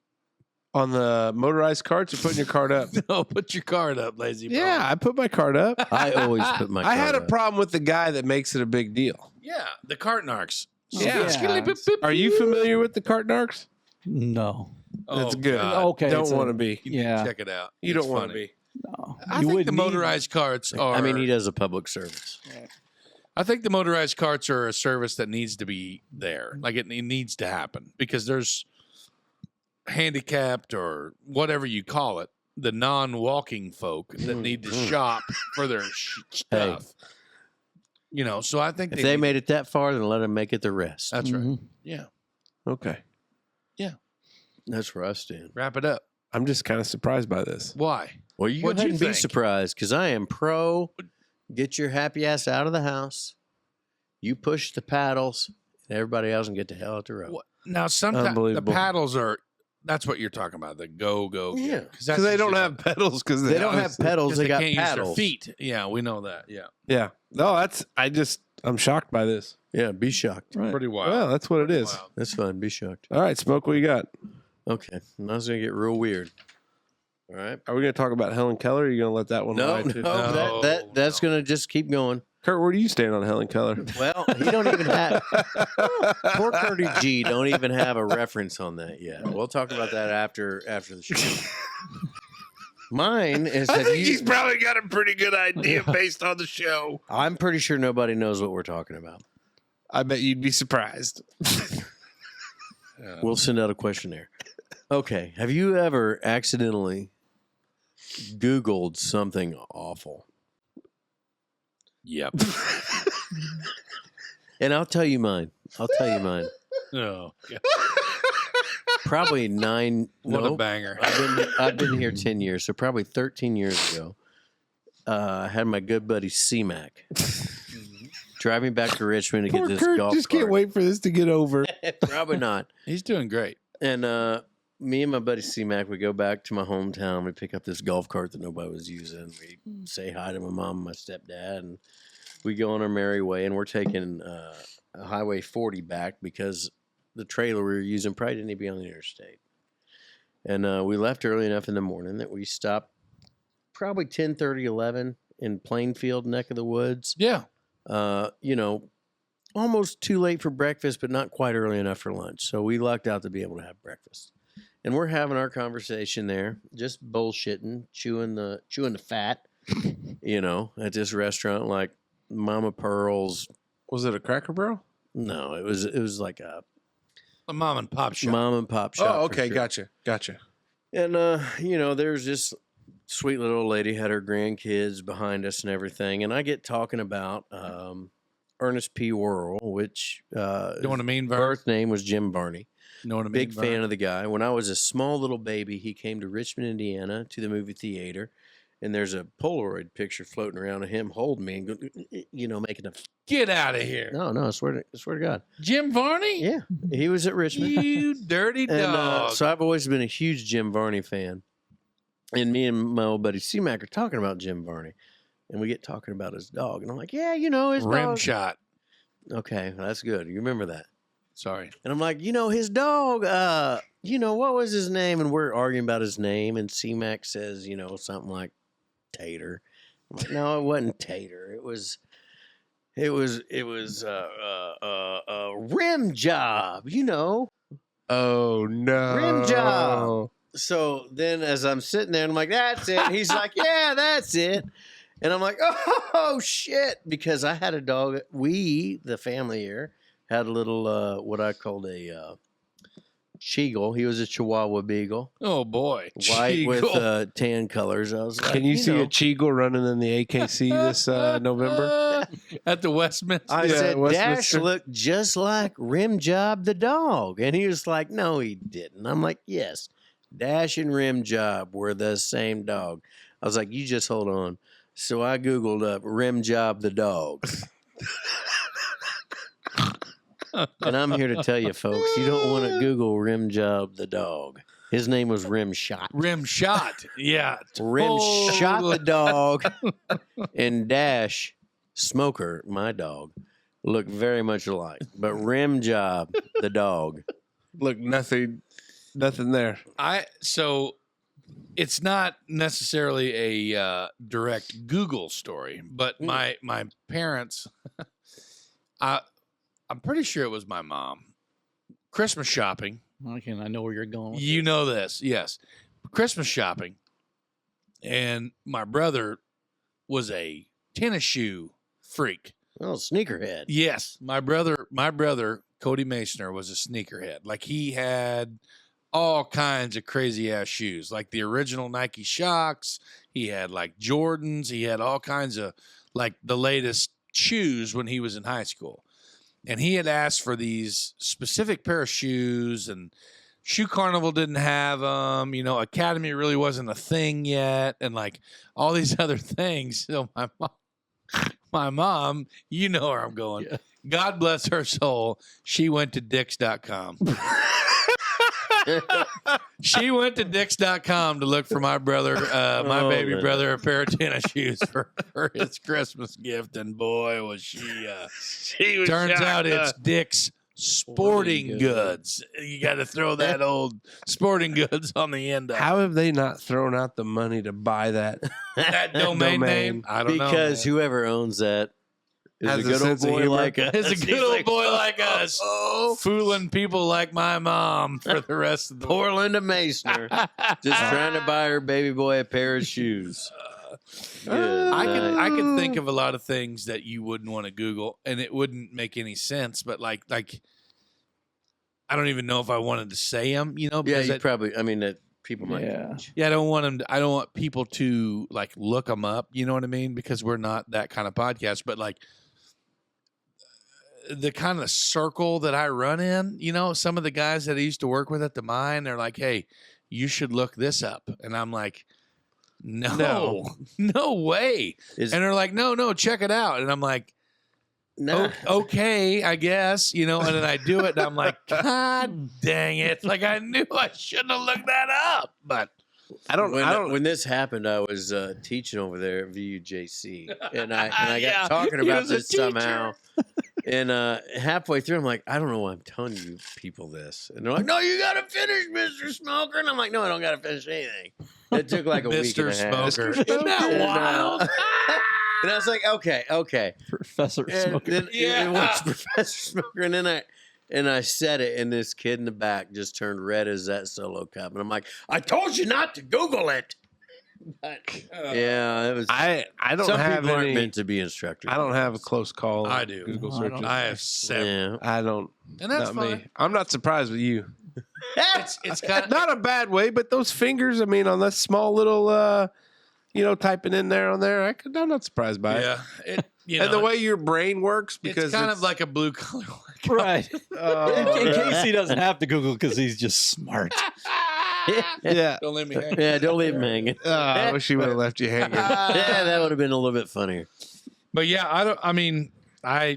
on the motorized carts. You're putting your cart up. No, put your card up, lazy bones. Yeah, I put my cart up. I always put my I had a cart up. problem with the guy that makes it a big deal. Yeah, the cart narcs. Yeah. Yeah. Are you familiar with the cart narcs? No. That's Oh, good. God. Okay. Don't it's a- want to be. You need to Yeah. check it out. You It's don't want to funny. be. No. I You think the wouldn't need- motorized carts are. I mean, he does a public service. I think the motorized carts are a service that needs to be there. Like it needs to happen because there's handicapped or whatever you call it, the non-walking folk that need to shop for their stuff. You know, so I think If they made it that far, then let them make it the rest. That's right. Mhm. Yeah. Okay. That's where I stand. Wrap it up. I'm just kind of surprised by this. Why? Well, you go What'd ahead you and be think? surprised because I am pro. Get your happy ass out of the house. You push the paddles, and everybody else can get the hell out the road. What? Now, sometimes the Unbelievable. paddles are. That's what you're talking about. The go. Yeah. Because they don't have pedals. They don't have pedals. They got can't use their paddles. feet. Yeah, we know that. Yeah. Yeah. No, I I'm shocked by this. Yeah, be shocked. Right. Pretty wild. Well, that's what it is. Wild. That's fine. Be shocked. All right, Smoke, what you got? Okay. Now it's going to get real weird. All right. Are we going to talk about Helen Keller? Or are you going to let that one No, ride too? No. that's going to just keep going. Kurt, where do you stand on Helen Keller? Well, he don't even have poor Curdy G don't even have a reference on that yet. We'll talk about that after the show. Mine is I that think he's probably got a pretty good idea based on the show. I'm pretty sure nobody knows what we're talking about. I bet you'd be surprised. We'll send out a questionnaire. Okay. Have you ever accidentally Googled something awful? Yep. And I'll tell you mine. No. Yeah. Probably 9. What a Nope. banger. I've been here 10 years, so probably 13 years ago. I had my good buddy C-Mac driving back to Richmond to Poor get this Kurt golf just cart. can't wait for this to get over. Probably not. He's doing great. And me and my buddy C-Mac, we go back to my hometown. We pick up this golf cart that nobody was using. We say hi to my mom and my stepdad, and we go on our merry way. And we're taking Highway 40 back because the trailer we were using probably didn't need to be on the interstate. And we left early enough in the morning that we stopped probably 10:30, 11 in Plainfield, neck of the woods. Yeah. Almost too late for breakfast, but not quite early enough for lunch. So we lucked out to be able to have breakfast. And we're having our conversation there, just bullshitting, chewing the fat, at this restaurant like Mama Pearl's. Was it a Cracker Barrel? No, it was like a mom and pop shop. mom and pop shop. Oh, for okay. sure. Gotcha. And, there's this sweet little lady had her grandkids behind us and everything. And I get talking about Ernest P. Worrell, which You know what I mean, Vern? birth name was Jim Varney. You know what I mean, Big Vern? fan of the guy. When I was a small little baby, he came to Richmond, Indiana to the movie theater. And there's a Polaroid picture floating around of him holding me and, making a... Get out of here. No, I swear to God. Jim Varney? Yeah, he was at Richmond. You dirty And dog. so I've always been a huge Jim Varney fan. And me and my old buddy C-Mac are talking about Jim Varney. And we get talking about his dog. And I'm like, yeah, his Rim dog. shot. Okay, that's good. You remember that. Sorry. And I'm like, his dog, what was his name? And we're arguing about his name. And C-Mac says, something like Tater. I'm like, no, it wasn't Tater. It was Rim Job, Oh, no. Rim job. So then as I'm sitting there, I'm like, that's it. He's like, yeah, that's it. And I'm like, oh, shit. Because I had a dog. We, the family here, had a little, what I called a Cheagle. He was a Chihuahua Beagle. Oh, boy. White with Cheagle. Tan colors. I was like, Can you see a Cheagle running in the AKC this November? At the Westminster. I Yeah, said, Dash Westminster. looked just like Rim Job the dog. And he was like, no, he didn't. I'm like, yes. Dash and Rim Job were the same dog. I was like, you just hold on. So I Googled up Rim Job the dog. And I'm here to tell you, folks, you don't want to Google Rim Job the dog. His name was Rim Shot. Rim shot. Yeah. Rim Shot the dog. And Dash, Smoker, my dog, look very much alike. But Rim Job the dog. Look, nothing there. So it's not necessarily a direct Google story, but my parents, I'm pretty sure it was my mom. Christmas shopping. Okay, I know where you're going. With You this. know this, yes. Christmas shopping. And my brother was a tennis shoe freak. Oh, sneakerhead. Yes, my brother, Cody Masoner, was a sneakerhead. Like he had all kinds of crazy ass shoes, like the original Nike Shocks. He had like Jordans. He had all kinds of like the latest shoes when he was in high school. And he had asked for these specific pair of shoes, and Shoe Carnival didn't have them. Academy really wasn't a thing yet, and like all these other things. So my mom, you know where I'm going. Yeah. God bless her soul. She went to Dicks.com. She went to Dix.com to look for my brother, my baby man. brother, a pair of tennis shoes for his Christmas gift, and boy, was she! She was Turns shocked, out it's huh? Dick's Sporting Goods. You got to throw that old Sporting Goods on the end of it. How have they not thrown out the money to buy that? That domain name. I don't know. Because man. whoever owns that is Has a a good old sense of boy humor. like us. It's a He's good old like, boy like us, fooling people like my mom for the rest of the Poor Linda Masoner, just trying to buy her baby boy a pair of shoes. Good I night. could think of a lot of things that you wouldn't want to Google, and it wouldn't make any sense. But like I don't even know if I wanted to say them. You know, Yeah, because you probably. I mean, that people might. Yeah. yeah, I don't want them. I don't want people to like look them up. You know what I mean? Because we're not that kind of podcast. But like the kind of circle that I run in, you know, some of the guys that I used to work with at the mine, they're like, "Hey, you should look this up," and I'm like, "No, no way." Is, And they're like, no, check it out. And I'm like, nah. okay, I guess, you know, and then I do it and I'm like, God dang it. Like I knew I shouldn't have looked that up. But When this happened, I was teaching over there at VUJC, and I got Yeah, talking he about was a this somehow. And halfway through, I'm like, I don't know why I'm telling you people this, and they're like, No, you got to finish, Mr. Smoker, and I'm like, No, I don't got to finish anything. It took like a week and a Mr. half. Smoker. Isn't that And, wild? and I was like, okay. Professor And Smoker. then Yeah. it was Professor Smoker, and then I said it, and this kid in the back just turned red as that Solo cup, and I'm like, I told you not to Google it. But, yeah, it was. I don't some have people aren't any. meant to be instructors. I don't have a close call. I on do. Google I searches. don't- I have seven. Yeah. I don't. And that's not fine. me. I'm not surprised with you. It's kind of, Not a bad way, but those fingers. I mean, on that small little, typing in there on there, I'm not surprised by it. yeah. It, you know, And the way your brain works, because it's kind of like a blue collar workout. Right. In case he doesn't have to Google because he's just smart. yeah. Don't let me hang. Yeah, don't leave him hanging. I wish he would have left you hanging. Yeah, that would have been a little bit funnier. But yeah, I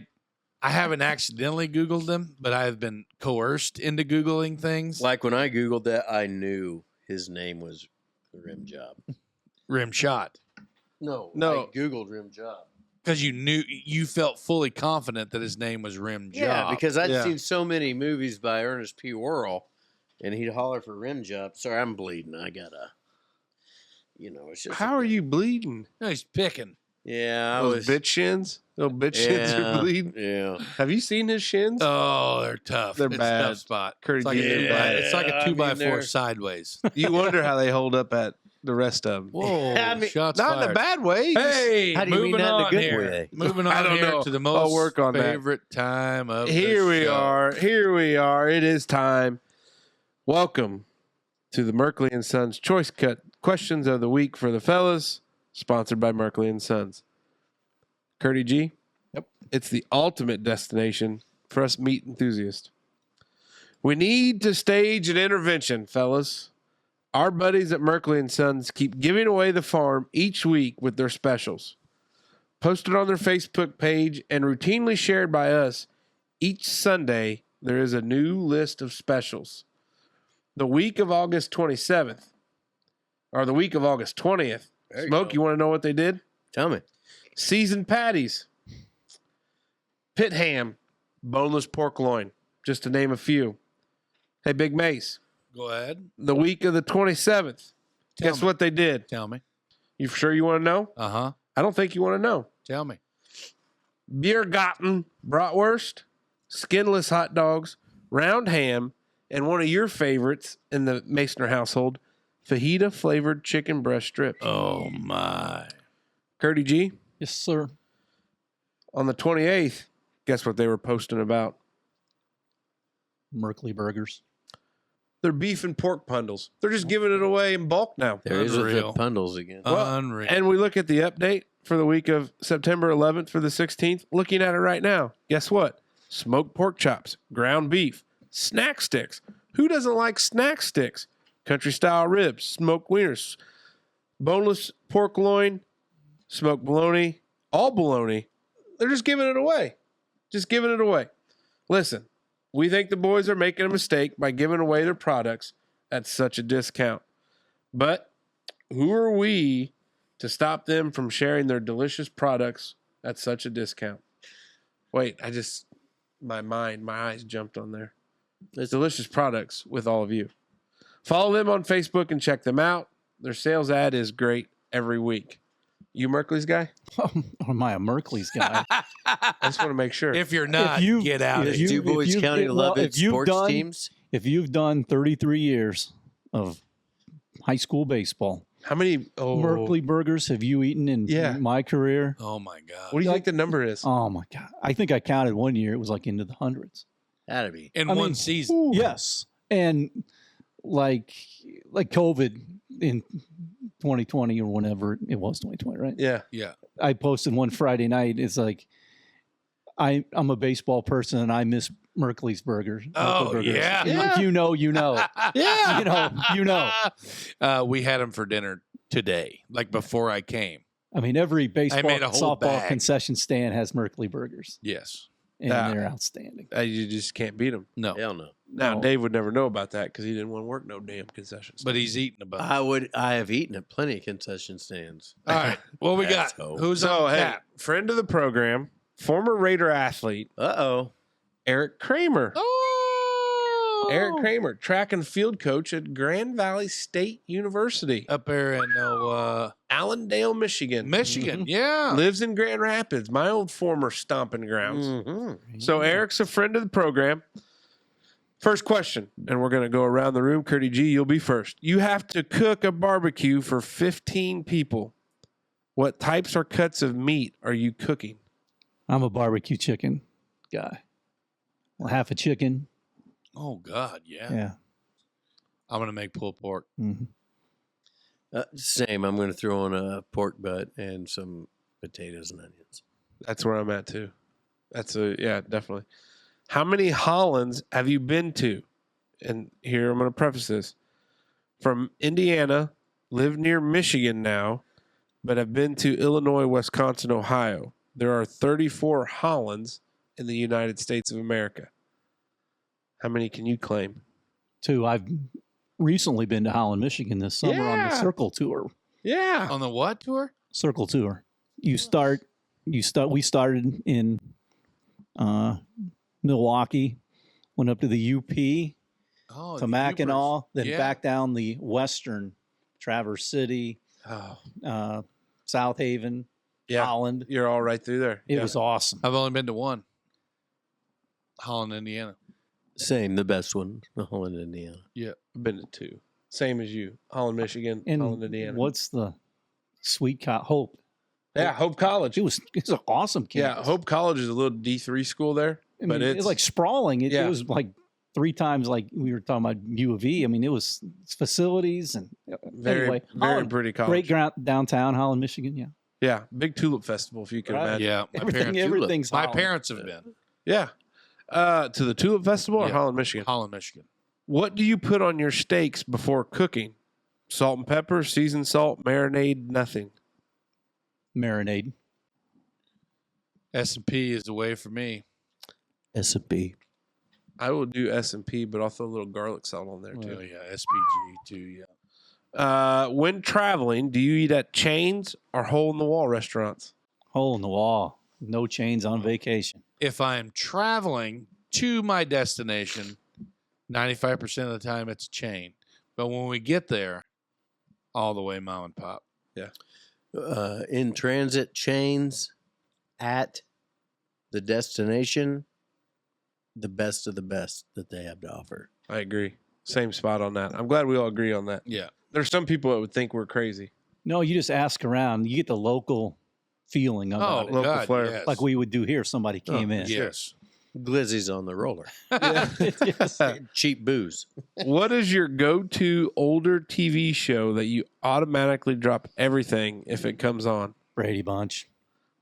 haven't accidentally Googled them, but I've been coerced into Googling things. Like when I Googled that, I knew his name was Rim Job. Rim shot. No. No. I Googled Rim Job. Because you felt fully confident that his name was Rim Job. Yeah, because I'd Yeah. seen so many movies by Ernest P. Worrell, and he'd holler for Rim Job. Sorry, I'm bleeding. I gotta, it's just. How are you bleeding? No, he's picking. Yeah, I Those was. bitch shins? Those bitch shins Yeah, are bleeding? yeah. Have you seen his shins? Oh, they're tough. They're it's bad. A tough spot. Kurt, It's like, you a, did two by, bad. it's like a I 2x4 mean, they're- sideways. You wonder how they hold up at the rest of them. Whoa, I mean, shots Not fired. in a bad way. Hey, How do you mean moving that in a on good here. way? Moving I on don't here know. to the I'll most work on that. favorite time of Here the we show. are. Here we are. It is time. Welcome to the Merkley and Sons Choice Cut Questions of the Week for the Fellas, sponsored by Merkley and Sons. Curdy G. Yep. It's the ultimate destination for us meat enthusiasts. We need to stage an intervention, fellas. Our buddies at Merkley and Sons keep giving away the farm each week with their specials. Posted on their Facebook page and routinely shared by us, each Sunday there is a new list of specials. The week of August 27th, or the week of August 20th, There you Smoke, go. you want to know what they did? Tell me. Seasoned patties, pit ham, boneless pork loin, just to name a few. Hey, Big Mace, Go ahead. the week of the 27th, guess me. what they did? Tell me. You sure you want to know? Uh-huh. I don't think you want to know. Tell me. Biergarten bratwurst, skinless hot dogs, round ham, and one of your favorites in the Masoner household, fajita flavored chicken breast strips. Oh, my. Curdy G, Yes, sir. on the 28th, guess what they were posting about? Merkley burgers. They're beef and pork bundles. They're just giving it away in bulk now. There is with the Unreal. bundles again. Well, Unreal. And we look at the update for the week of September 11th for the 16th. Looking at it right now, guess what? Smoked pork chops, ground beef, snack sticks. Who doesn't like snack sticks? Country style ribs, smoked wieners, boneless pork loin, smoked bologna, all bologna. They're just giving it away. Just giving it away. Listen, We think the boys are making a mistake by giving away their products at such a discount. But who are we to stop them from sharing their delicious products at such a discount? Wait, my eyes jumped on there. It's delicious products with all of you. Follow them on Facebook and check them out. Their sales ad is great every week. You Merkley's guy? Or am I a Merkley's guy? I just want to make sure. If you're not, get out of Is here. Du Bois County Lubbock sports teams? If you've done 33 years of high school baseball, How many Merkley burgers have you eaten in my career? Oh, my God. What do you think the number is? Oh, my God. I think I counted one year. It was like into the hundreds. That'd be. In one season. Yes. And like COVID in 2020 or whenever it was 2020, right? Yeah. Yeah. I posted one Friday night. It's like, I'm a baseball person and I miss Merkley's burgers. Oh, Merkley burgers. yeah. If you know, you know. Yeah. You know. We had them for dinner today, like before I came. I mean, every baseball, made a whole softball bag. concession stand has Merkley burgers, Yes. and they're outstanding. You just can't beat them. No. Hell no. Now, No. Dave would never know about that because he didn't want to work no damn concessions. But he's eating about I have eaten at plenty of concession stands. All right. What we got? Let's go. Who's So, on hey, tap? friend of the program, former Raider athlete, Uh-oh. Eric Kramer. Oh. Eric Kramer, track and field coach at Grand Valley State University, Up there in Allendale, Michigan. Michigan. Yeah. Lives in Grand Rapids, my old former stomping grounds. Mm-hmm. So Eric's a friend of the program. First question, and we're going to go around the room. Curdy G, you'll be first. You have to cook a barbecue for 15 people. What types or cuts of meat are you cooking? I'm a barbecue chicken guy. Well, half a chicken. Oh, God. Yeah. Yeah. I'm going to make pulled pork. Mm-hmm. Same. I'm going to throw in a pork butt and some potatoes and onions. That's where I'm at too. Yeah, definitely. How many Hollands have you been to? And here I'm going to preface this. From Indiana, live near Michigan now, but have been to Illinois, Wisconsin, Ohio. There are 34 Hollands in the United States of America. How many can you claim? 2. I've recently been to Holland, Michigan this summer on the Yeah. Circle Tour. Yeah. On the what tour? Circle Tour. We started in Milwaukee, went up to the UP, Oh, to the Mackinac, then Yeah. back down the western Traverse City, Oh, South Haven, yeah. Holland. You're all right through there. It Yeah. was awesome. I've only been to one. Holland, Indiana. Same. The best one. Holland, Indiana. I've been to 2. Same as you. Holland, Michigan, And Holland, Indiana. what's the Hope? Yeah, Hope College. It's an awesome Yeah, campus. Hope College is a little D3 school there. I but mean, it's like sprawling. It yeah. was like 3 times like we were talking about U of E. I mean, it's facilities and very, anyway, very Holland, pretty college. great downtown Holland, Michigan. Yeah, Yeah, big tulip festival if you can Right. imagine. Yeah. everything's My Holland. parents have been. Yeah. To the tulip festival or Yeah. Holland, Michigan? Holland, Michigan. What do you put on your steaks before cooking? Salt and pepper, seasoned salt, marinade, nothing. Marinade. S&P is the way for me. S&P. I will do S&P, but I'll throw a little garlic salt on there Oh, too. yeah. SPG, too. Yeah. When traveling, do you eat at chains or hole-in-the-wall restaurants? Hole in the wall. No chains on vacation. If I'm traveling to my destination, 95% of the time it's a chain. But when we get there, all the way mom and pop. In transit chains at the destination, the best of the best that they have to offer. I agree. Same spot on that. I'm glad we all agree on that. Yeah. There's some people that would think we're crazy. No, you just ask around. You get the local feeling about it. local God, flair. yes. Like we would do here if somebody came in. Yes. Glizzy's on the roller. Yes. Cheap booze. What is your go-to older TV show that you automatically drop everything if it comes on? Brady Bunch.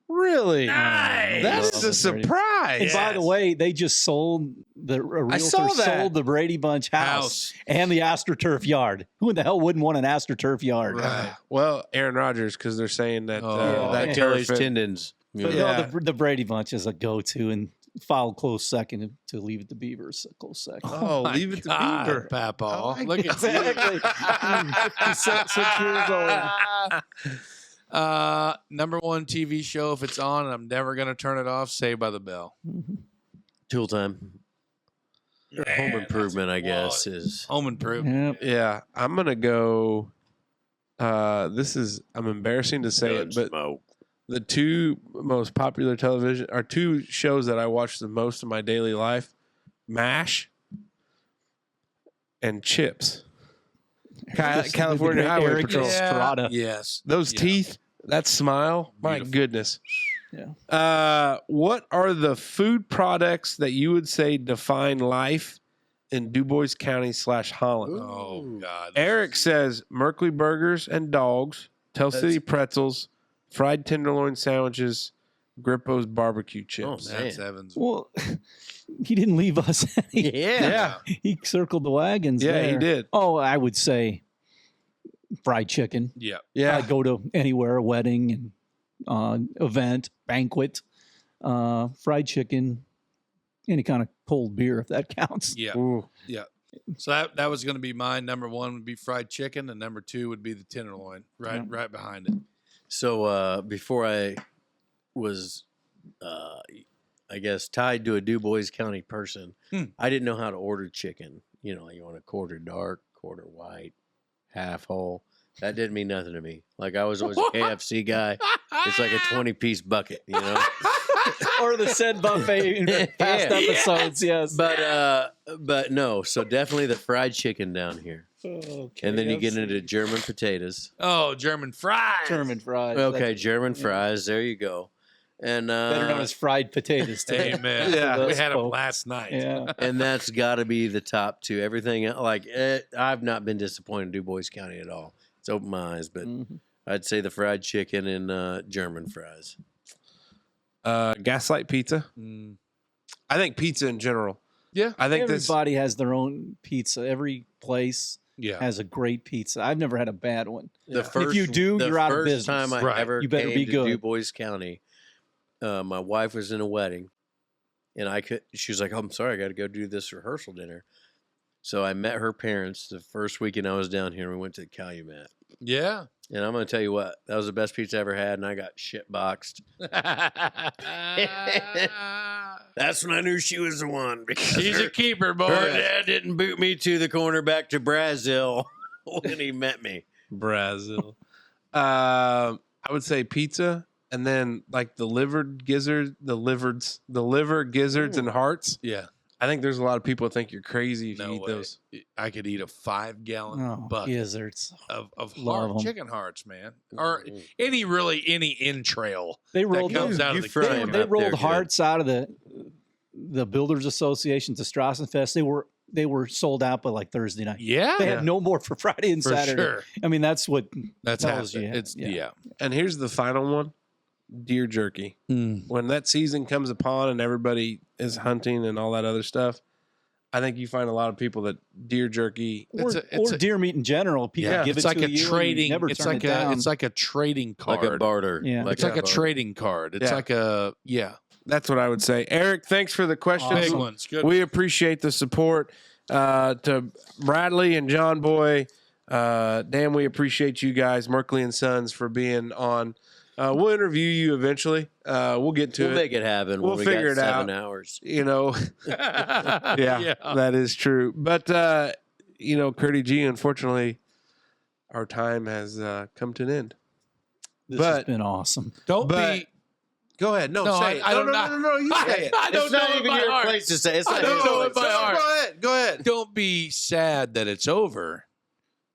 Really? Nice. That's a Love Brady. surprise. And by the way, they just sold a realtor saw that. sold the Brady Bunch house and the AstroTurf yard. Who in the hell wouldn't want an AstroTurf yard? Right. Well, Aaron Rodgers, because they're saying that Oh. that Yeah. Achilles turf- tendons. But Yeah. no, the Brady Bunch is a go-to, and foul close second to Leave It to Beavers. A close second. Oh, my Leave It to God, Beaver. Papaw. I Look at Exactly. you. 56 years old. Number one TV show, if it's on and I'm never going to turn it off, Saved by the Bell. Tool Time. Home Improvement, I guess, is. Home Improvement. Yep. Yeah, I'm gonna go. I'm embarrassing to say it, but Smoke. the two most popular television are two shows that I watch the most in my daily life: MASH and Chips. California The great Highway Eric Patrol. Estrada. Yes. Those Yeah. teeth, that smile, my Beautiful. goodness. Yeah. What are the food products that you would say define life in DuBois County / Holland? Oh, God. Eric says Merkley burgers and dogs, Tell City pretzels, fried tenderloin sandwiches, Grippo's barbecue chips. That's Evans. Well, he didn't leave us any. Yeah. He circled the wagons. Yeah, there. he did. Oh, I would say fried chicken. Yeah. Yeah. I go to anywhere, a wedding and event, banquet, fried chicken, any kind of cold beer if that counts. Yeah. Ooh. Yeah. So that was going to be mine. Number one would be fried chicken, and number two would be the tenderloin, right behind it. So before I was, I guess, tied to a DuBois County person, I didn't know how to order chicken. You know, you want a quarter dark, quarter white, half whole. That didn't mean nothing to me. Like I was always a KFC guy. It's like a 20-piece bucket, you know. Or the said buffet in past episodes, yes. But no. So definitely the fried chicken down here, Okay, and then you get into German potatoes. Oh, German fries. German fries. Okay, That's German fries. There you go. And better known as fried potatoes. Too. Amen. Yeah. We had them folks. last night. Yeah. and that's got to be the top two. Everything like I've not been disappointed in DuBois County at all. It's opened my eyes, but I'd say the fried chicken and German fries. Gaslight pizza. Mm. I think pizza in general. Yeah. I think this. Everybody has their own pizza. Every place Yeah. has a great pizza. I've never had a bad one. The first, If you do, the you're out of first business. time I Right. ever You better came be to good. DuBois County, my wife was in a wedding, and she was like, "Oh, I'm sorry, I got to go do this rehearsal dinner." So I met her parents the first weekend I was down here. We went to the Calumet. Yeah. And I'm going to tell you what, that was the best pizza I ever had, and I got shit boxed. That's when I knew she was the one. Because She's a keeper, boy. her dad didn't boot me to the corner back to Brazil when he met me. Brazil. I would say pizza, and then like the liver gizzards, and hearts. Yeah. I think there's a lot of people that think you're crazy if No you eat way. those. I could eat a 5-gallon Oh, bucket gizzards. of Love 'em. chicken hearts, man. Or any entrail They that rolled comes out of you the fry corner. 'em They up rolled there, good. hearts out of the Builders Association to Strassenfest. They were sold out by like Thursday night. Yeah. They had no more for Friday and for Saturday. sure. I mean, that's what That's tells happening. you. It's Yeah. yeah. And here's the final one: deer jerky. When that season comes upon and everybody is hunting and all that other stuff, I think you find a lot of people that deer jerky. or deer meat in general. People Yeah, give it's it like to a you. and you trading. never It's turn like it down. it's like a trading card. Like a barter. Yeah. It's like a barter. trading card. It's Yeah. like a That's what I would say. Eric, thanks for the questions. big Awesome. ones. Good. We appreciate the support to Bradley and John Boy. Dan, we appreciate you guys, Merkley and Sons, for being on. We'll interview you eventually. We'll get to We'll it. make it happen. We'll when we figure got it out. 7 hours. You know, yeah, that is true. But Curdy G, unfortunately, our time has come to an end. This but- has been awesome. Don't But- be. Go ahead. No, No, say it. I don't know. No, you say it. I don't It's know not in even my your heart. place to say. It's I not don't his know in place. my heart. Go ahead. Go ahead. Don't be sad that it's over.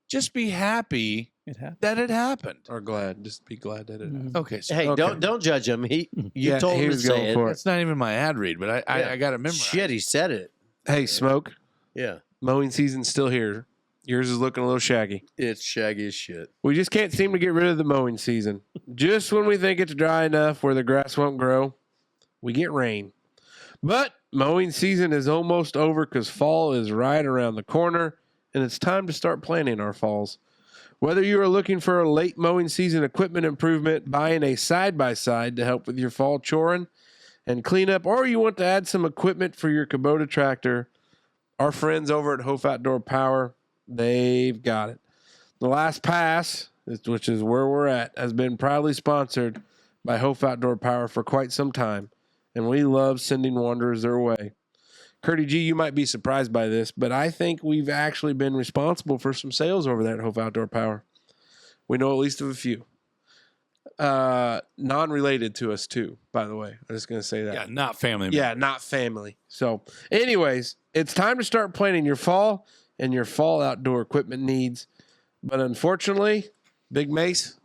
Just be happy It happened. that it happened. Or glad. Just be glad that it happened. Okay. So Hey, Okay. don't judge him. You Yeah, told he him to was say going it. for it. that's not even my ad read, but I got to memorize. Shit, he said it. Hey, Smoke. Yeah. Mowing season's still here. Yours is looking a little shaggy. It's shaggy as shit. We just can't seem to get rid of the mowing season. Just when we think it's dry enough where the grass won't grow, we get rain. But mowing season is almost over because fall is right around the corner, and it's time to start planning our falls. Whether you are looking for a late mowing season equipment improvement, buying a side-by-side to help with your fall choring, and cleanup, or you want to add some equipment for your Kubota tractor, our friends over at Hopf Outdoor Power, they've got it. The Last Pass, which is where we're at, has been proudly sponsored by Hopf Outdoor Power for quite some time, and we love sending wanderers their way. Curdy G, you might be surprised by this, but I think we've actually been responsible for some sales over there at Hopf Outdoor Power. We know at least of a few. Non-related to us too, by the way. I'm just going to say that. Yeah, not family. Yeah, not family. So anyways, it's time to start planning your fall and your fall outdoor equipment needs. But unfortunately, Big Mace,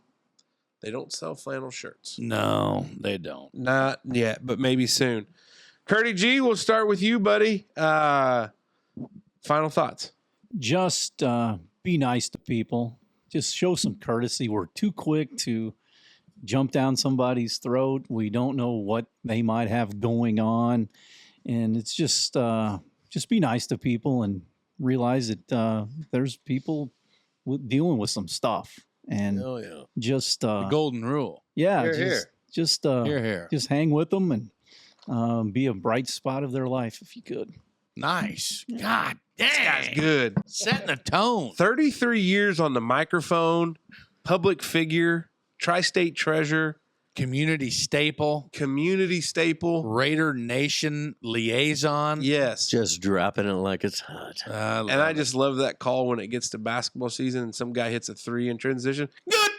they don't sell flannel shirts. No, they don't. Not yet, but maybe soon. Curdy G, we'll start with you, buddy. Final thoughts. Just be nice to people. Just show some courtesy. We're too quick to jump down somebody's throat. We don't know what they might have going on. And it's just be nice to people and realize that there's people dealing with some stuff. And just the golden rule. Yeah, Here. just Here. just hang with them and be a bright spot of their life if you could. Nice. God That's dang. good. Setting the tone. 33 years on the microphone, public figure, tri-state treasure, Community staple. community staple. Raider Nation liaison. Yes. Just dropping it like it's hot. And I just love that call when it gets to basketball season and some guy hits a 3 in transition. Good.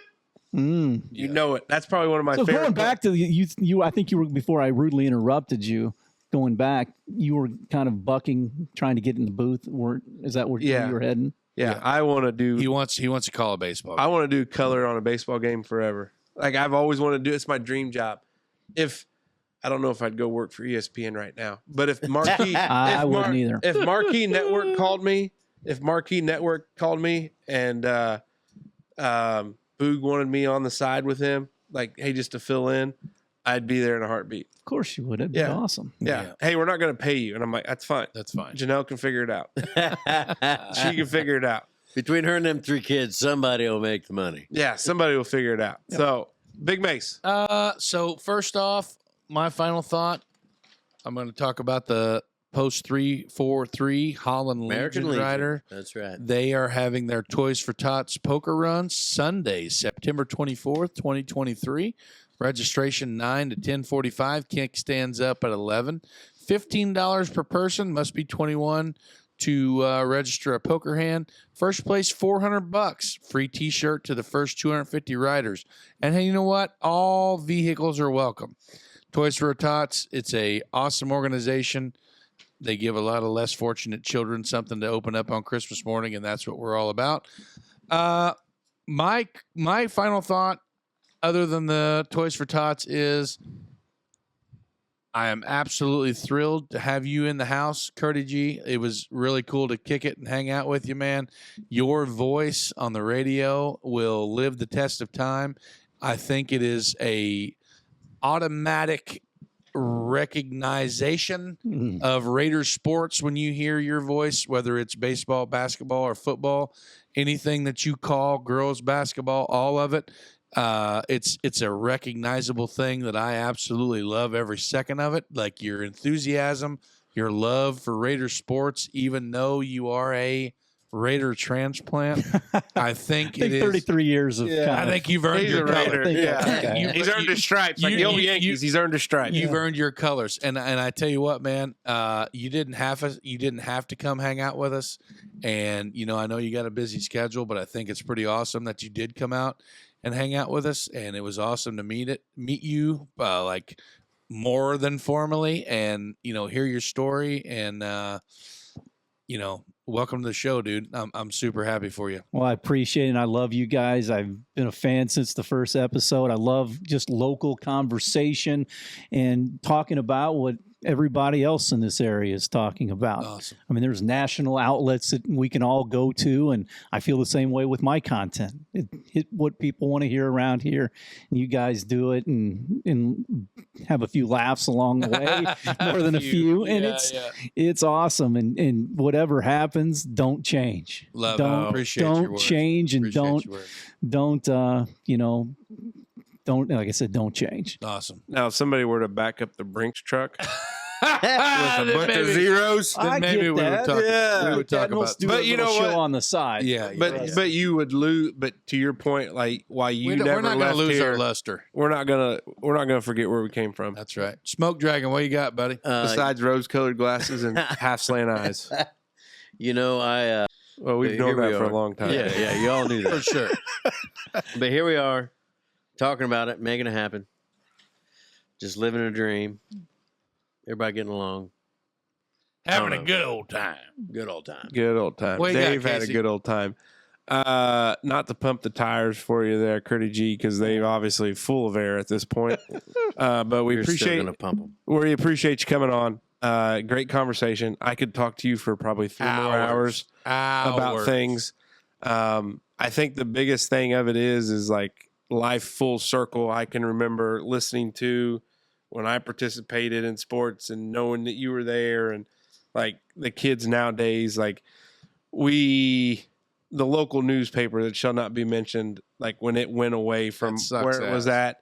You know it. That's probably one of my So favorite. going back to you, I think you were, before I rudely interrupted you, going back, you were kind of bucking, trying to get in the booth. Is that where Yeah. you were heading? Yeah, I want to do. He wants to call a baseball. I want to do color on a baseball game forever. Like I've always wanted to do. It's my dream job. If I don't know if I'd go work for ESPN right now, but if Marquee, I wouldn't either. If Marquee Network called me, and Boog wanted me on the side with him, like hey, just to fill in, I'd be there in a heartbeat. Of course you would. It'd be Yeah. awesome. Yeah. Hey, we're not going to pay you, and I'm like, that's fine. That's fine. Janelle can figure it out. She can figure it out. Between her and them 3 kids, somebody will make the money. Yeah, somebody will figure it out. Yep. So, Big Mace. So first off, my final thought, I'm going to talk about the Post 343 Holland American Legion Legion. Rider. That's right. They are having their Toys for Tots poker run Sunday, September 24th, 2023. Registration 9 to 10:45. Kickstands up at 11. $15 per person. Must be 21 to register a poker hand. First place, $400. Free T-shirt to the first 250 riders. And hey, you know what? All vehicles are welcome. Toys for Tots. It's a awesome organization. They give a lot of less fortunate children something to open up on Christmas morning, and that's what we're all about. My final thought, other than the Toys for Tots, is I am absolutely thrilled to have you in the house, Curdy G. It was really cool to kick it and hang out with you, man. Your voice on the radio will live the test of time. I think it is a automatic recognition of Raiders sports when you hear your voice, whether it's baseball, basketball, or football, anything that you call girls basketball, all of it. It's a recognizable thing that I absolutely love every second of it. Like your enthusiasm, your love for Raider sports, even though you are a Raider transplant. I think it is 33 years of. Yeah. I think you've earned He's your a color. Raider. Yeah. Okay. He's earned his stripes. Like the old Yankees, he's earned his stripes. You've earned your colors, and I tell you what, man, you didn't have to come hang out with us, and I know you got a busy schedule, but I think it's pretty awesome that you did come out and hang out with us, and it was awesome to meet you, like more than formally, and hear your story, and welcome to the show, dude. I'm super happy for you. Well, I appreciate it. And I love you guys. I've been a fan since the first episode. I love just local conversation and talking about what everybody else in this area is talking about. Awesome. I mean, there's national outlets that we can all go to, and I feel the same way with my content. It what people want to hear around here, and you guys do it and have a few laughs along the way, more than a few, and it's awesome. And whatever happens, don't change. Love it. Appreciate your don't words. change, and Appreciate your words. don't don't, like I said, don't change. Awesome. Now, if somebody were to back up the Brinks truck with Then a bunch of maybe- zeros, Then I maybe get we would that. talk. Yeah. We would talk We'll about. do but a you little know show what? on the side. Yeah, but you would lose. But to your point, like why you we're never not going to left lose here, our luster. we're not gonna forget where we came from. That's right. Smoke Dragon, what you got, buddy? Besides rose-colored glasses and half slant eyes. You know, Well, we've Here known we that for are. a long time. yeah, you all knew For that. sure. But here we are, talking about it, making it happen, just living a dream. Everybody getting along. Having I a don't good old time. Good old time. Good old time. What you got, Dave had a Casey? good old time. Not to pump the tires for you there, Curdy G, because they're obviously full of air at this point. But we We're still appreciate gonna pump them. we appreciate you coming on. Great conversation. I could talk to you for probably 3 more hours about things. I think the biggest thing of it is like life full circle. I can remember listening to when I participated in sports and knowing that you were there, and like the kids nowadays, like the local newspaper that shall not be mentioned, like when it went away from That sucks where it was ass. at,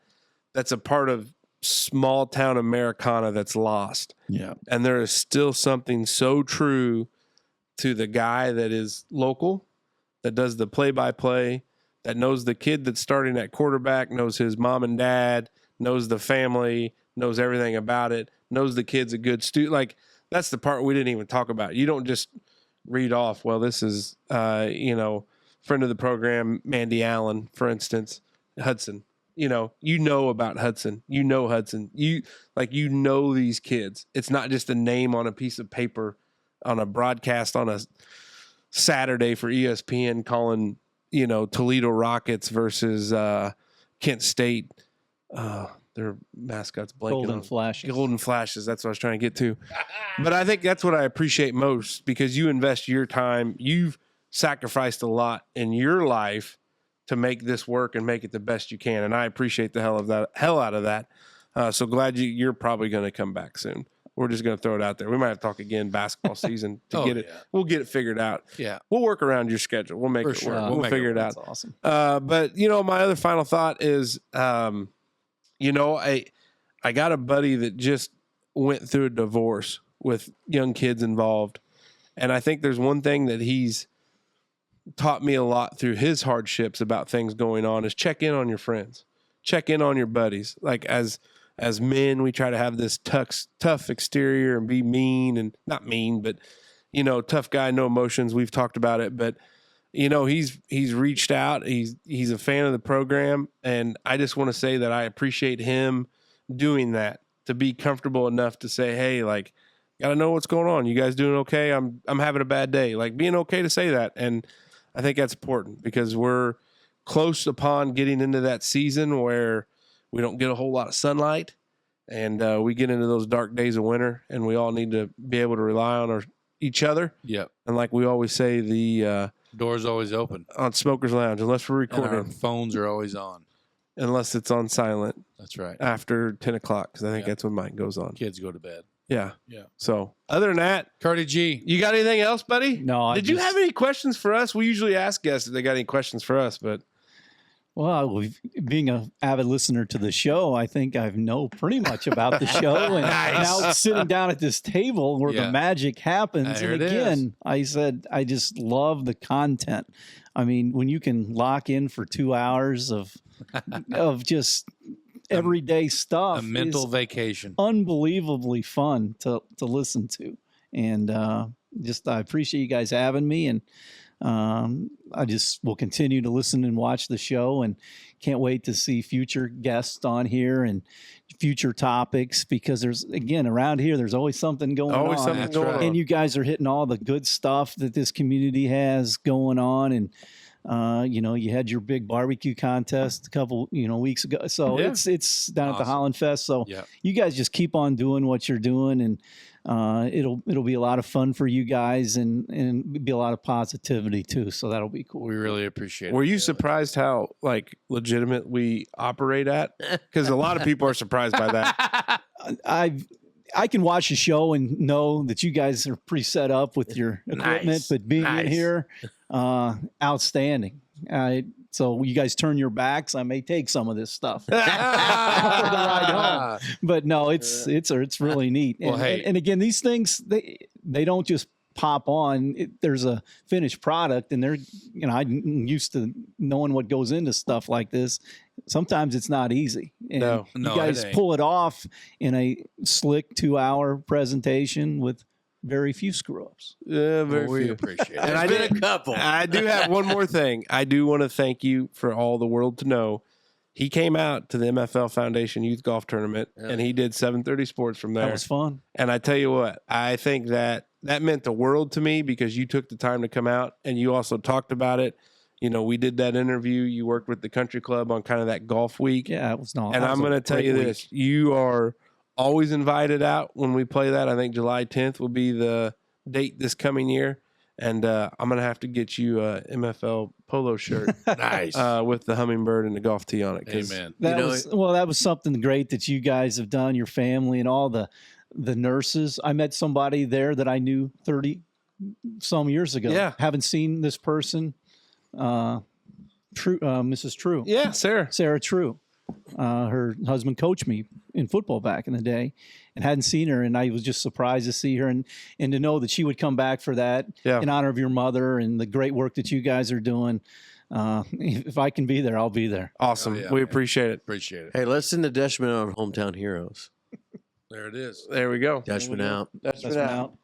that's a part of small town Americana that's lost. Yeah. And there is still something so true to the guy that is local, that does the play-by-play, that knows the kid that's starting at quarterback, knows his mom and dad, knows the family, knows everything about it, knows the kid's a good student. Like, that's the part we didn't even talk about. You don't just read off, well, this is, friend of the program, Mandy Allen, for instance, Hudson. You know about Hudson. You know Hudson. You know these kids. It's not just a name on a piece of paper on a broadcast on a Saturday for ESPN calling, Toledo Rockets versus Kent State. Their mascot's blanking Golden on Flashes. Golden Flashes. That's what I was trying to get to. But I think that's what I appreciate most, because you invest your time. You've sacrificed a lot in your life to make this work and make it the best you can. And I appreciate the hell out of that. So glad you're probably going to come back soon. We're just going to throw it out there. We might have to talk again basketball season to get it. Yeah. We'll get it figured out. Yeah. We'll work around your schedule. We'll make For it sure. work. We'll We'll make it figure it out. That's awesome. But my other final thought is, I got a buddy that just went through a divorce with young kids involved. And I think there's one thing that he's taught me a lot through his hardships about things going on is check in on your friends, check in on your buddies. Like as men, we try to have this tough exterior and be mean, and not mean, but tough guy, no emotions. We've talked about it, but he's reached out. He's a fan of the program, and I just want to say that I appreciate him doing that, to be comfortable enough to say, hey, like, gotta know what's going on. You guys doing okay? I'm having a bad day. Like, being okay to say that. And I think that's important, because we're close upon getting into that season where we don't get a whole lot of sunlight, and we get into those dark days of winter, and we all need to be able to rely on each other. Yep. And like we always say, the Door's always open. on Smokers Lounge, unless we're And our recording, phones are always on. unless it's on silent That's right. after 10 o'clock, because I think Yeah. that's when mine goes on. Kids go to bed. Yeah. Yeah. So other than that, Cardi G. you got anything else, buddy? No, Did you have any questions for us? We usually ask guests if they got any questions for us, but Well, being an avid listener to the show, I think I know pretty much about the show. And Nice. now sitting down at this table where Yeah. the magic happens. There And it again, I said, I just love the content. I mean, when you can lock in for 2 hours of just everyday stuff, A mental is vacation. unbelievably fun to listen to. And I appreciate you guys having me. And I just will continue to listen and watch the show, and can't wait to see future guests on here and future topics, because around here, there's always something going always on. something That's going right. on. And you guys are hitting all the good stuff that this community has going on. And, you had your big barbecue contest a couple, weeks ago. So Yeah. it's down at the Awesome. Holland Fest. So Yeah. you guys just keep on doing what you're doing, and it'll be a lot of fun for you guys, and be a lot of positivity too. So that'll be cool. We really appreciate it. were you Taylor. surprised how like legitimate we operate at? Because a lot of people are surprised by that. I can watch the show and know that you guys are pretty set up with your equipment, Nice. but being Nice. in here, outstanding. So you guys turn your backs. I may take some of this stuff for the ride home. But no, it's really neat. Well, And, hey. and again, these things they don't just pop on. There's a finished product, and I'm used to knowing what goes into stuff like this. Sometimes it's not easy. And No, you it guys ain't. pull it off in a slick 2-hour presentation with very few screw-ups. very Well, we few. appreciate it. And I There's been did- a couple. I do have one more thing. I do want to thank you for all the world to know. He came out to the MFL Foundation Youth Golf Tournament, and he did 730 Sports from there. That was fun. And I tell you what, I think that meant the world to me because you took the time to come out and you also talked about it. You know, we did that interview. You worked with the country club on kind of that golf week. Yeah, it was not. And I'm going to tell you this. You are always invited out when we play that. I think July 10th will be the date this coming year. And I'm going to have to get you a MFL polo shirt Nice. with the hummingbird and the golf tee on it. 'cause Amen. That You know, that was something great that you guys have done, your family and all the nurses. I met somebody there that I knew 30 some years ago. Yeah. Haven't seen this person. Mrs. True. Yeah, Sarah True. Her husband coached me in football back in the day and hadn't seen her. And I was just surprised to see her and to know that she would come back for that Yeah. in honor of your mother and the great work that you guys are doing. If I can be there, I'll be there. Awesome. Oh, yeah, we man. appreciate it. Appreciate it. Hey, let's send the Dutchman on Hometown Heroes. There it is. There we go. Dutchman out. That's That's been out.